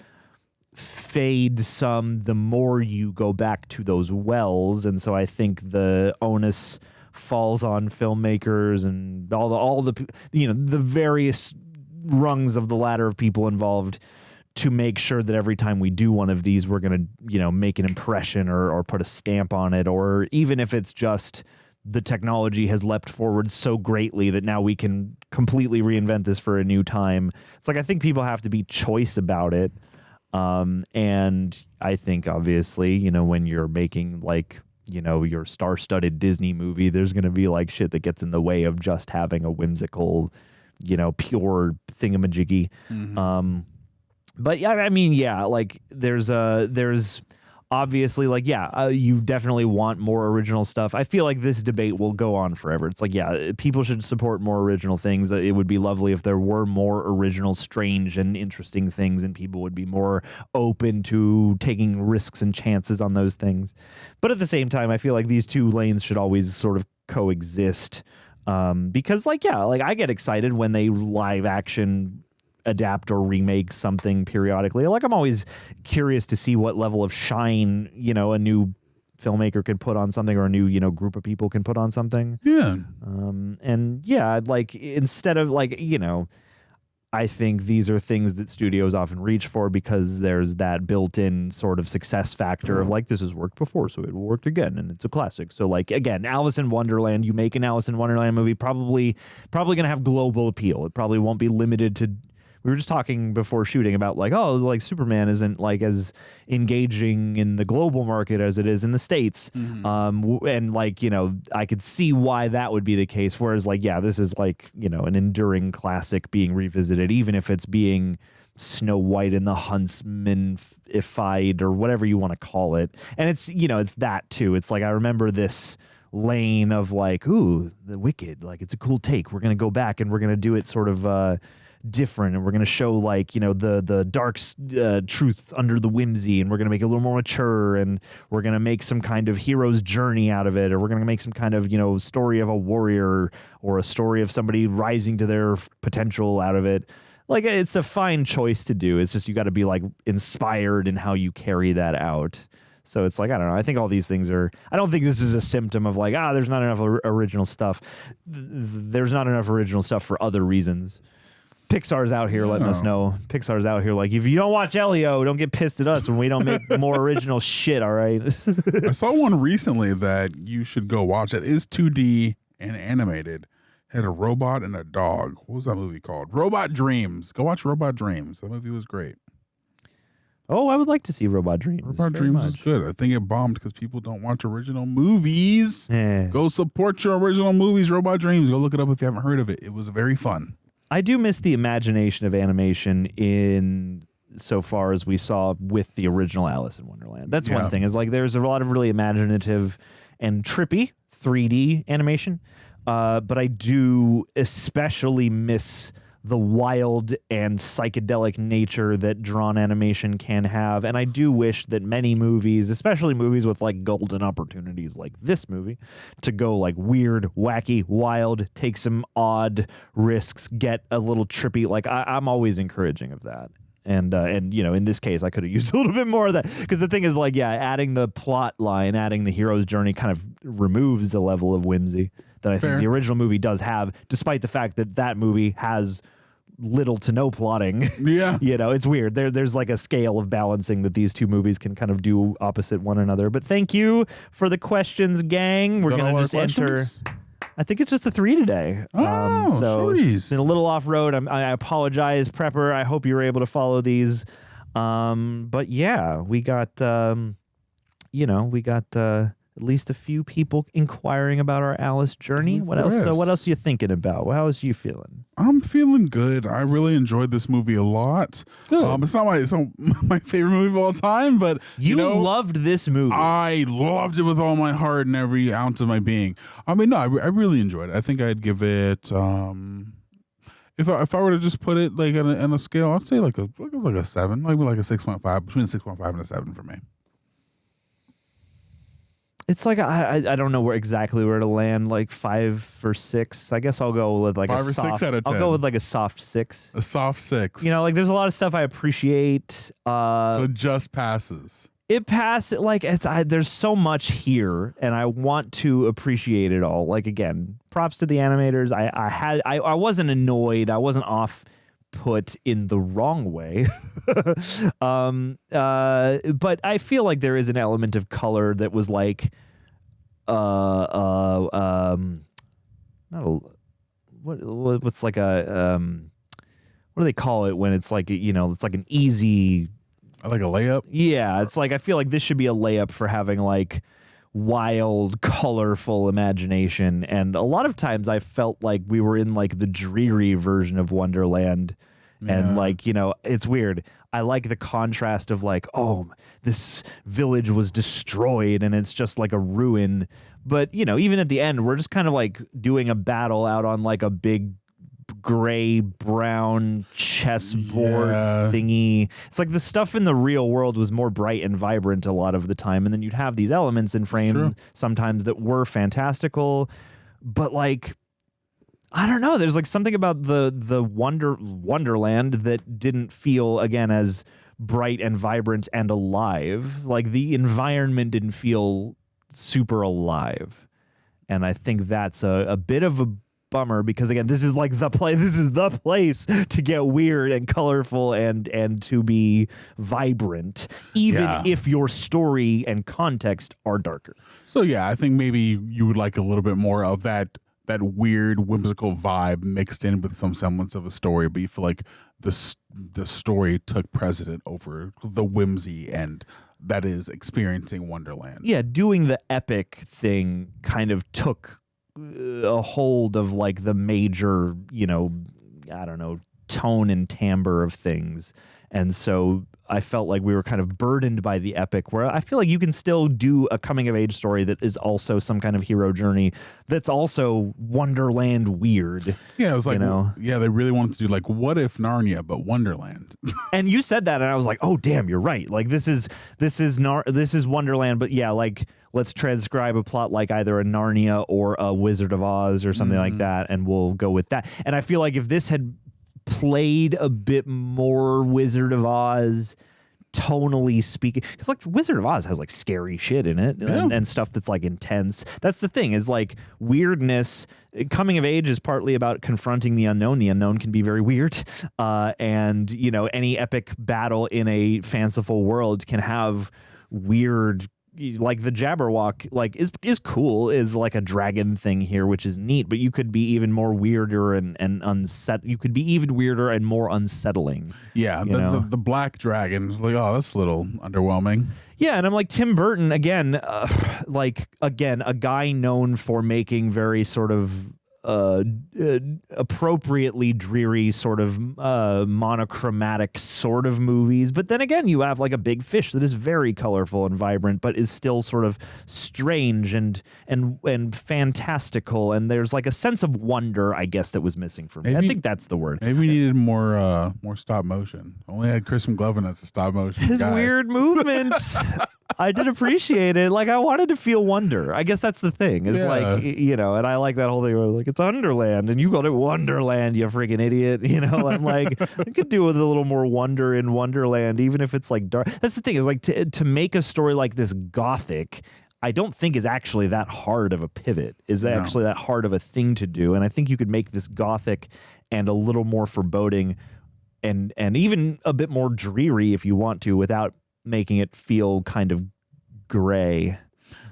[SPEAKER 2] fade some the more you go back to those wells, and so I think the onus falls on filmmakers and all the you know, the various rungs of the ladder of people involved to make sure that every time we do one of these, we're going to, you know, make an impression or put a stamp on it, or even if it's just the technology has leapt forward so greatly that now we can completely reinvent this for a new time. It's like, I think people have to be choice about it. And I think obviously, you know, when you're making like, you know, your star-studded Disney movie, there's going to be like shit that gets in the way of just having a whimsical, you know, pure thingamajiggy. But yeah, I mean, yeah, like there's obviously, like, yeah, you definitely want more original stuff. I feel like this debate will go on forever. It's like, yeah, people should support more original things. It would be lovely if there were more original, strange, and interesting things, and people would be more open to taking risks and chances on those things. But at the same time, I feel like these two lanes should always sort of coexist. Because, like, yeah, like I get excited when they live action adapt or remake something periodically. Like, I'm always curious to see what level of shine, you know, a new filmmaker could put on something, or a new, you know, group of people can put on something.
[SPEAKER 1] Yeah.
[SPEAKER 2] And yeah, like, instead of like, you know, I think these are things that studios often reach for because there's that built-in sort of success factor of like, this has worked before, so it will work again, and it's a classic. So like, again, Alice in Wonderland, you make an Alice in Wonderland movie, probably going to have global appeal. It probably won't be limited to, we were just talking before shooting about like, oh, like Superman isn't like as engaging in the global market as it is in the States. And like, you know, I could see why that would be the case. Whereas like, yeah, this is like, you know, an enduring classic being revisited, even if it's being Snow White and the Huntsman-ified or whatever you want to call it. And it's, you know, it's that too. It's like, I remember this lane of like, ooh, the Wicked, like it's a cool take. We're going to go back and we're going to do it sort of, different, and we're going to show like, you know, the dark truth under the whimsy, and we're going to make it a little more mature, and we're going to make some kind of hero's journey out of it, or we're going to make some kind of, you know, story of a warrior or a story of somebody rising to their potential out of it. Like, it's a fine choice to do. It's just you got to be like inspired in how you carry that out. So it's like, I don't know. I think all these things are, I don't think this is a symptom of like, there's not enough original stuff. There's not enough original stuff for other reasons. Pixar's out here letting us know. Pixar's out here like, if you don't watch Elio, don't get pissed at us when we don't make more original shit, all right?
[SPEAKER 1] I saw one recently that you should go watch. It is 2D and animated. It had a robot and a dog. What was that movie called? Robot Dreams. Go watch Robot Dreams. That movie was great.
[SPEAKER 2] Oh, I would like to see Robot Dreams.
[SPEAKER 1] Robot Dreams is good. I think it bombed because people don't watch original movies. Go support your original movies, Robot Dreams. Go look it up if you haven't heard of it. It was very fun.
[SPEAKER 2] I do miss the imagination of animation in so far as we saw with the original Alice in Wonderland. That's one thing, is like there's a lot of really imaginative and trippy 3D animation. But I do especially miss the wild and psychedelic nature that drawn animation can have. And I do wish that many movies, especially movies with like golden opportunities like this movie, to go like weird, wacky, wild, take some odd risks, get a little trippy. Like I'm always encouraging of that. And you know, in this case, I could have used a little bit more of that, because the thing is like, yeah, adding the plot line, adding the hero's journey kind of removes a level of whimsy that I think the original movie does have, despite the fact that that movie has little to no plotting.
[SPEAKER 1] Yeah.
[SPEAKER 2] You know, it's weird. There's like a scale of balancing that these two movies can kind of do opposite one another. But thank you for the questions, gang. We're going to just enter. I think it's just the 3 today. So it's been a little off-road. I apologize, Prepper. I hope you were able to follow these. But yeah, we got, at least a few people inquiring about our Alice journey. What else? So what else are you thinking about? How is you feeling?
[SPEAKER 1] I'm feeling good. I really enjoyed this movie a lot.
[SPEAKER 2] Good.
[SPEAKER 1] It's not my favorite movie of all time, but
[SPEAKER 2] you loved this movie.
[SPEAKER 1] I loved it with all my heart and every ounce of my being. I mean, no, I really enjoyed it. I think I'd give it. If I were to just put it like on a scale, I'd say like a 7, maybe like a 6.5, between a 6.5 and a 7 for me.
[SPEAKER 2] It's like I don't know exactly where to land, like 5 or 6. I guess I'll go with like
[SPEAKER 1] 5
[SPEAKER 2] a
[SPEAKER 1] or
[SPEAKER 2] soft,
[SPEAKER 1] 6 out of 10.
[SPEAKER 2] I'll go with like a soft 6.
[SPEAKER 1] A soft 6.
[SPEAKER 2] You know, like there's a lot of stuff I appreciate.
[SPEAKER 1] So it just passes.
[SPEAKER 2] It passes. Like there's so much here, and I want to appreciate it all. Like again, props to the animators. I wasn't annoyed. I wasn't off put in the wrong way. But I feel like there is an element of color that was like what's like a what do they call it when it's like, you know, it's like an easy,
[SPEAKER 1] like a layup?
[SPEAKER 2] Yeah, it's like I feel like this should be a layup for having like wild, colorful imagination. And a lot of times I felt like we were in like the dreary version of Wonderland. And like, you know, it's weird. I like the contrast of like, oh, this village was destroyed and it's just like a ruin. But, you know, even at the end, we're just kind of like doing a battle out on like a big gray brown chessboard thingy. It's like the stuff in the real world was more bright and vibrant a lot of the time. And then you'd have these elements in frame sometimes that were fantastical. But like, I don't know. There's like something about the Wonderland that didn't feel, again, as bright and vibrant and alive. Like the environment didn't feel super alive. And I think that's a bit of a bummer because, again, this is like the place. This is the place to get weird and colorful and to be vibrant, even if your story and context are darker.
[SPEAKER 1] So yeah, I think maybe you would like a little bit more of that weird whimsical vibe mixed in with some semblance of a story, but you feel like the story took precedent over the whimsy and that is experiencing Wonderland.
[SPEAKER 2] Yeah, doing the epic thing kind of took a hold of like the major, you know, I don't know, tone and timbre of things. And so I felt like we were kind of burdened by the epic, where I feel like you can still do a coming of age story that is also some kind of hero journey that's also Wonderland weird.
[SPEAKER 1] Yeah, it was like,
[SPEAKER 2] you know?
[SPEAKER 1] Yeah, they really wanted to do like, what if Narnia, but Wonderland?
[SPEAKER 2] And you said that, and I was like, oh, damn, you're right. Like this is Wonderland, but yeah, like let's transcribe a plot like either a Narnia or a Wizard of Oz or something like that, and we'll go with that. And I feel like if this had played a bit more Wizard of Oz, tonally speaking, because like Wizard of Oz has like scary shit in it and stuff that's like intense. That's the thing, is like weirdness. Coming of age is partly about confronting the unknown. The unknown can be very weird, and you know, any epic battle in a fanciful world can have weird. Like the Jabberwock, like is cool, is like a dragon thing here, which is neat. But you could be even more weirder and You could be even weirder and more unsettling.
[SPEAKER 1] Yeah, the black dragon is like, oh, that's a little underwhelming.
[SPEAKER 2] Yeah, and I'm like Tim Burton again, a guy known for making very sort of appropriately dreary sort of monochromatic sort of movies, but then again you have like a big fish that is very colorful and vibrant but is still sort of strange and fantastical, and there's like a sense of wonder, I guess, that was missing for me. I think that's the word.
[SPEAKER 1] Maybe we needed more stop motion. Only had Crispin Glover as a stop motion
[SPEAKER 2] his
[SPEAKER 1] guy.
[SPEAKER 2] Weird movements. I did appreciate it. Like, I wanted to feel wonder. I guess that's the thing. It's like, you know, and I like that whole thing where like, it's Underland and you called it Wonderland, you freaking idiot. You know, I'm like, I could do with a little more wonder in Wonderland, even if it's like dark. That's the thing, is like to make a story like this gothic, I don't think is actually that hard of a pivot, is actually that hard of a thing to do. And I think you could make this gothic and a little more foreboding and even a bit more dreary if you want to, without making it feel kind of gray.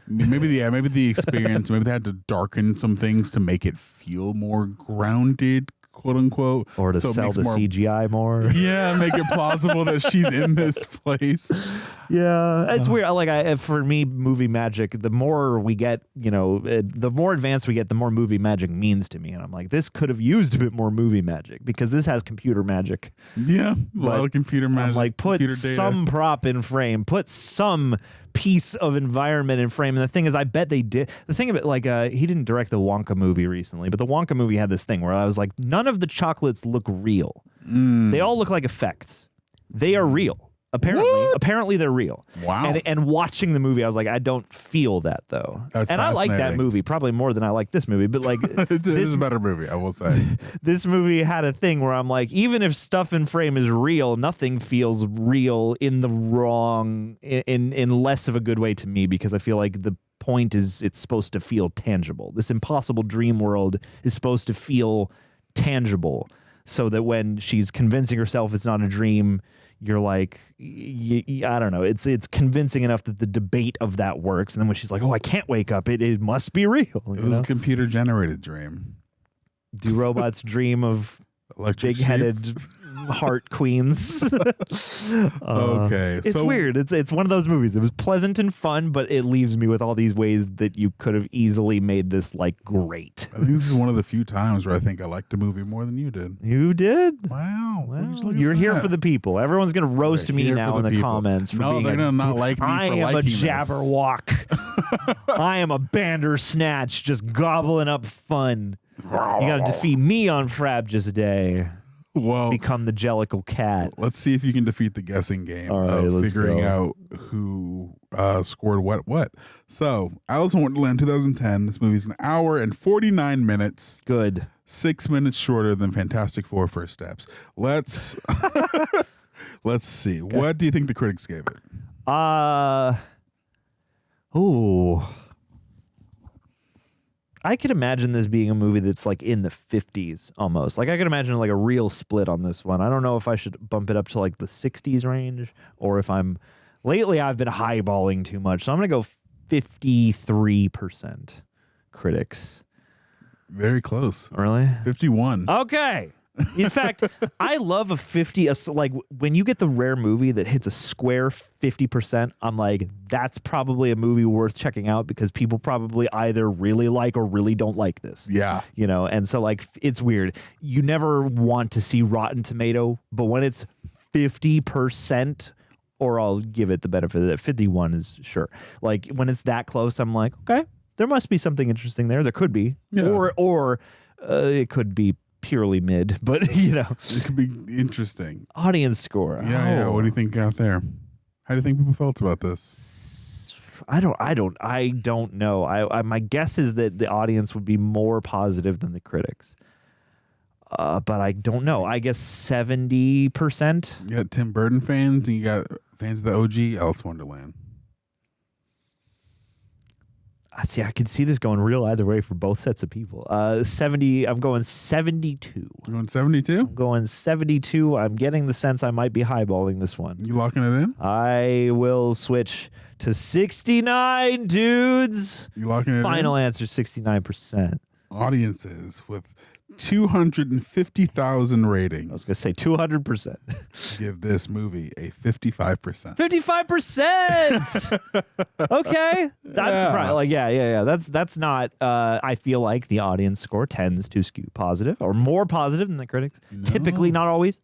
[SPEAKER 1] Maybe the experience, maybe they had to darken some things to make it feel more grounded, quote unquote,
[SPEAKER 2] or to sell the CGI more.
[SPEAKER 1] Yeah, make it plausible that she's in this place.
[SPEAKER 2] Yeah, it's weird. Like for me, movie magic, the more we get, the more advanced we get, the more movie magic means to me. And I'm like, this could have used a bit more movie magic because this has computer magic.
[SPEAKER 1] Yeah, a lot of computer magic.
[SPEAKER 2] I'm like, put some prop in frame, put some piece of environment in frame. And the thing is, I bet they did. The thing of it, like, he didn't direct the Wonka movie recently, but the Wonka movie had this thing where I was like, none of the chocolates look real. They all look like effects. They are real. Apparently they're real.
[SPEAKER 1] Wow.
[SPEAKER 2] And watching the movie, I was like, I don't feel that though.
[SPEAKER 1] That's
[SPEAKER 2] I like that movie probably more than I like this movie. But like,
[SPEAKER 1] this is a better movie, I will say.
[SPEAKER 2] This movie had a thing where I'm like, even if stuff in frame is real, nothing feels real in the wrong, in less of a good way to me, because I feel like the point is it's supposed to feel tangible. This impossible dream world is supposed to feel tangible, so that when she's convincing herself it's not a dream, you're like, I don't know. It's convincing enough that the debate of that works. And then when she's like, oh, I can't wake up, it must be real.
[SPEAKER 1] It was a computer generated dream.
[SPEAKER 2] Do robots dream of
[SPEAKER 1] Electric
[SPEAKER 2] big-headed heart queens?
[SPEAKER 1] Okay.
[SPEAKER 2] It's weird. It's one of those movies. It was pleasant and fun, but it leaves me with all these ways that you could have easily made this like great.
[SPEAKER 1] I think this is one of the few times where I think I liked a movie more than you did.
[SPEAKER 2] You did?
[SPEAKER 1] Wow.
[SPEAKER 2] Well, you're here for the people. Everyone's going to roast me now in the comments. For being
[SPEAKER 1] they're going to not like me
[SPEAKER 2] I
[SPEAKER 1] for
[SPEAKER 2] am a
[SPEAKER 1] liking
[SPEAKER 2] jabberwock. I am a bandersnatch just gobbling up fun. You got to defeat me on Frabjous Day.
[SPEAKER 1] Well,
[SPEAKER 2] become the Jellicle cat.
[SPEAKER 1] Let's see if you can defeat the guessing game
[SPEAKER 2] of
[SPEAKER 1] figuring out who scored what. So, Alice in Wonderland 2010. This movie's an hour and 49 minutes.
[SPEAKER 2] Good. 6
[SPEAKER 1] minutes shorter than Fantastic Four First Steps. Let's see. Okay. What do you think the critics gave it?
[SPEAKER 2] I could imagine this being a movie that's like in the 50s almost. Like I could imagine like a real split on this one. I don't know if I should bump it up to like the 60s range or if lately I've been highballing too much. So I'm going to go 53% critics.
[SPEAKER 1] Very close.
[SPEAKER 2] Really?
[SPEAKER 1] 51.
[SPEAKER 2] Okay. In fact, I love a 50, like when you get the rare movie that hits a square 50%, I'm like, that's probably a movie worth checking out because people probably either really like or really don't like this.
[SPEAKER 1] Yeah.
[SPEAKER 2] And so like, it's weird. You never want to see Rotten Tomato, but when it's 50%, or I'll give it the benefit of that, 51 is sure. Like when it's that close, I'm like, okay, there must be something interesting there. There could be. Yeah. Or it could be purely mid, but
[SPEAKER 1] it could be interesting.
[SPEAKER 2] Audience score.
[SPEAKER 1] Yeah. What do you think out there? How do you think people felt about this?
[SPEAKER 2] I don't know. I my guess is that the audience would be more positive than the critics. But I don't know. I guess 70%.
[SPEAKER 1] You got Tim Burton fans, and you got fans of the OG Alice in Wonderland.
[SPEAKER 2] See, I could see this going real either way for both sets of people. 70. I'm going 72.
[SPEAKER 1] You going 72?
[SPEAKER 2] I'm going 72. I'm getting the sense I might be highballing this one.
[SPEAKER 1] You locking it in?
[SPEAKER 2] I will switch to 69, dudes.
[SPEAKER 1] You locking it
[SPEAKER 2] Final
[SPEAKER 1] in?
[SPEAKER 2] answer, 69%.
[SPEAKER 1] Audiences with 250,000 ratings. I
[SPEAKER 2] was going to say 200%.
[SPEAKER 1] Give this movie a 55%.
[SPEAKER 2] 55%! Okay. I'm surprised. Like, yeah. That's not, I feel like the audience score tends to skew positive or more positive than the critics. No. Typically, not always.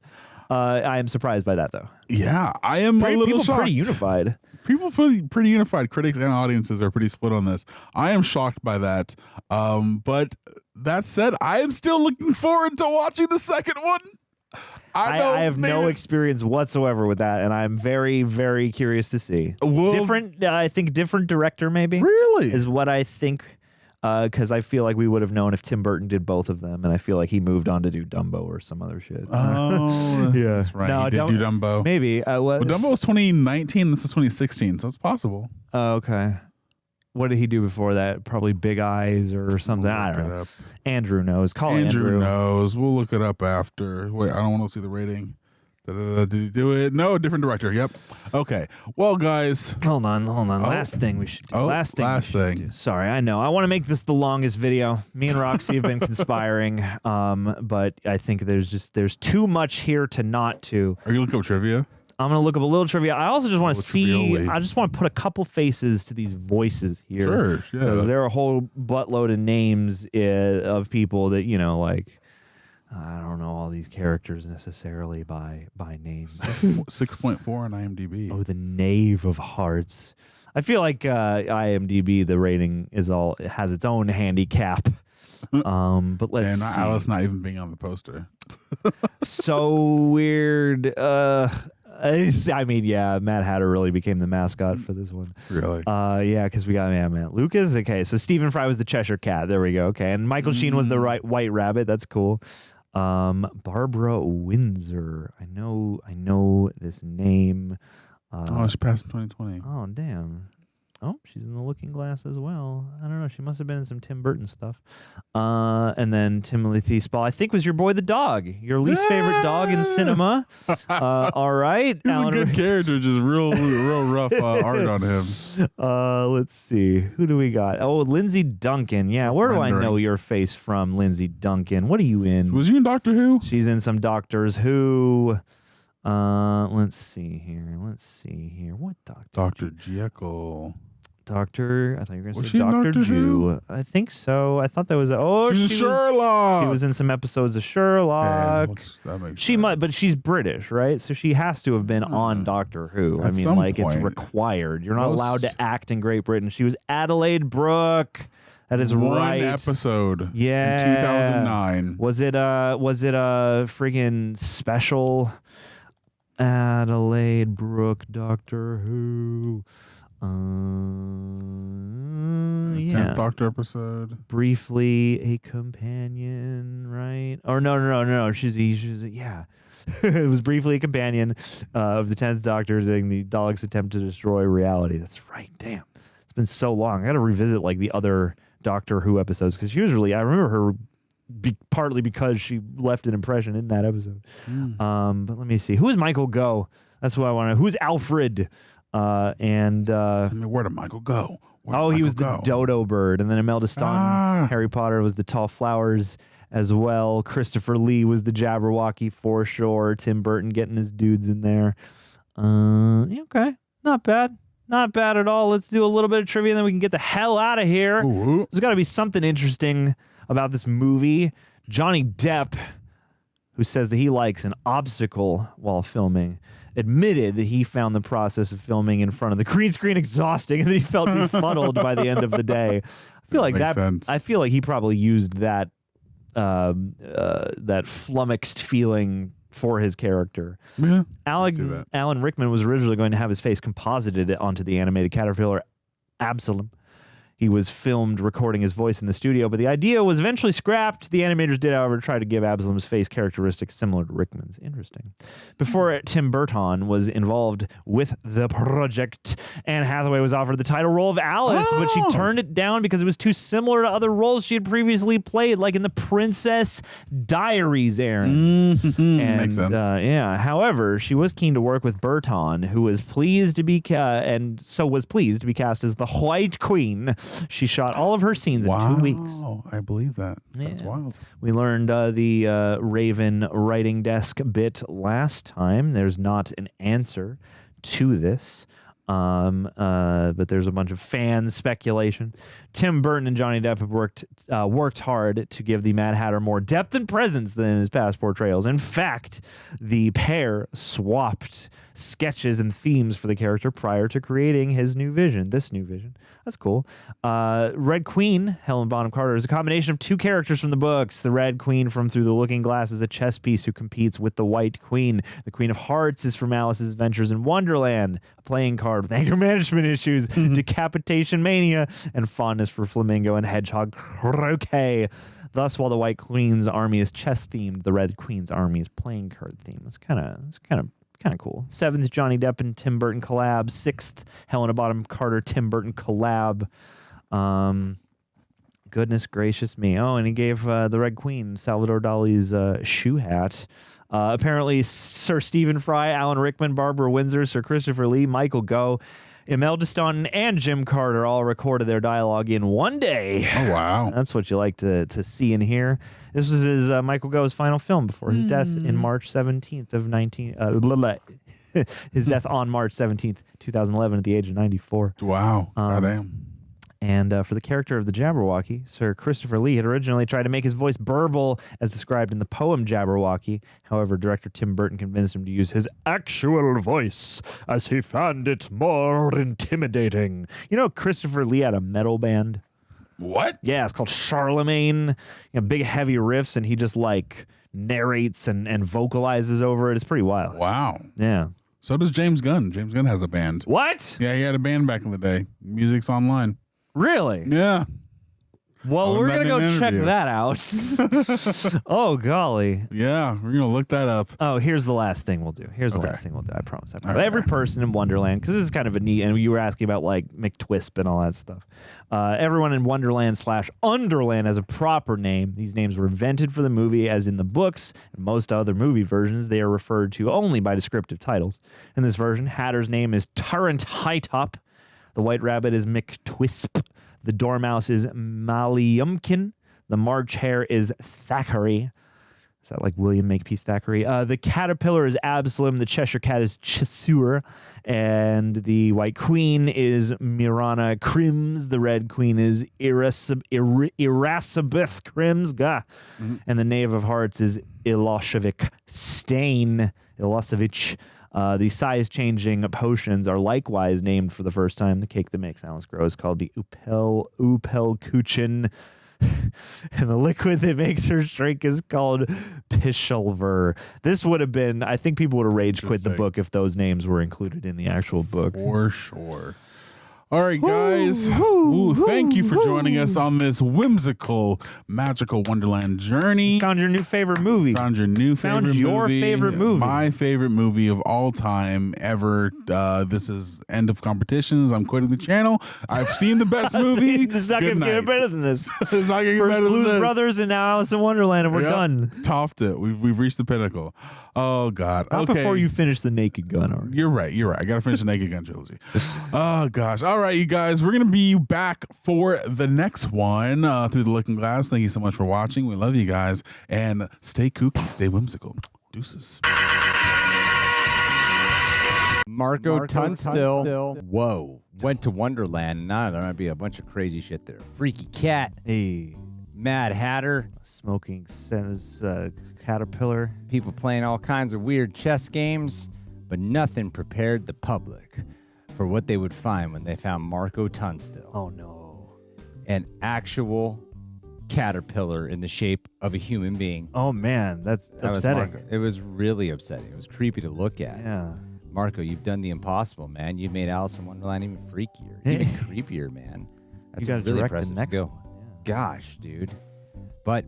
[SPEAKER 2] I am surprised by that, though.
[SPEAKER 1] Yeah, I am a little shocked.
[SPEAKER 2] Pretty unified.
[SPEAKER 1] People pretty unified. Critics and audiences are pretty split on this. I am shocked by that. But that said, I am still looking forward to watching the second one.
[SPEAKER 2] I have no experience whatsoever with that, and I'm very, very curious to see. Well, I think different director maybe.
[SPEAKER 1] Really?
[SPEAKER 2] Is what I think. Because I feel like we would have known if Tim Burton did both of them, and I feel like he moved on to do Dumbo or some other shit.
[SPEAKER 1] Oh, yeah, that's right.
[SPEAKER 2] No,
[SPEAKER 1] he did do Dumbo.
[SPEAKER 2] Maybe.
[SPEAKER 1] Well, Dumbo was 2019. This is 2016, so it's possible.
[SPEAKER 2] Oh, okay. What did he do before that? Probably Big Eyes or something. I don't know. Andrew knows. Call Andrew
[SPEAKER 1] knows. We'll look it up after. Wait, I don't want to see the rating. Did he do it? No, different director. Yep. Okay. Well, guys.
[SPEAKER 2] Hold on. Last thing we should do. Last thing. Sorry, I know. I want to make this the longest video. Me and Roxy have been conspiring, but I think there's too much here to not to.
[SPEAKER 1] Are you looking up trivia?
[SPEAKER 2] I'm going to look up a little trivia. I also just want to see,
[SPEAKER 1] Trivially.
[SPEAKER 2] I just want to put a couple faces to these voices here.
[SPEAKER 1] Sure, yeah.
[SPEAKER 2] Because there are a whole buttload of names of people that, you know, like, I don't know all these characters necessarily by name.
[SPEAKER 1] 6.4 on IMDb.
[SPEAKER 2] Oh, the Knave of Hearts. I feel like IMDb, the rating it has its own handicap. But let's see.
[SPEAKER 1] Alice not even being on the poster.
[SPEAKER 2] So weird. I mean, yeah, Mad Hatter really became the mascot for this one.
[SPEAKER 1] Really?
[SPEAKER 2] Yeah, because we got man. Lucas. Okay, so Stephen Fry was the Cheshire Cat. There we go. Okay, and Michael Sheen was the White Rabbit. That's cool. Barbara Windsor. I know this name.
[SPEAKER 1] She passed in 2020.
[SPEAKER 2] Oh, damn. Oh, she's in The Looking Glass as well. I don't know. She must have been in some Tim Burton stuff. And then Timothy Spall, I think, was your boy the dog. Your least favorite dog in cinema. All right.
[SPEAKER 1] He's a good character, just real rough art on him.
[SPEAKER 2] Let's see. Who do we got? Oh, Lindsay Duncan. Yeah, where do I know your face from, Lindsay Duncan? What are you in?
[SPEAKER 1] Was you in Doctor Who?
[SPEAKER 2] She's in some Doctors Who. Let's see here. What Doctor?
[SPEAKER 1] Dr. Jekyll.
[SPEAKER 2] Doctor, I thought you were going to
[SPEAKER 1] Was
[SPEAKER 2] say
[SPEAKER 1] she in
[SPEAKER 2] Dr.
[SPEAKER 1] Doctor
[SPEAKER 2] Jew.
[SPEAKER 1] Who?
[SPEAKER 2] I think so. I thought that was
[SPEAKER 1] She's in Sherlock.
[SPEAKER 2] She was in some episodes of Sherlock.
[SPEAKER 1] Yeah, that makes
[SPEAKER 2] she
[SPEAKER 1] sense.
[SPEAKER 2] might, but she's British, right? So she has to have been on Doctor Who.
[SPEAKER 1] At
[SPEAKER 2] I mean,
[SPEAKER 1] some
[SPEAKER 2] like it's
[SPEAKER 1] point.
[SPEAKER 2] required. You're not
[SPEAKER 1] Most-
[SPEAKER 2] allowed to act in Great Britain. She was Adelaide Brooke. That is
[SPEAKER 1] One
[SPEAKER 2] right.
[SPEAKER 1] episode.
[SPEAKER 2] Yeah.
[SPEAKER 1] In 2009.
[SPEAKER 2] Was it a friggin' special Adelaide Brooke Doctor Who? Yeah.
[SPEAKER 1] 10th Doctor episode.
[SPEAKER 2] Briefly a companion, right? Or no. She's yeah. It was briefly a companion of the 10th Doctor during the Daleks' attempt to destroy reality. That's right. Damn. It's been so long. I got to revisit like the other Doctor Who episodes because usually I remember her partly because she left an impression in that episode. But let me see. Who is Michael Gough? That's who I want to know. Who's Alfred?
[SPEAKER 1] Tell me, where did Michael go?
[SPEAKER 2] He was the dodo bird. And then Imelda Staunton, Harry Potter, was the tall flowers as well. Christopher Lee was the Jabberwocky for sure. Tim Burton getting his dudes in there. Okay. Not bad. Not bad at all. Let's do a little bit of trivia and then we can get the hell out of here.
[SPEAKER 1] Ooh.
[SPEAKER 2] There's got to be something interesting about this movie. Johnny Depp, who says that he likes an obstacle while filming, admitted that he found the process of filming in front of the green screen exhausting and that he felt befuddled by the end of the day. I feel like
[SPEAKER 1] makes sense.
[SPEAKER 2] I feel like he probably used that that flummoxed feeling for his character.
[SPEAKER 1] Yeah,
[SPEAKER 2] Alan Rickman was originally going to have his face composited onto the animated caterpillar Absalom. He was filmed recording his voice in the studio, but the idea was eventually scrapped. The animators did, however, try to give Absalom's face characteristics similar to Rickman's. Interesting. Before Tim Burton was involved with the project, Anne Hathaway was offered the title role of Alice, but she turned it down because it was too similar to other roles she had previously played, like in the Princess Diaries, Aaron.
[SPEAKER 1] Makes sense.
[SPEAKER 2] Yeah. However, she was keen to work with Burton, who was pleased to be pleased to be cast as the White Queen. She shot all of her scenes in 2 weeks.
[SPEAKER 1] I believe that. That's wild.
[SPEAKER 2] We learned the Raven writing desk bit last time. There's not an answer to this. But there's a bunch of fan speculation. Tim Burton and Johnny Depp have worked hard to give the Mad Hatter more depth and presence than in his past portrayals. In fact, the pair swapped sketches and themes for the character prior to creating this new vision. That's cool. Red Queen, Helena Bonham Carter, is a combination of two characters from the books. The Red Queen from Through the Looking Glass is a chess piece who competes with the White Queen. The Queen of Hearts is from Alice's Adventures in Wonderland, a playing card with anger management issues, decapitation mania, and fondness for flamingo and hedgehog croquet. Thus, while the White Queen's army is chess themed, the Red Queen's army is playing card themed. It's kind of cool. 7th, Johnny Depp and Tim Burton collab. 6th, Helena Bonham Carter, Tim Burton collab. Goodness gracious me. Oh, and he gave the Red Queen Salvador Dali's shoe hat. Apparently, Sir Stephen Fry, Alan Rickman, Barbara Windsor, Sir Christopher Lee, Michael Gough. Imelda Staunton and Jim Carter all recorded their dialogue in one day.
[SPEAKER 1] Oh, wow.
[SPEAKER 2] That's what you like to see and hear. This was his Michael Go's final film before his death in March 17th of his death on March 17th, 2011 at the age of 94.
[SPEAKER 1] Wow. Goddamn.
[SPEAKER 2] And for the character of the Jabberwocky, Sir Christopher Lee had originally tried to make his voice burble as described in the poem Jabberwocky. However, director Tim Burton convinced him to use his actual voice as he found it more intimidating. You know, Christopher Lee had a metal band.
[SPEAKER 1] What?
[SPEAKER 2] Yeah, it's called Charlemagne. You know, big heavy riffs, and he just like narrates and vocalizes over it. It's pretty wild.
[SPEAKER 1] Wow.
[SPEAKER 2] Yeah.
[SPEAKER 1] So does James Gunn. James Gunn has a band.
[SPEAKER 2] What?
[SPEAKER 1] Yeah, he had a band back in the day. Music's online.
[SPEAKER 2] Really?
[SPEAKER 1] Yeah.
[SPEAKER 2] Well, we're going to go check that out. Oh, golly.
[SPEAKER 1] Yeah, we're going to look that up.
[SPEAKER 2] Oh, here's the last thing we'll do. Here's the last thing we'll do. I promise. Every person in Wonderland, because this is kind of a neat, and you were asking about like McTwisp and all that stuff. Everyone in Wonderland / Underland has a proper name. These names were invented for the movie, as in the books and most other movie versions, they are referred to only by descriptive titles. In this version, Hatter's name is Tyrant Hightop. The White Rabbit is McTwisp. The Dormouse is Maliumkin. The March Hare is Thackeray. Is that like William Makepeace Thackeray? The Caterpillar is Absalom. The Cheshire Cat is Chesur. And the White Queen is Mirana Crims. The Red Queen is Irasabeth Crims. Gah. And the Knave of Hearts is Iloshevich Stain. Ilosevich. The size-changing potions are likewise named for the first time. The cake that makes Alice grow is called the Upelkuchen. And the liquid that makes her shrink is called Pishelver. This would have been, I think people would have rage quit the book if those names were included in the actual book.
[SPEAKER 1] For sure. All right, guys. Thank you for joining us on this whimsical, magical Wonderland journey.
[SPEAKER 2] Found your new favorite movie.
[SPEAKER 1] Found your
[SPEAKER 2] favorite movie.
[SPEAKER 1] My favorite movie of all time ever. This is end of competitions. I'm quitting the channel. I've seen the best movie.
[SPEAKER 2] It's not going to get better than this.
[SPEAKER 1] It's not going to get better than
[SPEAKER 2] Blues
[SPEAKER 1] this.
[SPEAKER 2] Brothers and now Alice in Wonderland, and we're done.
[SPEAKER 1] Topped it. We've reached the pinnacle. Oh, God.
[SPEAKER 2] Not before you finish the Naked Gun. Already.
[SPEAKER 1] You're right. I got to finish the Naked Gun trilogy. Oh, gosh. All right, you guys. We're going to be back for the next one through the Looking Glass. Thank you so much for watching. We love you guys. And stay kooky, stay whimsical. Deuces.
[SPEAKER 21] Marco Tunstall. Whoa. Went to Wonderland. Now there might be a bunch of crazy shit there. Freaky Cat.
[SPEAKER 2] Hey.
[SPEAKER 21] Mad Hatter.
[SPEAKER 2] Smoking caterpillar.
[SPEAKER 21] People playing all kinds of weird chess games, but nothing prepared the public for what they would find when they found Marco Tunstall.
[SPEAKER 2] Oh, no.
[SPEAKER 21] An actual caterpillar in the shape of a human being.
[SPEAKER 2] Oh, man. That's upsetting.
[SPEAKER 21] It was really upsetting. It was creepy to look at.
[SPEAKER 2] Yeah.
[SPEAKER 21] Marco, you've done the impossible, man. You've made Alice in Wonderland even freakier, even creepier, man. That's a really impressive skill. Gosh, dude. But,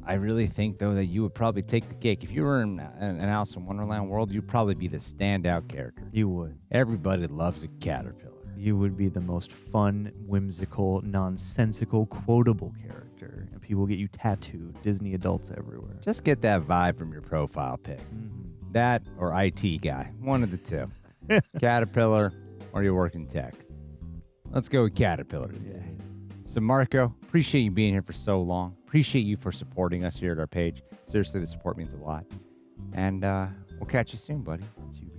[SPEAKER 21] I really think, though, that you would probably take the cake. If you were in an Alice in Wonderland world, you'd probably be the standout character.
[SPEAKER 2] You would.
[SPEAKER 21] Everybody loves a caterpillar.
[SPEAKER 2] You would be the most fun, whimsical, nonsensical, quotable character. And people get you tattooed. Disney adults everywhere.
[SPEAKER 21] Just get that vibe from your profile pic. That or IT guy. One of the two. Caterpillar or you work in tech. Let's go with Caterpillar today. So, Marco, appreciate you being here for so long. Appreciate you for supporting us here at our page. Seriously, the support means a lot. And we'll catch you soon, buddy.
[SPEAKER 2] See you